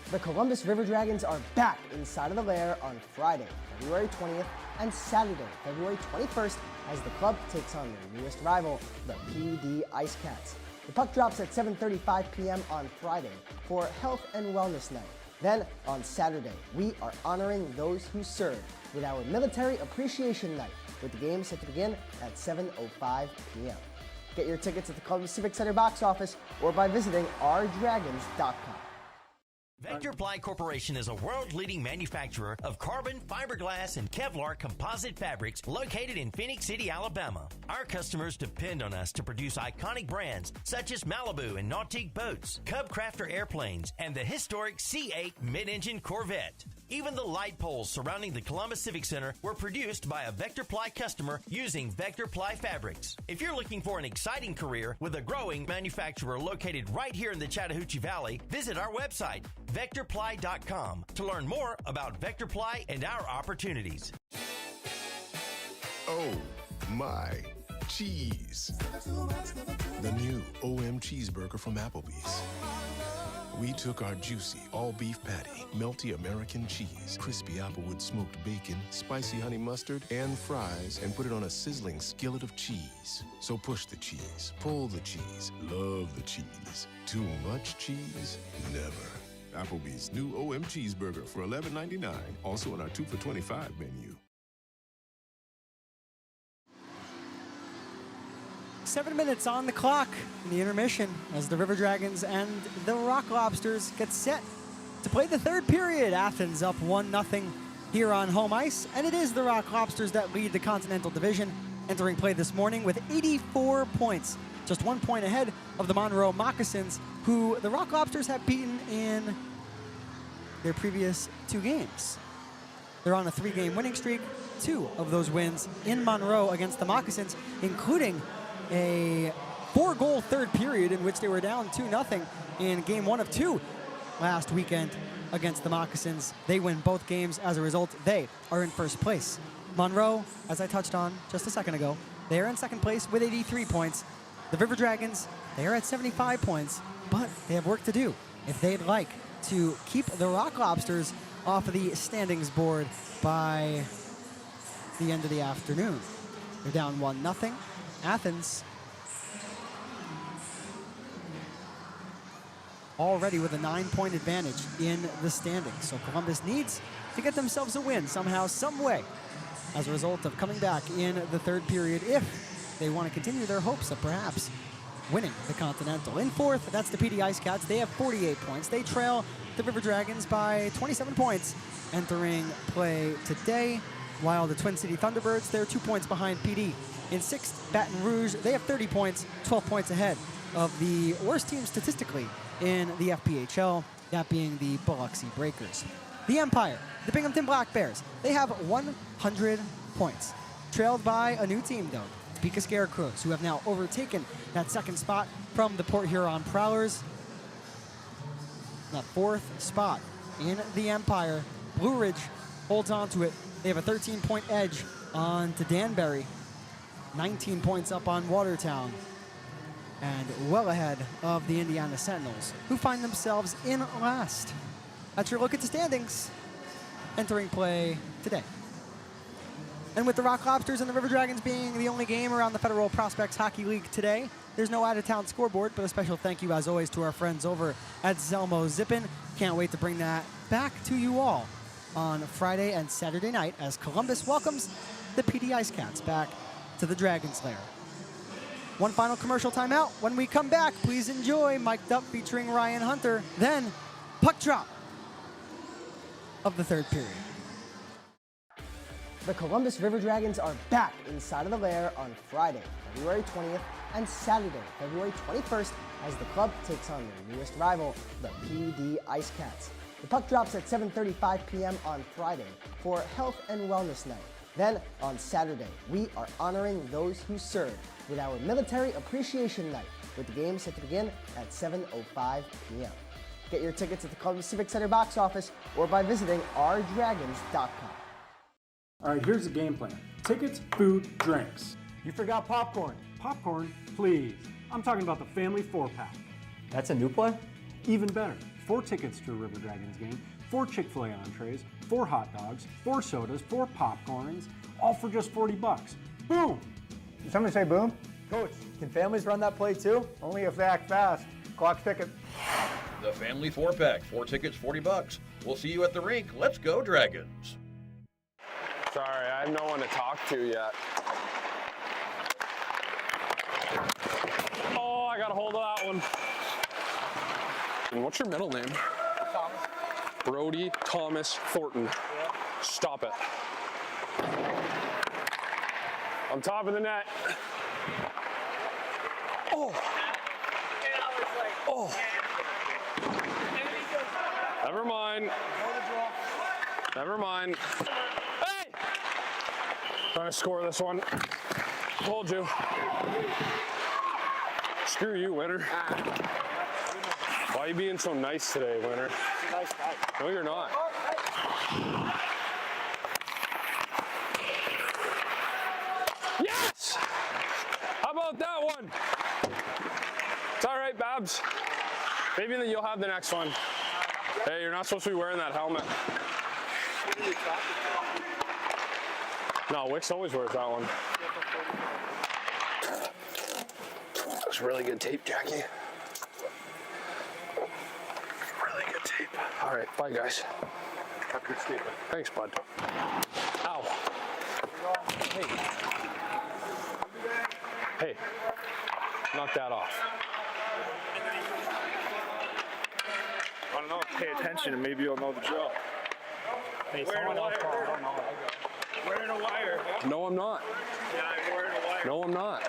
The Columbus River Dragons are back inside of the lair on Friday, February 20th, and Saturday, February 21st, as the club takes on their newest rival, the PD Ice Cats. The puck drops at 7:35 p.m. on Friday for Health and Wellness Night. Then, on Saturday, we are honoring those who served with our Military Appreciation Night, with the game set to begin at 7:05 p.m. Get your tickets at the Columbus Civic Center box office or by visiting ourdragons.com. Vector Ply Corporation is a world-leading manufacturer of carbon, fiberglass, and Kevlar composite fabrics located in Phoenix City, Alabama. Our customers depend on us to produce iconic brands such as Malibu and Nautique boats, Cub Crafter airplanes, and the historic C8 mid-engine Corvette. Even the light poles surrounding the Columbus Civic Center were produced by a Vector Ply customer using Vector Ply fabrics. If you're looking for an exciting career with a growing manufacturer located right here in the Chattahoochee Valley, visit our website, VectorPly.com, to learn more about Vector Ply and our opportunities. Oh my cheese. The new OM Cheeseburger from Applebee's. We took our juicy all-beef patty, melty American cheese, crispy applewood smoked bacon, spicy honey mustard, and fries, and put it on a sizzling skillet of cheese. So push the cheese, pull the cheese, love the cheese. Too much cheese? Never. Applebee's new OM Cheeseburger for $11.99, also on our 2 for $25 menu. 7 minutes on the clock in the intermission as the River Dragons and the Rock Lobsters get set to play the third period. Athens up 1-0 here on home ice, and it is the Rock Lobsters that lead the Continental Division, entering play this morning with 84 points, just 1 point ahead of the Monroe Moccasins, who the Rock Lobsters have beaten in their previous 2 games. They're on a 3-game winning streak, 2 of those wins in Monroe against the Moccasins, including a 4-goal third period in which they were down 2-0 in game 1 of 2 last weekend against the Moccasins. They win both games. As a result, they are in first place. Monroe, as I touched on just a second ago, they are in second place with 83 points. The River Dragons, they are at 75 points, but they have work to do if they'd like to keep the Rock Lobsters off of the standings board by the end of the afternoon. They're down 1-0. Athens already with a 9-point advantage in the standings. So Columbus needs to get themselves a win somehow, some way, as a result of coming back in the third period if they want to continue their hopes of perhaps winning the Continental. In fourth, that's the PD Ice Cats. They have 48 points. They trail the River Dragons by 27 points entering play today, while the Twin City Thunderbirds, they're 2 points behind PD. In sixth, Baton Rouge, they have 30 points, 12 points ahead of the worst team statistically in the FPHL, that being the Biloxi Breakers. The Empire, the Binghamton Black Bears, they have 100 points, trailed by a new team though, Topeka Scarecrows, who have now overtaken that second spot from the Port Huron Prowlers. That fourth spot in the Empire, Blue Ridge holds on to it. They have a 13-point edge on to Danbury, 19 points up on Watertown, and well ahead of the Indiana Sentinels, who find themselves in last. That's your look at the standings entering play today. And with the Rock Lobsters and the River Dragons being the only game around the Federal Prospects Hockey League today, there's no out-of-town scoreboard, but a special thank you, as always, to our friends over at Zelmo Zippin. Can't wait to bring that back to you all on Friday and Saturday night as Columbus welcomes the PD Ice Cats back to the Dragon's Lair. One final commercial timeout. When we come back, please enjoy Mic'd Up featuring Ryan Hunter. Then, puck drop of the third period. The Columbus River Dragons are back inside of the Lair on Friday, February 20th, and Saturday, February 21st, as the club takes on their newest rival, the PD Ice Cats. The puck drops at 7:35 p.m. on Friday for Health and Wellness Night. Then, on Saturday, we are honoring those who served with our Military Appreciation Night, with the game set to begin at 7:05 p.m. Get your tickets at the Columbus Civic Center box office or by visiting ourdragons.com. All right, here's the game plan. Tickets, food, drinks. You forgot popcorn. Popcorn, please. I'm talking about the family 4-pack. That's a new play? Even better, 4 tickets to a River Dragons game, 4 Chick-fil-A entrees, 4 hot dogs, 4 sodas, 4 popcorns, all for just $40. Boom! Did somebody say boom? Coach, can families run that play too? Only if they act fast. Clock's ticking. The family 4-pack, 4 tickets, $40. We'll see you at the rink. Let's go, Dragons. Sorry, I have no one to talk to yet. Oh, I got a hold of that one. And what's your middle name? Thomas. Brody Thomas Thornton. Yeah. Stop it. On top of the net. Oh. Oh. Never mind. Never mind. Hey! Trying to score this one. Told you. Screw you, Winter. Why are you being so nice today, Winter? Nice guy. No, you're not. Yes! How about that one? It's all right, Babs. Maybe then you'll have the next one. Hey, you're not supposed to be wearing that helmet. No, Wix always wears that one. That's really good tape, Jackie. Really good tape. All right, bye, guys. Thanks, bud. Ow. Hey. Hey. Knock that off. I don't know, pay attention and maybe you'll know the drill. Hey, someone else call. I don't know. Wearing a wire. No, I'm not. Yeah, I'm wearing a wire. No, I'm not.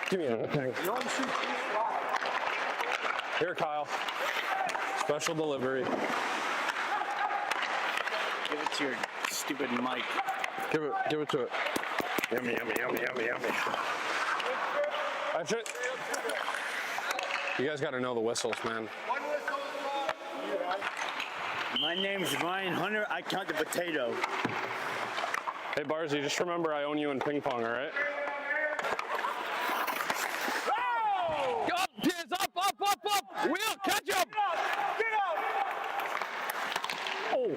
Give me a thing. Here, Kyle. Special delivery. Give it to your stupid mic. Give it to it. Yummy, yummy, yummy, yummy, yummy. That's it. You guys got to know the whistles, man. My name's Ryan Hunter. I count the potato. Hey, Barzy, just remember I own you in ping pong, all right? Oh! Up, Piers, up! Wheel, catch him! Get out! Oh.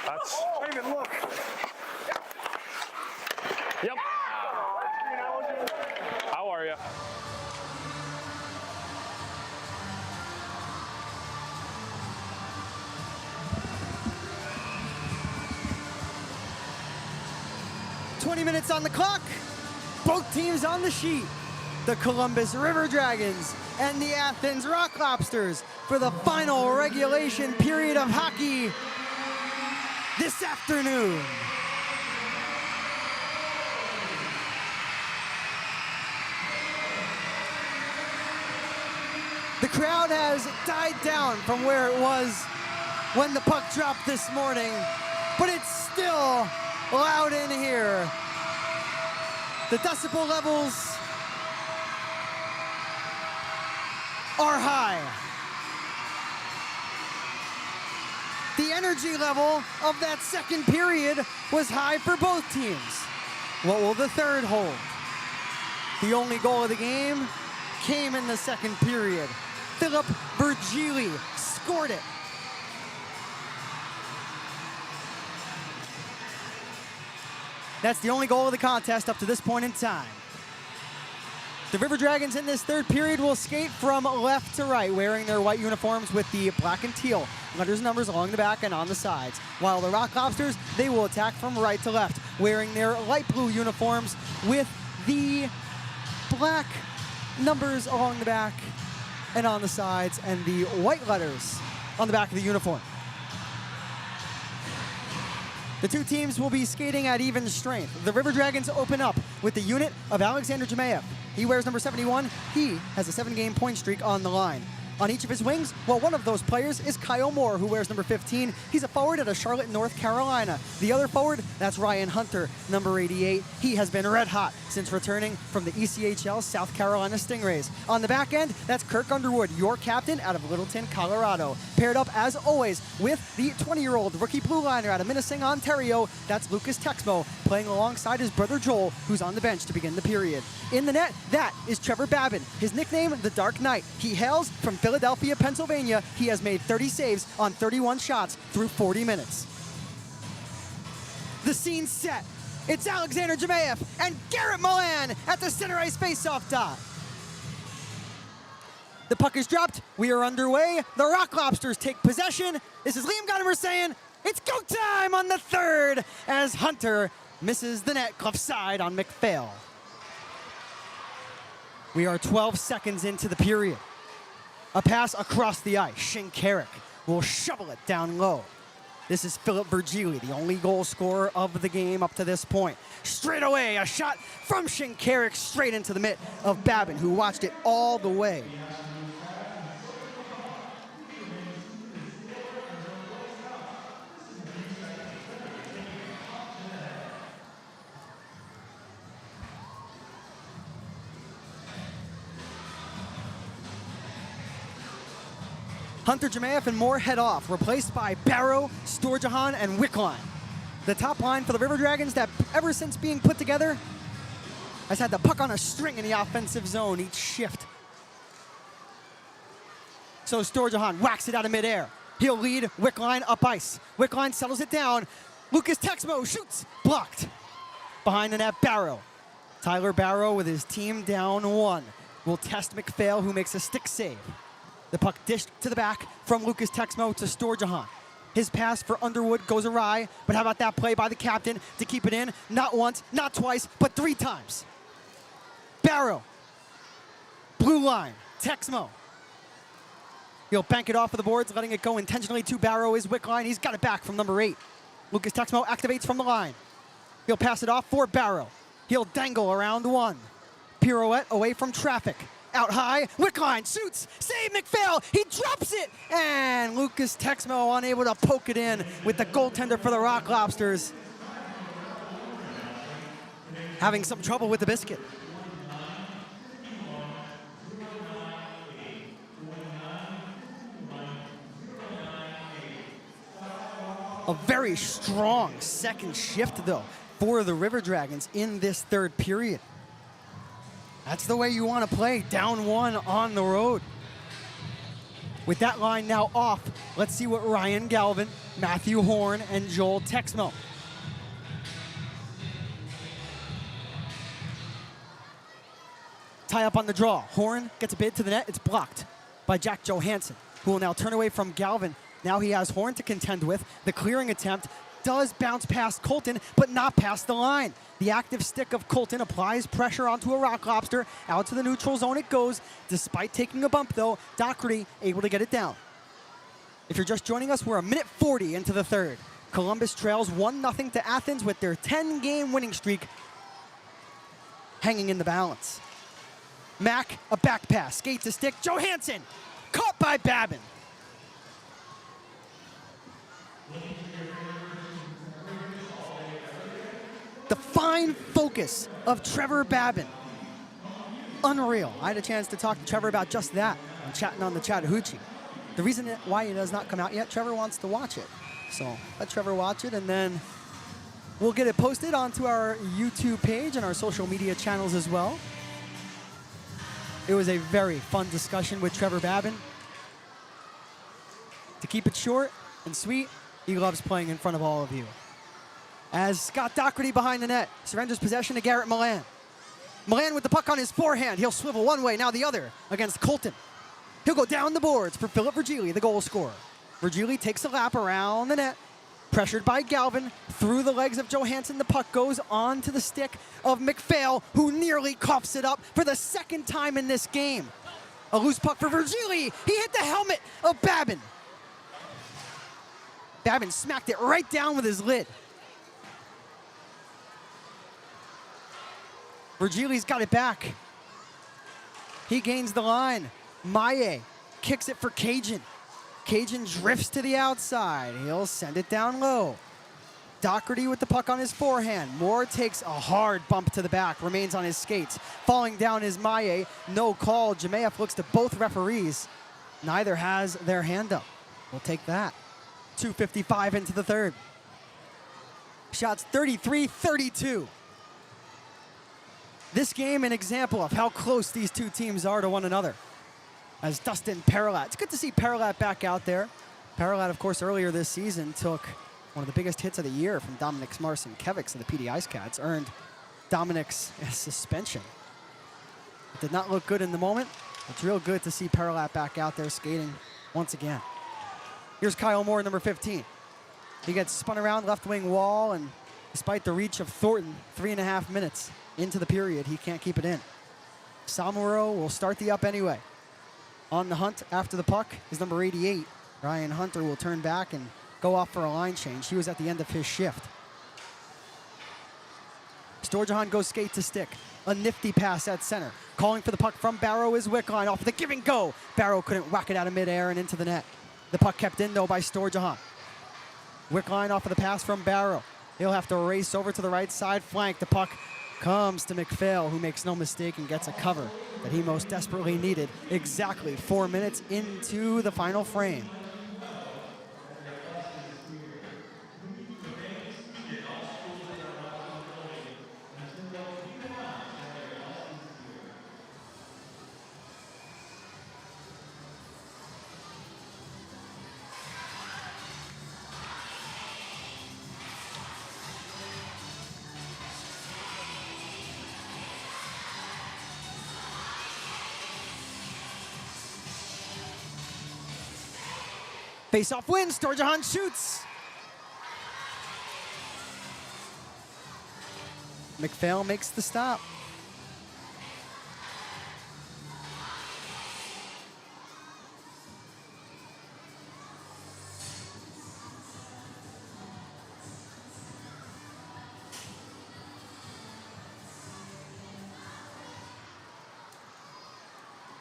That's... Don't even look. Yep. How are you? 20 minutes on the clock. Both teams on the sheet. The Columbus River Dragons and the Athens Rock Lobsters for the final regulation period of hockey this afternoon. The crowd has died down from where it was when the puck dropped this morning, but it's still loud in here. The decibel levels are high. The energy level of that second period was high for both teams. What will the third hold? The only goal of the game came in the second period. Philip Virgili scored it. That's the only goal of the contest up to this point in time. The River Dragons in this third period will skate from left to right, wearing their white uniforms with the black and teal letters and numbers along the back and on the sides. While the Rock Lobsters, they will attack from right to left, wearing their light blue uniforms with the black numbers along the back and on the sides, and the white letters on the back of the uniform. The two teams will be skating at even strength. The River Dragons open up with the unit of Alexander Jemayev. He wears number 71. He has a 7-game point streak on the line. On each of his wings, well, one of those players is Kyle Moore, who wears number 15. He's a forward out of Charlotte, North Carolina. The other forward, that's Ryan Hunter, number 88. He has been red hot since returning from the ECHL South Carolina Stingrays. On the back end, that's Kirk Underwood, your captain out of Littleton, Colorado. Paired up, as always, with the 20-year-old rookie blue liner out of Minnesota, Ontario. That's Lucas Texmo, playing alongside his brother Joel, who's on the bench to begin the period. In the net, that is Trevor Babin. His nickname, the Dark Knight. He hails from Philadelphia, Pennsylvania. He has made 30 saves on 31 shots through 40 minutes. The scene's set. It's Alexander Jemayev and Garrett Milan at the center ice faceoff dot. The puck is dropped. We are underway. The Rock Lobsters take possession. This is Liam Gadamer saying, it's go time on the third as Hunter misses the net, left side on McPhail. We are 12 seconds into the period. A pass across the ice. Shinkarik will shovel it down low. This is Philip Virgili, the only goal scorer of the game up to this point. Straight away, a shot from Shinkarik straight into the mitt of Babin, who watched it all the way. Hunter Jemayev and Moore head off, replaced by Barrow, Storjahan, and Wickline. The top line for the River Dragons that, ever since being put together, has had the puck on a string in the offensive zone each shift. So Storjahan whacks it out of midair. He'll lead Wickline up ice. Wickline settles it down. Lucas Texmo shoots, blocked. Behind the net, Barrow. Tyler Barrow with his team down 1 will test McPhail, who makes a stick save. The puck dished to the back from Lucas Texmo to Storjahan. His pass for Underwood goes awry, but how about that play by the captain to keep it in? Not once, not twice, but 3 times. Barrow, blue line, Texmo. He'll bank it off of the boards, letting it go intentionally to Barrow is Wickline. He's got it back from number 8. Lucas Texmo activates from the line. He'll pass it off for Barrow. He'll dangle around 1. Pirouette away from traffic. Out high, Wickline shoots, save McPhail, he drops it, and Lucas Texmo unable to poke it in with the goaltender for the Rock Lobsters. Having some trouble with the biscuit. A very strong second shift, though, for the River Dragons in this third period. That's the way you want to play, down 1 on the road. With that line now off, let's see what Ryan Galvin, Matthew Horn, and Joel Texmo. Tie up on the draw. Horn gets a bid to the net. It's blocked by Jack Johansson, who will now turn away from Galvin. Now he has Horn to contend with. The clearing attempt does bounce past Colton, but not past the line. The active stick of Colton applies pressure onto a Rock Lobster. Out to the neutral zone it goes. Despite taking a bump, though, Doherty able to get it down. If you're just joining us, we're a minute 40 into the third. Columbus trails 1-0 to Athens with their 10-game winning streak hanging in the balance. Mack, a back pass, skate to stick. Johansson, caught by Babin. The fine focus of Trevor Babin. Unreal. I had a chance to talk to Trevor about just that. I'm chatting on the Chattahoochee. The reason why it has not come out yet, Trevor wants to watch it. So let Trevor watch it, and then we'll get it posted onto our YouTube page and our social media channels as well. It was a very fun discussion with Trevor Babin. To keep it short and sweet, he loves playing in front of all of you. As Scott Doherty behind the net surrenders possession to Garrett Milan. Milan with the puck on his forehand. He'll swivel one way, now the other against Colton. He'll go down the boards for Philip Virgili, the goal scorer. Virgili takes a lap around the net. Pressured by Galvin, through the legs of Johansson, the puck goes onto the stick of McPhail, who nearly coughs it up for the second time in this game. A loose puck for Virgili. He hit the helmet of Babin. Babin smacked it right down with his lid. Virgili's got it back. He gains the line. Maye kicks it for Cajun. Cajun drifts to the outside. He'll send it down low. Doherty with the puck on his forehand. Moore takes a hard bump to the back, remains on his skates. Falling down is Maye. No call. Jemayev looks to both referees. Neither has their hand up. We'll take that. 2:55 into the third. Shots 33-32. This game an example of how close these two teams are to one another. As Dustin Paralat, it's good to see Paralat back out there. Paralat, of course, earlier this season took one of the biggest hits of the year from Dominik Marcinkiewicz of the PD Ice Cats, earned Dominik's suspension. It did not look good in the moment. It's real good to see Paralat back out there skating once again. Here's Kyle Moore, number 15. He gets spun around left wing wall, and despite the reach of Thornton, 3.5 minutes into the period, he can't keep it in. Samuro will start the up anyway. On the hunt after the puck is number 88. Ryan Hunter will turn back and go off for a line change. He was at the end of his shift. Storjahan goes skate to stick. A nifty pass at center. Calling for the puck from Barrow is Wickline off the give and go. Barrow couldn't whack it out of midair and into the net. The puck kept in though by Storjahan. Wickline off of the pass from Barrow. He'll have to race over to the right side flank. The puck comes to McPhail, who makes no mistake and gets a cover that he most desperately needed exactly 4 minutes into the final frame. Face-off wins, Storjahan shoots. McPhail makes the stop.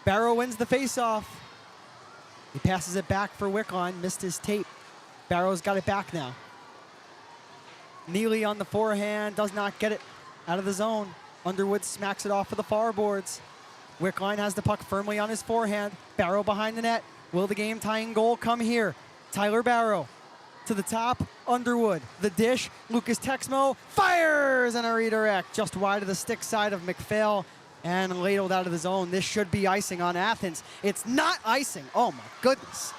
Barrow wins the face-off. He passes it back for Wickline, missed his tape. Barrow's got it back now. Neely on the forehand, does not get it out of the zone. Underwood smacks it off for the far boards. Wickline has the puck firmly on his forehand. Barrow behind the net. Will the game-tying goal come here? Tyler Barrow to the top. Underwood, the dish. Lucas Texmo fires, and a redirect just wide of the stick side of McPhail and ladled out of the zone. This should be icing on Athens. It's not icing. Oh my goodness.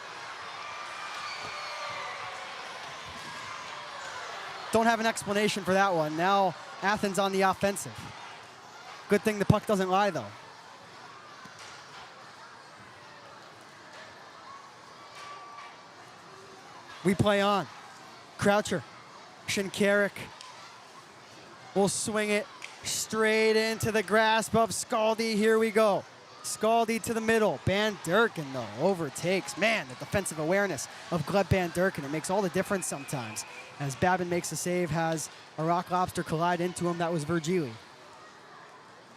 Don't have an explanation for that one. Now Athens on the offensive. Good thing the puck doesn't lie though. We play on. Croucher reaction. Carrick will swing it straight into the grasp of Scaldi. Here we go. Scaldi to the middle. Van Durken, though, overtakes. Man, the defensive awareness of Gleb Van Durken. It makes all the difference sometimes. As Babin makes a save, has a Rock Lobster collide into him. That was Virgili.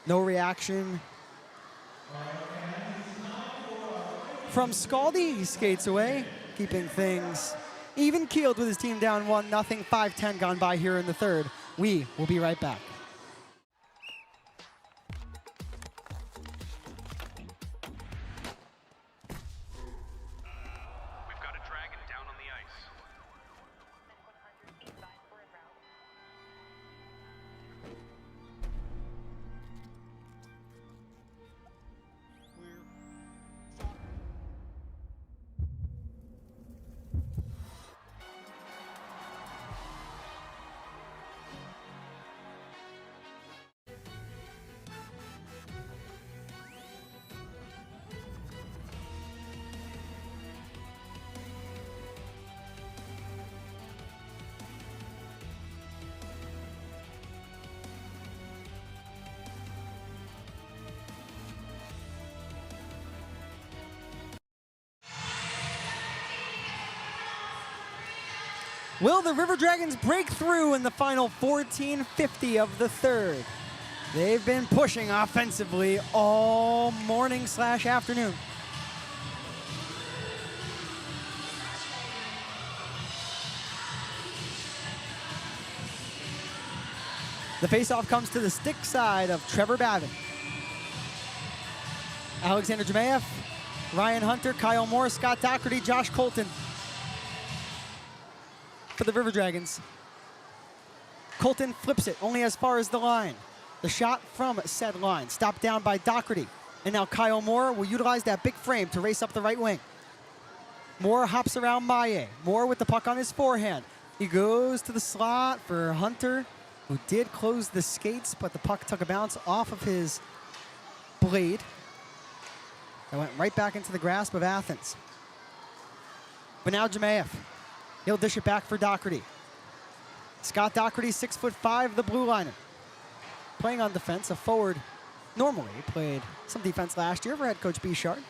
No reaction from Scaldi. He skates away, keeping things even-keeled with his team down 1-0. 5:10 gone by here in the third. We will be right back. Will the River Dragons break through in the final 14:50 of the third? They've been pushing offensively all morning/afternoon. The faceoff comes to the stick side of Trevor Babin. Alexander Jemayev, Ryan Hunter, Kyle Moore, Scott Doherty, Josh Colton. For the River Dragons. Colton flips it only as far as the line. The shot from said line, stopped down by Doherty. And now Kyle Moore will utilize that big frame to race up the right wing. Moore hops around Maye. Moore with the puck on his forehand. He goes to the slot for Hunter, who did close the skates, but the puck took a bounce off of his blade. That went right back into the grasp of Athens. But now Jemayev. He'll dish it back for Doherty. Scott Doherty, 6'5", the blue liner. Playing on defense, a forward. Normally played some defense last year for head coach Bouchard.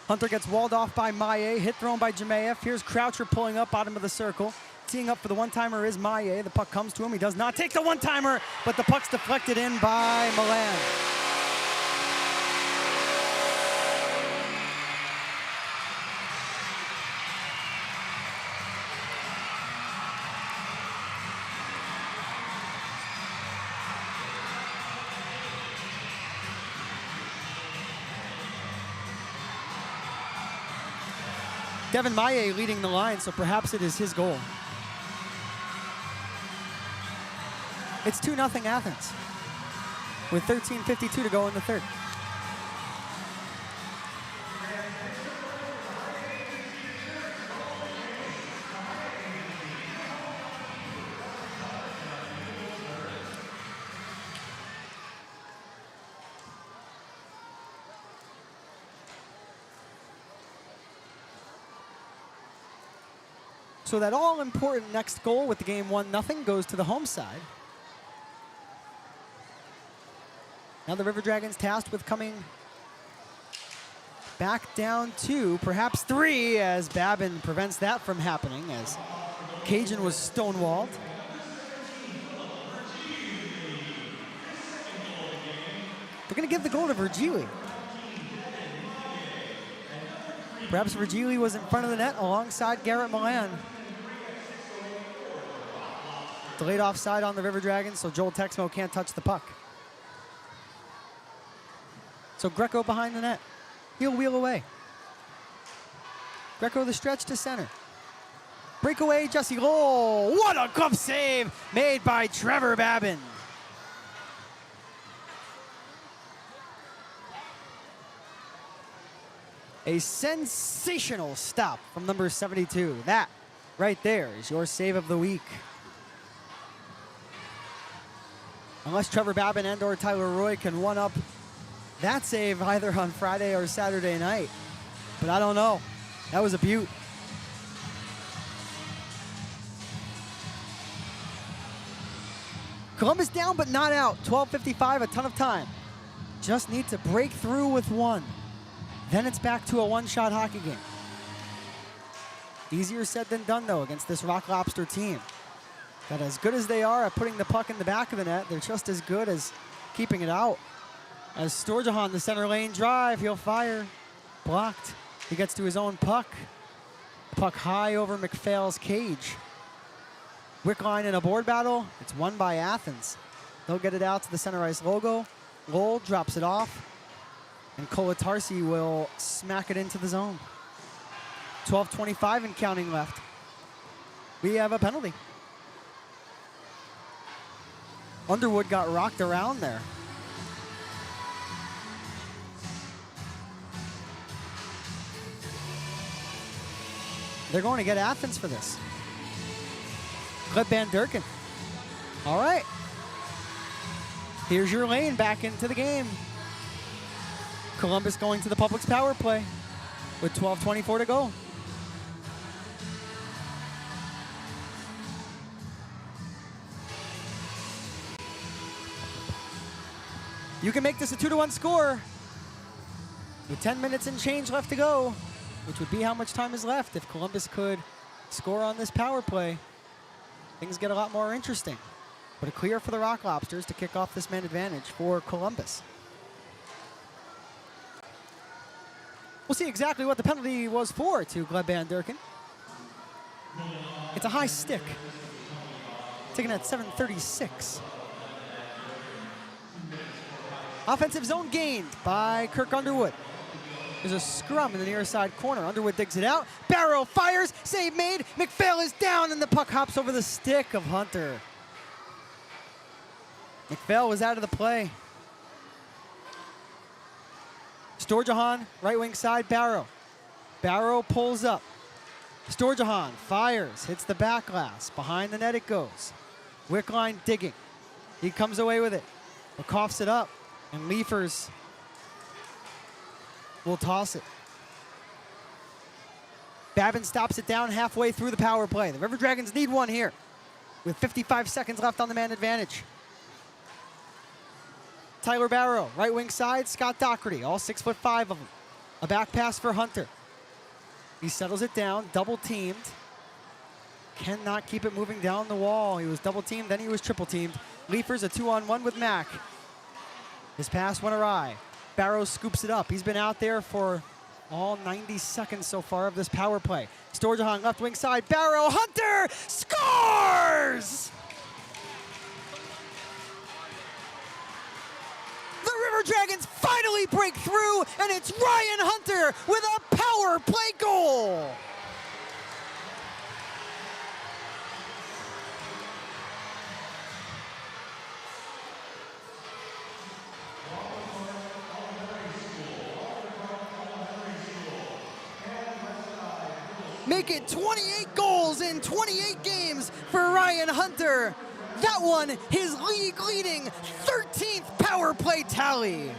Hunter gets walled off by Maye, hit thrown by Jemayev. Here's Croucher pulling up, bottom of the circle. Teeing up for the one-timer is Maye. The puck comes to him. He does not take the one-timer, but the puck's deflected in by Milan. Devin Maye leading the line, so perhaps it is his goal. It's 2-0 Athens with 13:52 to go in the third. So that all-important next goal with the game 1-0 goes to the home side. Now the River Dragons tasked with coming back down 2, perhaps 3, as Babin prevents that from happening, as Cajun was stonewalled. They're going to give the goal to Virgili. Perhaps Virgili was in front of the net alongside Garrett Milan. Delayed offside on the River Dragons, so Joel Texmo can't touch the puck. So Greco behind the net. He'll wheel away. Greco the stretch to center. Breakaway, Jesse Lowell. What a glove save made by Trevor Babin. A sensational stop from number 72. That right there is your save of the week. Unless Trevor Babin and or Tyler Roy can one-up that save either on Friday or Saturday night. But I don't know. That was a beaut. Columbus down but not out. 12:55, a ton of time. Just need to break through with one. Then it's back to a one-shot hockey game. Easier said than done, though, against this Rock Lobster team. That as good as they are at putting the puck in the back of the net, they're just as good as keeping it out. As Storjahan, the center lane drive, he'll fire. Blocked. He gets to his own puck. Puck high over McPhail's cage. Wickline in a board battle. It's won by Athens. They'll get it out to the center ice logo. Lowell drops it off. And Kolatarsi will smack it into the zone. 12:25 and counting left. We have a penalty. Underwood got rocked around there. They're going to get Athens for this. Gleb Van Durken. All right. Here's your lane back into the game. Columbus going to the Public's power play with 12:24 to go. You can make this a 2-1 score with 10 minutes and change left to go, which would be how much time is left. If Columbus could score on this power play, things get a lot more interesting. But a clear for the Rock Lobsters to kick off this man advantage for Columbus. We'll see exactly what the penalty was for to Gleb Van Durken. It's a high stick, taken at 7:36. Offensive zone gained by Kirk Underwood. There's a scrum in the near side corner. Underwood digs it out. Barrow fires. Save made. McPhail is down, and the puck hops over the stick of Hunter. McPhail was out of the play. Storjahan, right wing side, Barrow. Barrow pulls up. Storjahan fires, hits the back glass. Behind the net it goes. Wickline digging. He comes away with it. Coughs it up, and Leafers will toss it. Babin stops it down halfway through the power play. The River Dragons need one here with 55 seconds left on the man advantage. Tyler Barrow, right wing side, Scott Doherty, all 6'5" of them. A back pass for Hunter. He settles it down, double teamed. Cannot keep it moving down the wall. He was double teamed, then he was triple teamed. Leafers a 2-on-1 with Mack. His pass went awry. Barrow scoops it up. He's been out there for all 90 seconds so far of this power play. Storjahan, left wing side, Barrow, Hunter scores! The River Dragons finally break through, and it's Ryan Hunter with a power play goal. Make it 28 goals in 28 games for Ryan Hunter. That one, his league-leading 13th power play tally.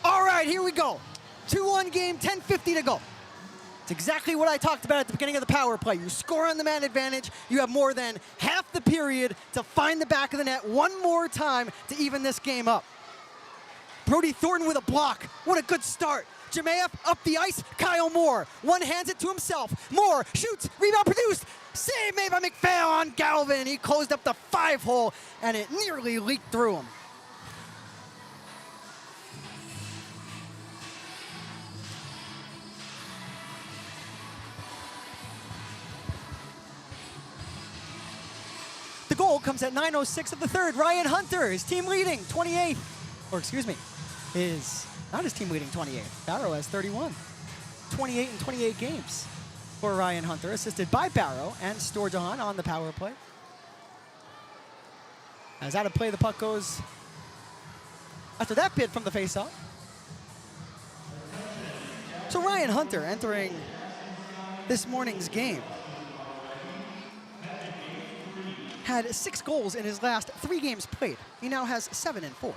All right, here we go. 2-1 game, 10:50 to go. It's exactly what I talked about at the beginning of the power play. You score on the man advantage. You have more than half the period to find the back of the net one more time to even this game up. Brody Thornton with a block. What a good start. Jemayev up the ice. Kyle Moore. One hands it to himself. Moore shoots. Rebound produced. Save made by McPhail on Galvin. He closed up the 5-hole, and it nearly leaked through him. The goal comes at 9:06 of the third. Ryan Hunter, his team leading 28th. Or excuse me, not his team leading 28th. Barrow has 31. 28 in 28 games for Ryan Hunter, assisted by Barrow and Storjahan on the power play. As out of play, the puck goes after that bid from the faceoff. So Ryan Hunter entering this morning's game had 6 goals in his last 3 games played. He now has 7 and 4,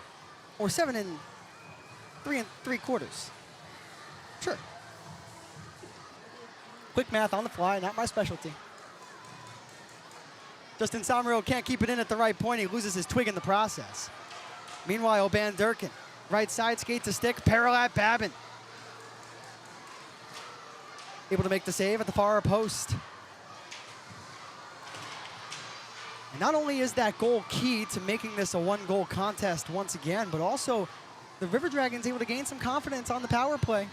or 7 and 3 3/4. Sure. Quick math on the fly, not my specialty. Justin Sommerhill can't keep it in at the right point. He loses his twig in the process. Meanwhile, Van Durkin, right side, skate to stick, parallel at Babin. Able to make the save at the far post. And not only is that goal key to making this a 1-goal contest once again, but also the River Dragons able to gain some confidence on the power play.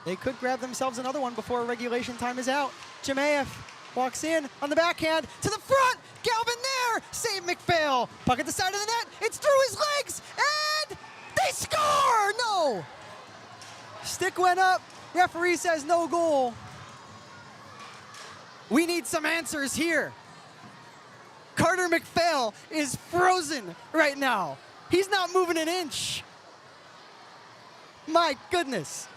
They could grab themselves another one before regulation time is out. Jemayev walks in on the backhand to the front. Galvin there. Save McPhail. Puck at the side of the net. It's through his legs. And they score. No. Stick went up. Referee says no goal. We need some answers here. Carter McPhail is frozen right now. He's not moving an inch. My goodness.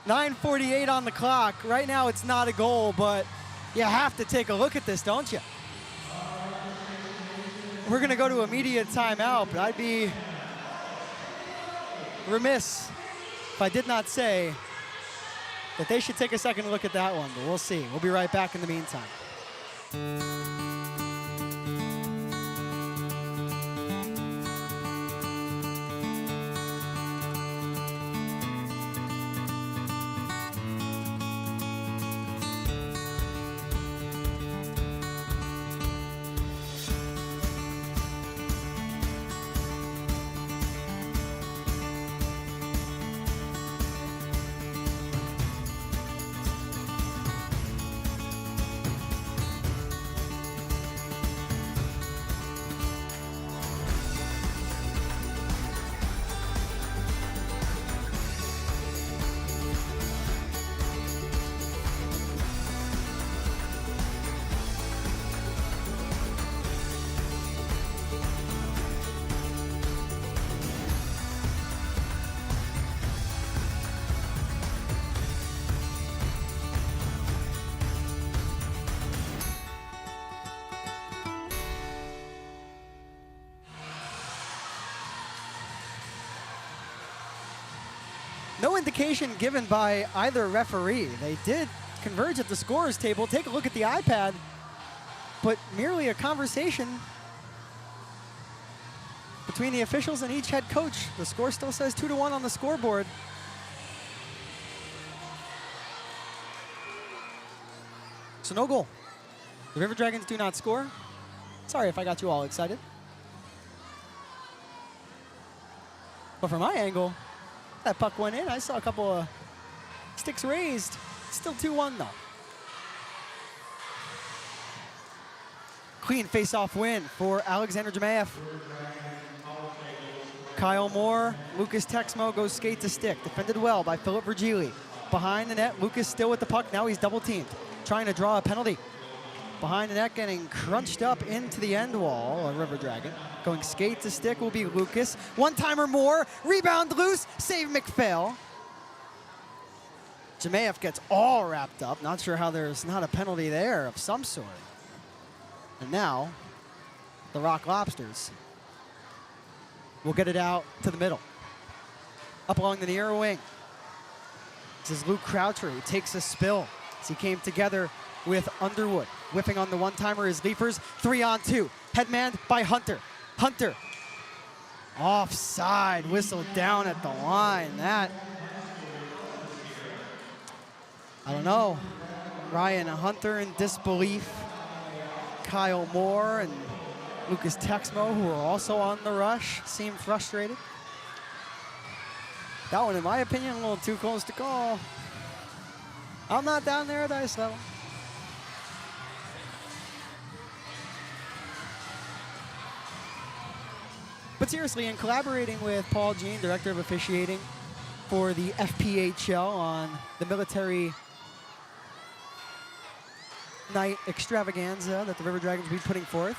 9:48 on the clock. Right now it's not a goal, but you have to take a look at this, don't you? We're going to go to immediate timeout, but I'd be remiss if I did not say that they should take a second look at that one, but we'll see. We'll be right back in the meantime. No indication given by either referee. They did converge at the scorer's table. Take a look at the iPad, but merely a conversation between the officials and each head coach. The score still says 2-1 on the scoreboard. So no goal. The River Dragons do not score. Sorry if I got you all excited. But from my angle, that puck went in. I saw a couple of sticks raised. Still 2-1 though. Clean face-off win for Alexander Jemayev. Kyle Moore, Lucas Texmo goes skate to stick. Defended well by Philip Virgili. Behind the net, Lucas still with the puck. Now he's double teamed, trying to draw a penalty. Behind the net, getting crunched up into the end wall, a River Dragon. Going skate to stick will be Lucas. One-timer Moore, rebound loose, save McPhail. Jemayev gets all wrapped up. Not sure how there's not a penalty there of some sort. And now, the Rock Lobsters will get it out to the middle. Up along the near wing. This is Luke Croucher, who takes a spill as he came together with Underwood. Whiffing on the one-timer is Leafers. 3-on-2. Headmanned by Hunter. Hunter. Offside. Whistled down at the line. That, I don't know. Ryan Hunter in disbelief. Kyle Moore and Lucas Texmo, who are also on the rush, seem frustrated. That one, in my opinion, a little too close to call. I'm not down there at ice level. But seriously, in collaborating with Paul Jean, Director of Officiating for the FPHL on the military night extravaganza that the River Dragons will be putting forth.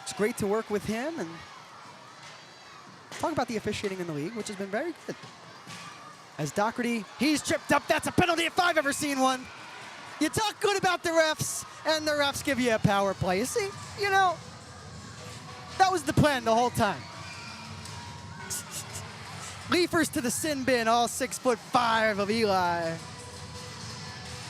It's great to work with him and talk about the officiating in the league, which has been very good. As Doherty, he's tripped up. That's a penalty if I've ever seen one. You talk good about the refs, and the refs give you a power play. You see, that was the plan the whole time. Leafers to the sin bin, all 6'5" of Eli.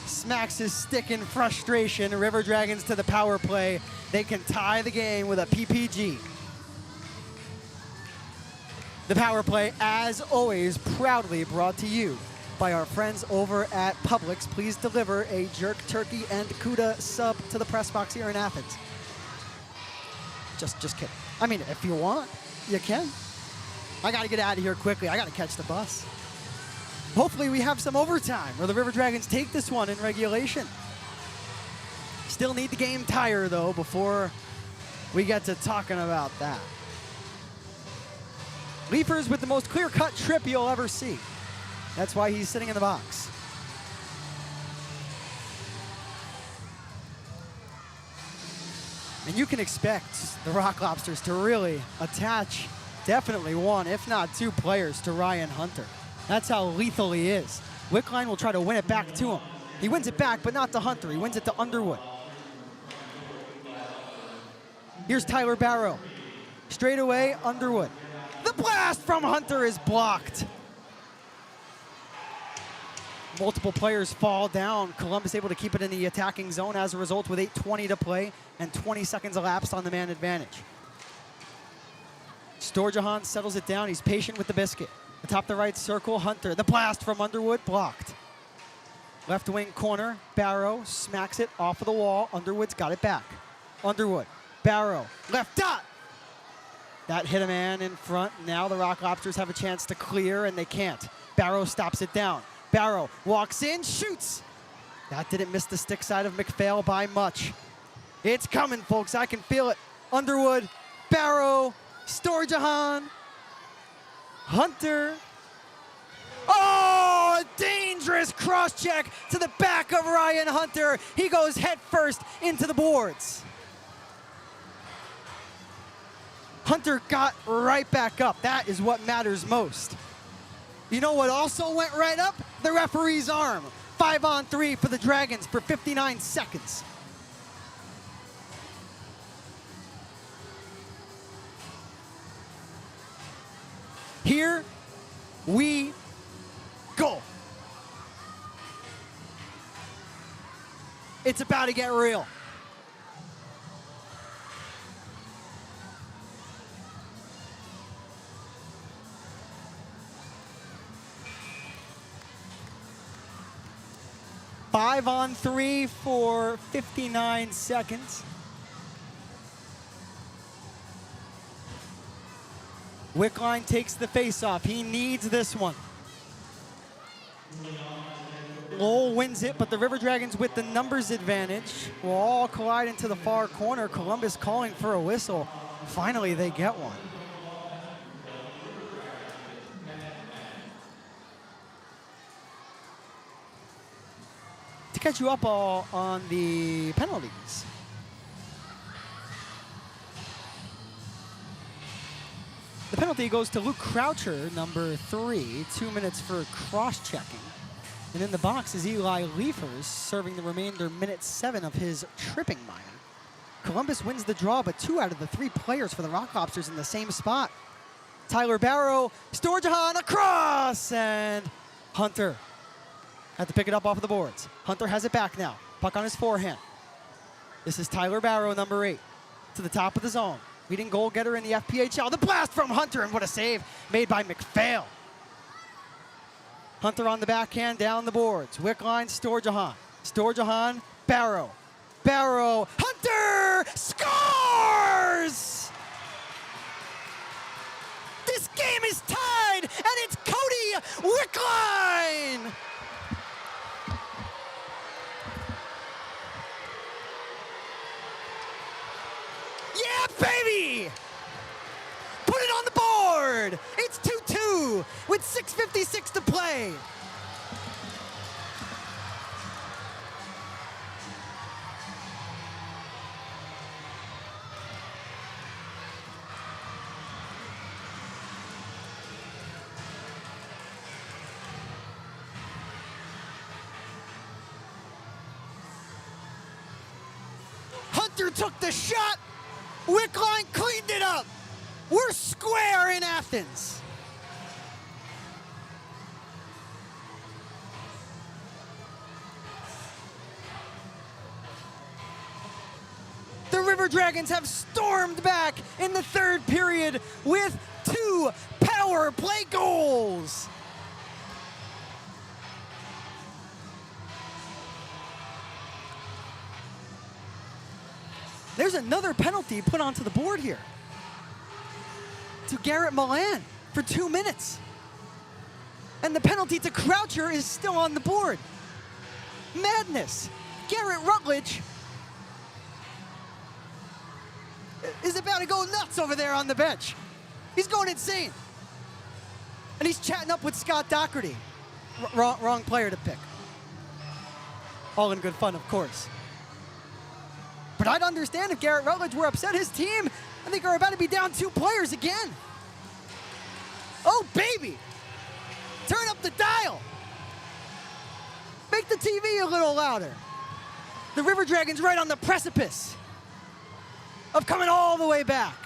Smacks his stick in frustration. River Dragons to the power play. They can tie the game with a PPG. The power play, as always, proudly brought to you by our friends over at Publix. Please deliver a jerk turkey and Cuda sub to the press box here in Athens. Just kidding. I mean, if you want, you can. I got to get out of here quickly. I got to catch the bus. Hopefully we have some overtime where the River Dragons take this one in regulation. Still need the game tire, though, before we get to talking about that. Leafers with the most clear-cut trip you'll ever see. That's why he's sitting in the box. And you can expect the Rock Lobsters to really attach definitely one, if not two players to Ryan Hunter. That's how lethal he is. Wickline will try to win it back to him. He wins it back, but not to Hunter. He wins it to Underwood. Here's Tyler Barrow. Straight away, Underwood. The blast from Hunter is blocked. Multiple players fall down. Columbus able to keep it in the attacking zone as a result with 8:20 to play and 20 seconds elapsed on the man advantage. Storjahan settles it down. He's patient with the biscuit. Atop the right circle, Hunter. The blast from Underwood, blocked. Left wing corner, Barrow smacks it off of the wall. Underwood's got it back. Underwood, Barrow, left dot. That hit a man in front. Now the Rock Lobsters have a chance to clear, and they can't. Barrow stops it down. Barrow walks in, shoots. That didn't miss the stick side of McPhail by much. It's coming, folks. I can feel it. Underwood, Barrow, Storjahan, Hunter. Oh, a dangerous cross-check to the back of Ryan Hunter. He goes head first into the boards. Hunter got right back up. That is what matters most. You know what also went right up? The referee's arm. 5-on-3 for the Dragons for 59 seconds. Here we go. It's about to get real. Five on three for 59 seconds. Wickline takes the face-off. He needs this one. Lowell wins it, but the River Dragons with the numbers advantage will all collide into the far corner. Columbus calling for a whistle. Finally, they get one. To catch you up all on the penalties. The penalty goes to Luke Croucher, number 3, 2 minutes for cross-checking. And in the box is Eli Leafers, serving the remainder minute 7 of his tripping minor. Columbus wins the draw, but 2 out of the 3 players for the Rock Lobsters in the same spot. Tyler Barrow, Storjahan across, and Hunter had to pick it up off of the boards. Hunter has it back now. Puck on his forehand. This is Tyler Barrow, number 8, to the top of the zone. Leading goal getter in the FPHL. The blast from Hunter, and what a save made by McPhail. Hunter on the backhand, down the boards. Wickline, Storjahan. Storjahan, Barrow. Barrow, Hunter scores! This game is tied, and it's Cody Wickline! Yeah, baby! Put it on the board! It's 2-2 with 6:56 to play. took the shot. Wickline cleaned it up. We're square in Athens. The River Dragons have stormed back in the third period with 2 power play goals. There's another penalty put onto the board here to Garrett Milan for 2 minutes. And the penalty to Croucher is still on the board. Madness. Garrett Rutledge is about to go nuts over there on the bench. He's going insane. And he's chatting up with Scott Doherty. Wrong player to pick. All in good fun, of course. But I'd understand if Garrett Rutledge were upset. His team, I think, are about to be down 2 players again. Oh, baby. Turn up the dial. Make the TV a little louder. The River Dragons right on the precipice of coming all the way back.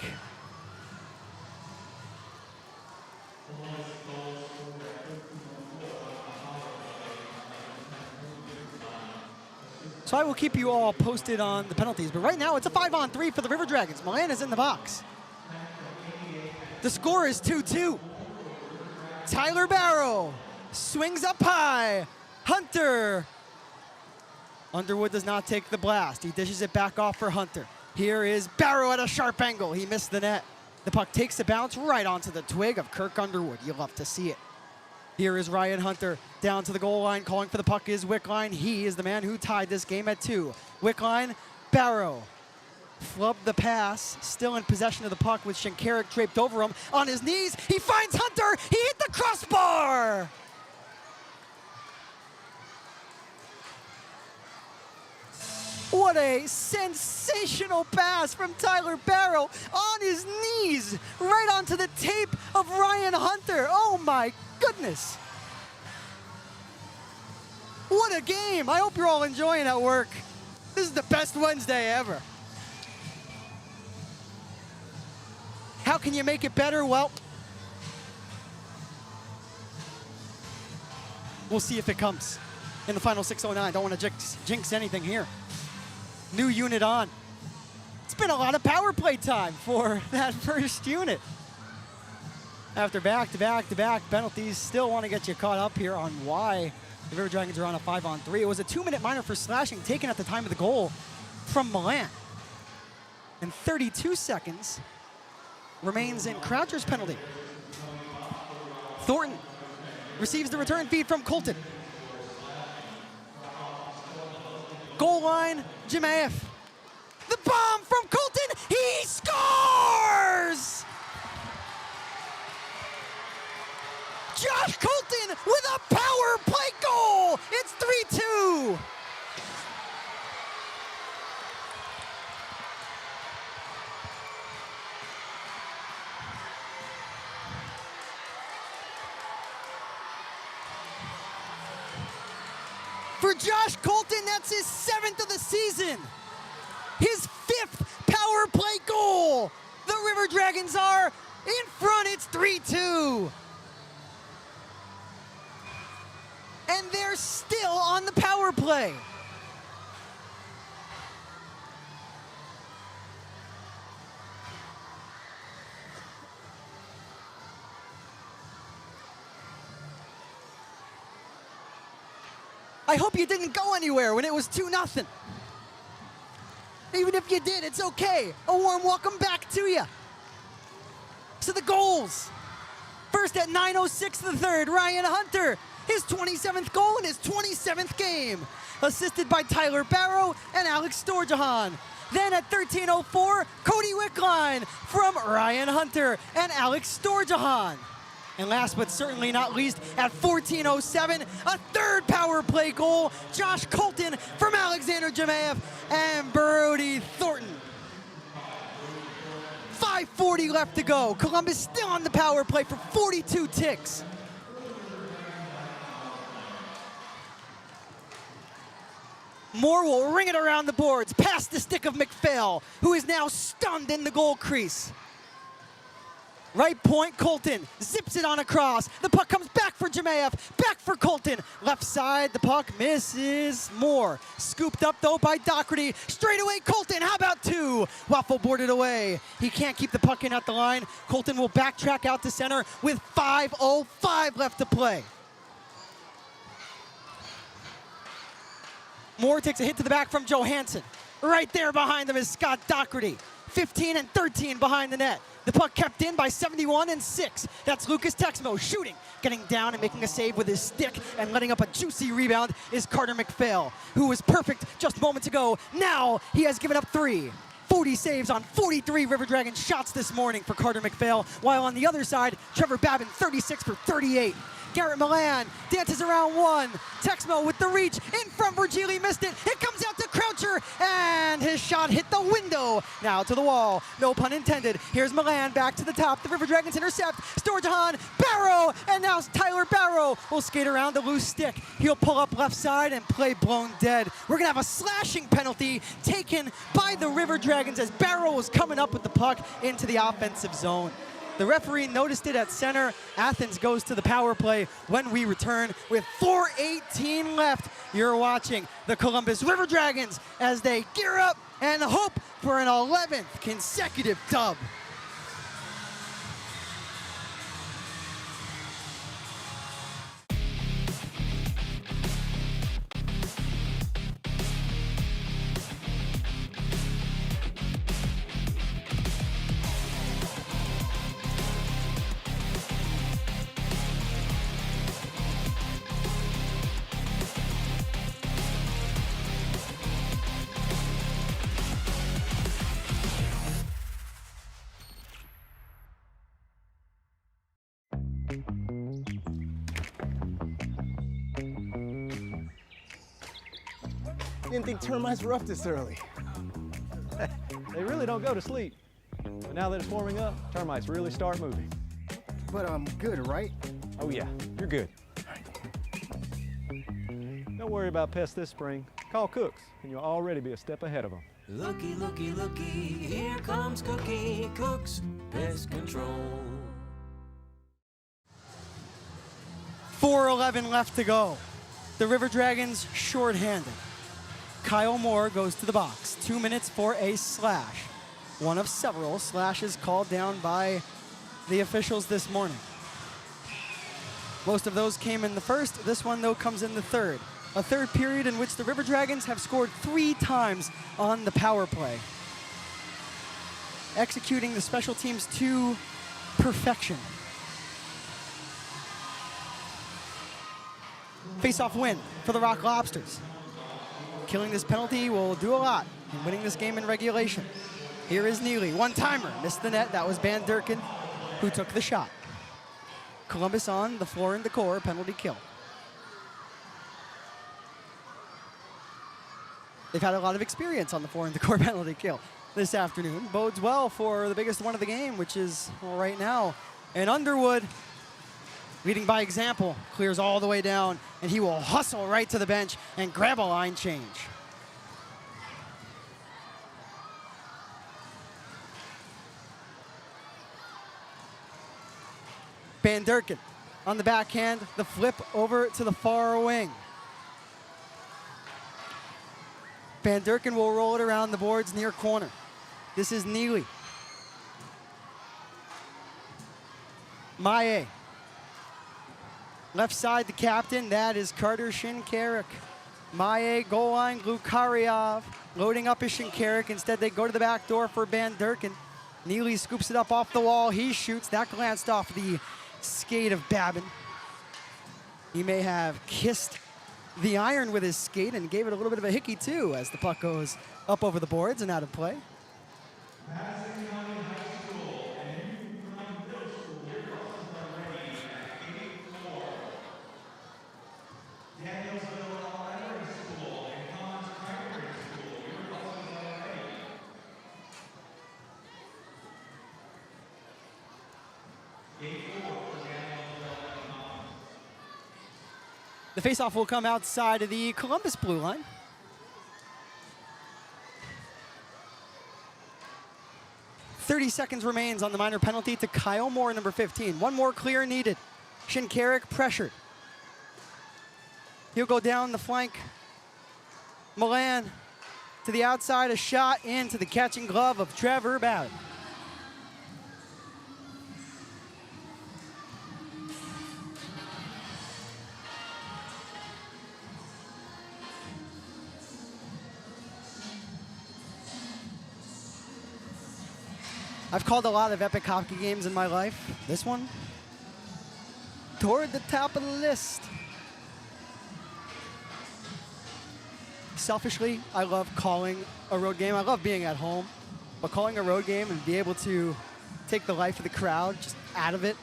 So I will keep you all posted on the penalties, but right now it's a 5-on-3 for the River Dragons. Milan is in the box. The score is 2-2. Tyler Barrow swings up high. Hunter. Underwood does not take the blast. He dishes it back off for Hunter. Here is Barrow at a sharp angle. He missed the net. The puck takes a bounce right onto the twig of Kirk Underwood. You'll love to see it. Here is Ryan Hunter down to the goal line. Calling for the puck is Wickline. He is the man who tied this game at 2. Wickline, Barrow. Flubbed the pass. Still in possession of the puck with Shinkarik draped over him. On his knees, he finds Hunter. He hit the crossbar. What a sensational pass from Tyler Barrow on his knees, right onto the tape of Ryan Hunter. Oh my goodness. What a game. I hope you're all enjoying at work. This is the best Wednesday ever. How can you make it better? Well, we'll see if it comes in the final 6:09. Don't want to jinx anything here. New unit on. It's been a lot of power play time for that first unit. After back-to-back penalties, still want to get you caught up here on why the River Dragons are on a 5-on-3. It was a 2-minute minor for slashing taken at the time of the goal from Milan. And 32 seconds remains in Croucher's penalty. Thornton receives the return feed from Colton. Goal line, Jemaev. The bomb from Colton, he scores! Josh Colton with a power play goal! It's 3-2! For Josh Colton, that's his 7th of the season. His 5th power play goal. The River Dragons are in front. It's 3-2. And they're still on the power play. I hope you didn't go anywhere when it was 2-0. Even if you did, it's okay. A warm welcome back to you. So the goals. First at 9:06 of the third, Ryan Hunter. His 27th goal in his 27th game. Assisted by Tyler Barrow and Alex Storjahan. Then at 13:04, Cody Wickline from Ryan Hunter and Alex Storjahan. And last but certainly not least, at 14:07, a third power play goal, Josh Colton from Alexander Jemaev and Brody Thornton. 5:40 left to go. Columbus still on the power play for 42 ticks. Moore will ring it around the boards, past the stick of McPhail, who is now stunned in the goal crease. Right point, Colton zips it on across. The puck comes back for Jemayev, back for Colton. Left side, the puck misses Moore. Scooped up though by Doherty. Straight away, Colton, how about two? Waffle boarded away. He can't keep the puck in at the line. Colton will backtrack out to center with 5:05 left to play. Moore takes a hit to the back from Johansson. Right there behind them is Scott Doherty. 15 and 13 behind the net. The puck kept in by 71 and 6. That's Lucas Texmo shooting, getting down and making a save with his stick and letting up a juicy rebound is Carter McPhail, who was perfect just moments ago. Now he has given up 3. 40 saves on 43 River Dragons shots this morning for Carter McPhail, while on the other side, Trevor Babin 36 for 38. Garrett Milan dances around one. Texmo with the reach in front. Virgili missed it. It comes out to Croucher, and his shot hit the window. Now to the wall. No pun intended. Here's Milan back to the top. The River Dragons intercept. Storjahan, Barrow, and now Tyler Barrow will skate around the loose stick. He'll pull up left side and play blown dead. We're gonna have a slashing penalty taken by the River Dragons as Barrow was coming up with the puck into the offensive zone. The referee noticed it at center. Athens goes to the power play when we return with 4:18 left. You're watching the Columbus River Dragons as they gear up and hope for an 11th consecutive dub. Didn't think termites were up this early. They really don't go to sleep. But now that it's warming up, termites really start moving. But I'm good, right? Oh yeah, you're good. Don't worry about pests this spring. Call Cooks, and you'll already be a step ahead of them. Looky, looky, looky, here comes Cookie, Cooks Pest Control. 4:11 left to go. The River Dragons shorthanded. Kyle Moore goes to the box. 2 minutes for a slash. One of several slashes called down by the officials this morning. Most of those came in the first. This one, though, comes in the third. A third period in which the River Dragons have scored 3 times on the power play, executing the special teams to perfection. Face-off win for the Rock Lobsters. Killing this penalty will do a lot in winning this game in regulation. Here is Neely, one-timer, missed the net. That was Van Durken who took the shot. Columbus on the floor and decor, penalty kill. They've had a lot of experience on the floor and decor penalty kill this afternoon. Bodes well for the biggest one of the game, which is right now. And Underwood, leading by example, clears all the way down, and he will hustle right to the bench and grab a line change. Van Durken on the backhand, the flip over to the far wing. Van Durken will roll it around the boards near corner. This is Neely. Maye. Left side, the captain, that is Carter Shinkarik. Maye, goal line, Lukaryov. Loading up is Shinkarik. Instead, they go to the back door for Van Durken. Neely scoops it up off the wall. He shoots. That glanced off the skate of Babin. He may have kissed the iron with his skate and gave it a little bit of a hickey, too, as the puck goes up over the boards and out of play. The faceoff will come outside of the Columbus blue line. 30 seconds remains on the minor penalty to Kyle Moore, number 15. One more clear needed. Shinkarik pressured. He'll go down the flank. Milan to the outside, a shot into the catching glove of Trevor Ballard. I've called a lot of epic hockey games in my life. This one, toward the top of the list. Selfishly, I love calling a road game. I love being at home, but calling a road game and be able to take the life of the crowd just out of it,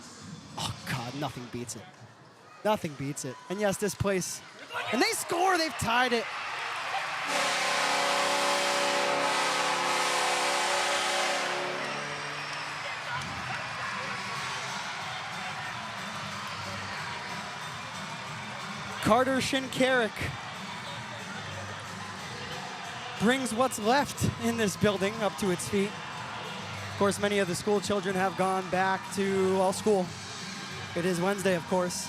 oh God, nothing beats it. Nothing beats it. And yes, this place, and they score, they've tied it. Carter Shinkarik brings what's left in this building up to its feet. Of course, many of the school children have gone back to school. It is Wednesday, of course.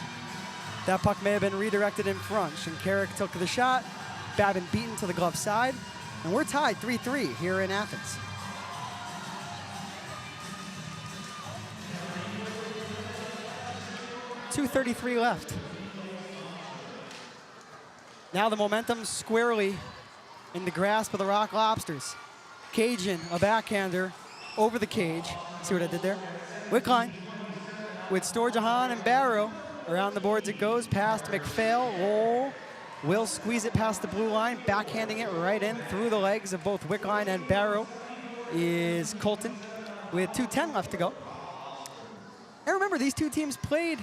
That puck may have been redirected in front. Shinkarik took the shot, Babin beaten to the glove side, and we're tied 3-3 here in Athens. .233 left. Now the momentum squarely in the grasp of the Rock Lobsters. Cajun, a backhander, over the cage. See what I did there? Wickline with Storjahan and Barrow. Around the boards it goes, past McPhail, roll. Will squeeze it past the blue line, backhanding it right in through the legs of both Wickline and Barrow is Colton with 2:10 left to go. And remember, these two teams played.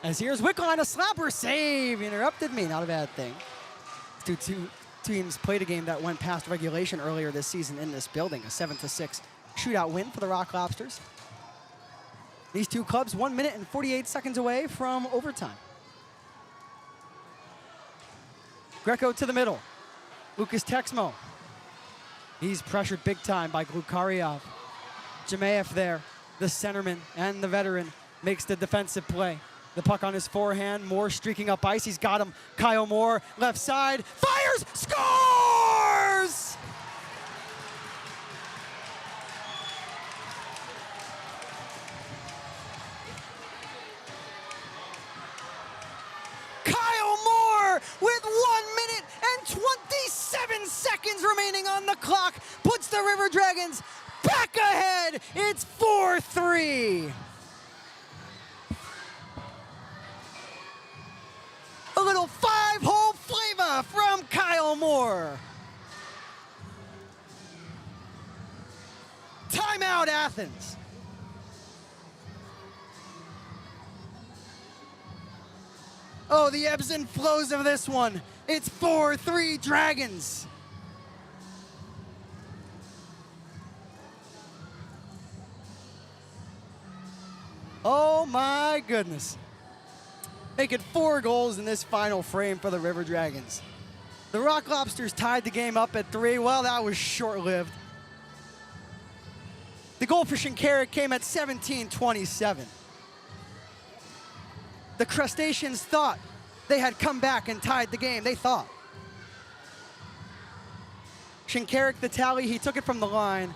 As here's Wickline, a slapper save. Interrupted me, not a bad thing. Two teams played a game that went past regulation earlier this season in this building, a 7-6 shootout win for the Rock Lobsters. These two clubs 1 minute and 48 seconds away from overtime. Greco to the middle. Lucas Texmo. He's pressured big time by Glukariov. Jemaev there, the centerman and the veteran, makes the defensive play. The puck on his forehand, Moore streaking up ice. He's got him. Kyle Moore, left side, fires, scores! Kyle Moore with 1 minute and 27 seconds remaining on the clock puts the River Dragons back ahead. It's 4-3. A little 5-hole flavor from Kyle Moore. Timeout, Athens. Oh, the ebbs and flows of this one. It's 4-3 Dragons. Oh my goodness. Making 4 goals in this final frame for the River Dragons. The Rock Lobsters tied the game up at 3. Well, that was short-lived. The goal for Shinkarik came at 17:27. The Crustaceans thought they had come back and tied the game. They thought. Shinkarik, the tally, he took it from the line.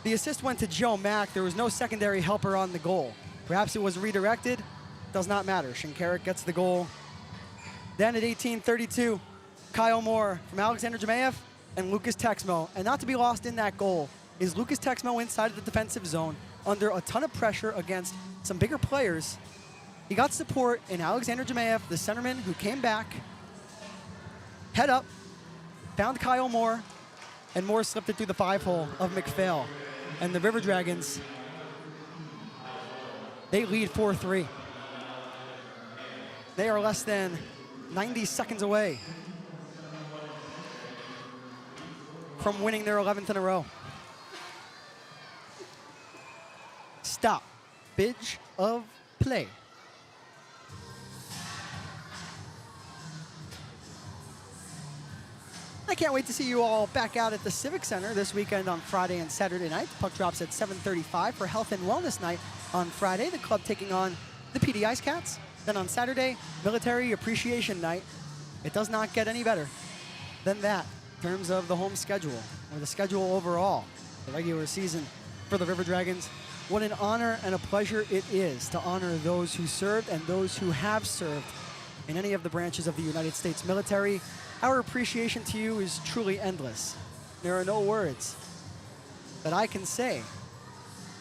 The assist went to Joe Mack. There was no secondary helper on the goal. Perhaps it was redirected. Does not matter. Shinkarik gets the goal. Then at 18:32, Kyle Moore from Alexander Jemaev and Lucas Texmo. And not to be lost in that goal is Lucas Texmo inside of the defensive zone under a ton of pressure against some bigger players. He got support in Alexander Jemaev, the centerman who came back, head up, found Kyle Moore, and Moore slipped it through the 5-hole of McPhail. And the River Dragons, they lead 4-3. They are less than 90 seconds away from winning their 11th in a row. Stoppage of play. can't wait to see you all back out at the Civic Center this weekend on Friday and Saturday night. The puck drops at 7:35 for Health and Wellness Night on Friday. The club taking on the PD Ice Cats. Then on Saturday, Military Appreciation Night. It does not get any better than that in terms of the home schedule, or the schedule overall, the regular season for the River Dragons. What an honor and a pleasure it is to honor those who served and those who have served in any of the branches of the United States military. Our appreciation to you is truly endless. There are no words that I can say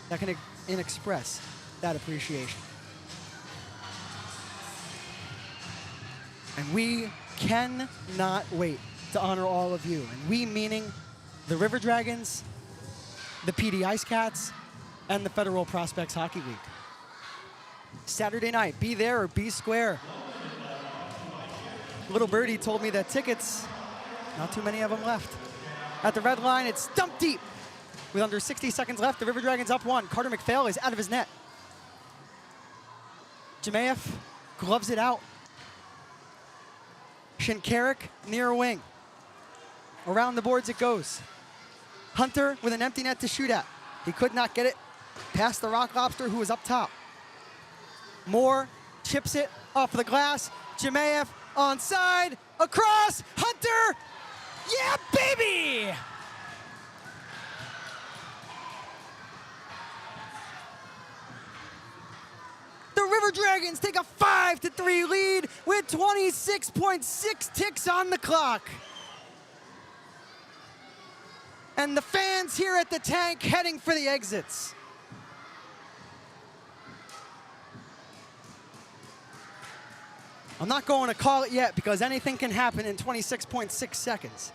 that can express that appreciation. And we cannot wait to honor all of you. And we meaning the River Dragons, the PD Ice Cats, and the Federal Prospects Hockey League. Saturday night, be there or be square. Little Birdie told me that tickets, not too many of them left. At the red line, it's dumped deep. With under 60 seconds left, the River Dragons up 1. Carter McPhail is out of his net. Jemayev gloves it out. Shinkarik near wing. Around the boards it goes. Hunter with an empty net to shoot at. He could not get it past the Rock Lobster, who was up top. Moore chips it off the glass. Jemayev onside, across, Hunter, yeah, baby! The River Dragons take a 5-3 lead with 26.6 ticks on the clock. And the fans here at the tank heading for the exits. I'm not going to call it yet because anything can happen in 26.6 seconds.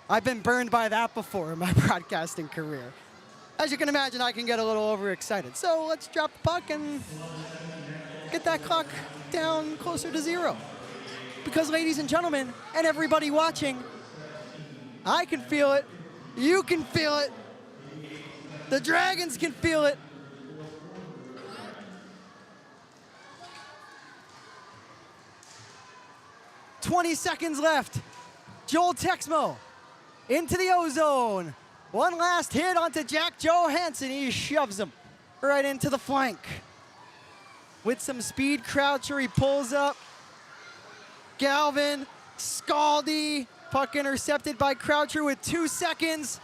I've been burned by that before in my broadcasting career. As you can imagine, I can get a little overexcited. So let's drop the puck and get that clock down closer to 0. Because ladies and gentlemen, and everybody watching, I can feel it, you can feel it, the Dragons can feel it. "20 seconds left. Joel Texmo into the O-zone. One last hit onto Jack Johansson. He shoves him right into the flank. With some speed, Croucher, he pulls up. Galvin, Scaldi, puck intercepted by Croucher with 2 seconds.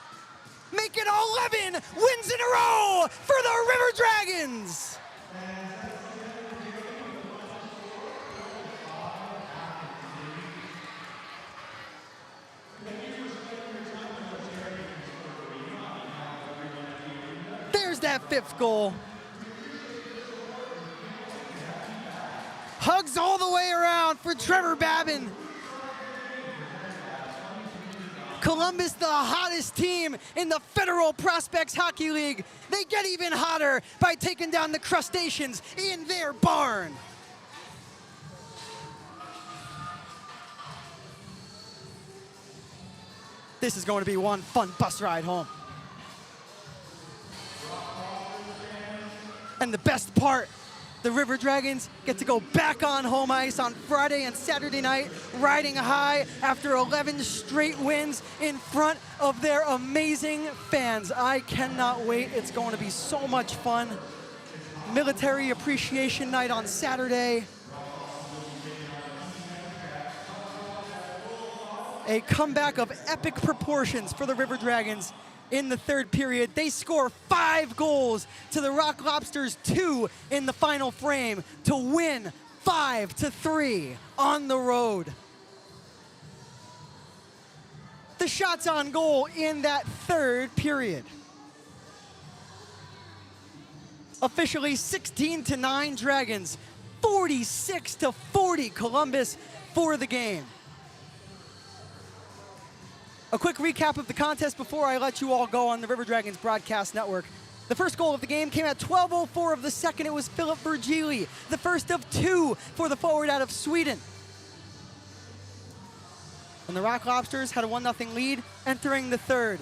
Make it 11 wins in a row for the River Dragons. There's that 5th goal. Hugs all the way around for Trevor Babin. Columbus, the hottest team in the Federal Prospects Hockey League. They get even hotter by taking down the Crustaceans in their barn. This is going to be one fun bus ride home. And the best part, the River Dragons get to go back on home ice on Friday and Saturday night, riding high after 11 straight wins in front of their amazing fans. I cannot wait. It's going to be so much fun. Military Appreciation Night on Saturday. A comeback of epic proportions for the River Dragons. In the 3rd period, they score 5 goals to the Rock Lobsters 2 in the final frame to win 5-3 on the road. The shots on goal in that 3rd period. Officially 16-9 Dragons, 46-40 Columbus for the game. A quick recap of the contest before I let you all go on the River Dragons broadcast network. The first goal of the game came at 12:04 of the second. It was Philip Virgili, the first of 2 for the forward out of Sweden. And the Rock Lobsters had a 1-0 lead entering the 3rd.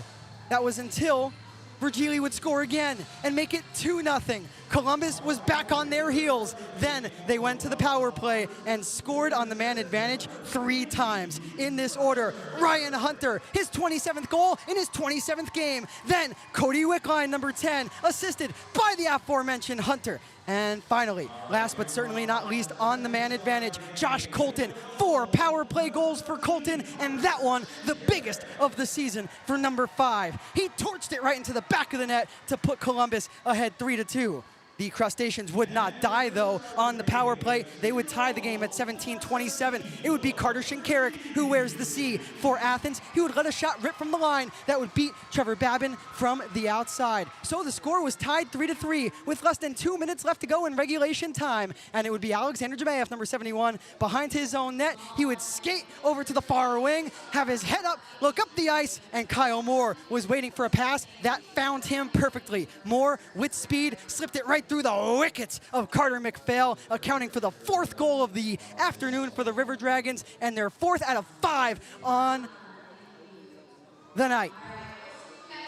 That was until Virgili would score again and make it 2-0. Columbus was back on their heels. Then they went to the power play and scored on the man advantage 3 times. In this order, Ryan Hunter, his 27th goal in his 27th game. Then Cody Wickline, number 10, assisted by the aforementioned Hunter. And finally, last but certainly not least, on the man advantage, Josh Colton. 4 power play goals for Colton, and that one, the biggest of the season for number 5. He torched it right into the back of the net to put Columbus ahead 3-2. The Crustaceans would not die, though, on the power play. They would tie the game at 17-27. It would be Carter Shinkarik who wears the C for Athens. He would let a shot rip from the line that would beat Trevor Babin from the outside. So the score was tied 3-3 with less than 2 minutes left to go in regulation time. And it would be Alexander Jemayev, number 71, behind his own net. He would skate over to the far wing, have his head up, look up the ice, and Kyle Moore was waiting for a pass that found him perfectly. Moore, with speed, slipped it right through the wickets of Carter McPhail, accounting for the 4th goal of the afternoon for the River Dragons, and their 4th out of 5 on the night.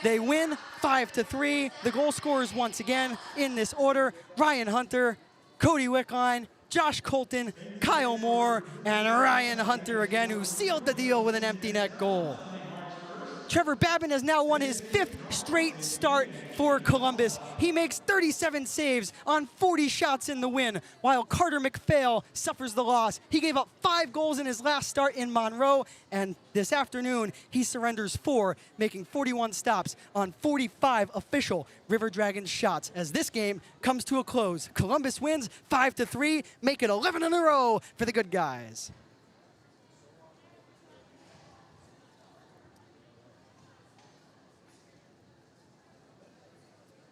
They win 5-3. The goal scorers once again in this order: Ryan Hunter, Cody Wickline, Josh Colton, Kyle Moore, and Ryan Hunter again, who sealed the deal with an empty net goal. Trevor Babin has now won his 5th straight start for Columbus. He makes 37 saves on 40 shots in the win, while Carter McPhail suffers the loss. He gave up 5 goals in his last start in Monroe, and this afternoon he surrenders 4, making 41 stops on 45 official River Dragons shots. As this game comes to a close, Columbus wins 5-3, make it 11 in a row for the good guys.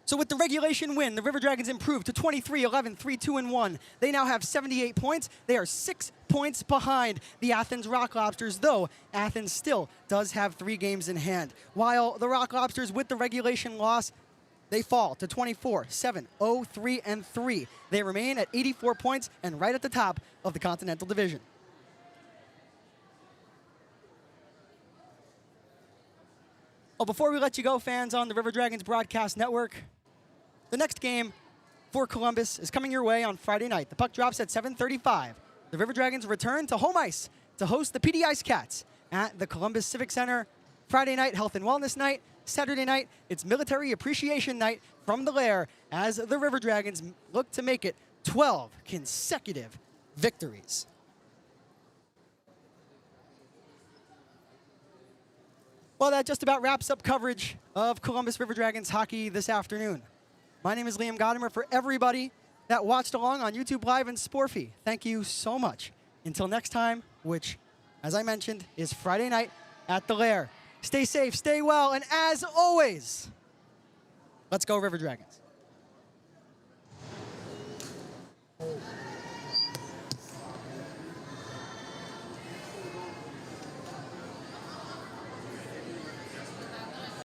So with the regulation win, the River Dragons improved to 23-11, 3-2-1. They now have 78 points. They are 6 points behind the Athens Rock Lobsters, though Athens still does have 3 games in hand. While the Rock Lobsters, with the regulation loss, they fall to 24-7, 0-3-3. They remain at 84 points and right at the top of the Continental Division. Oh, before we let you go, fans on the River Dragons Broadcast Network, the next game for Columbus is coming your way on Friday night. The puck drops at 7:35. The River Dragons return to home ice to host the PD Ice Cats at the Columbus Civic Center. Friday night, health and wellness night. Saturday night, it's military appreciation night from the Lair as the River Dragons look to make it 12 consecutive victories. Well, that just about wraps up coverage of Columbus River Dragons hockey this afternoon. My name is Liam Godimer. For everybody that watched along on YouTube Live and Sporfy, thank you so much. Until next time, which, as I mentioned, is Friday night at the Lair. Stay safe, stay well, and as always, let's go River Dragons.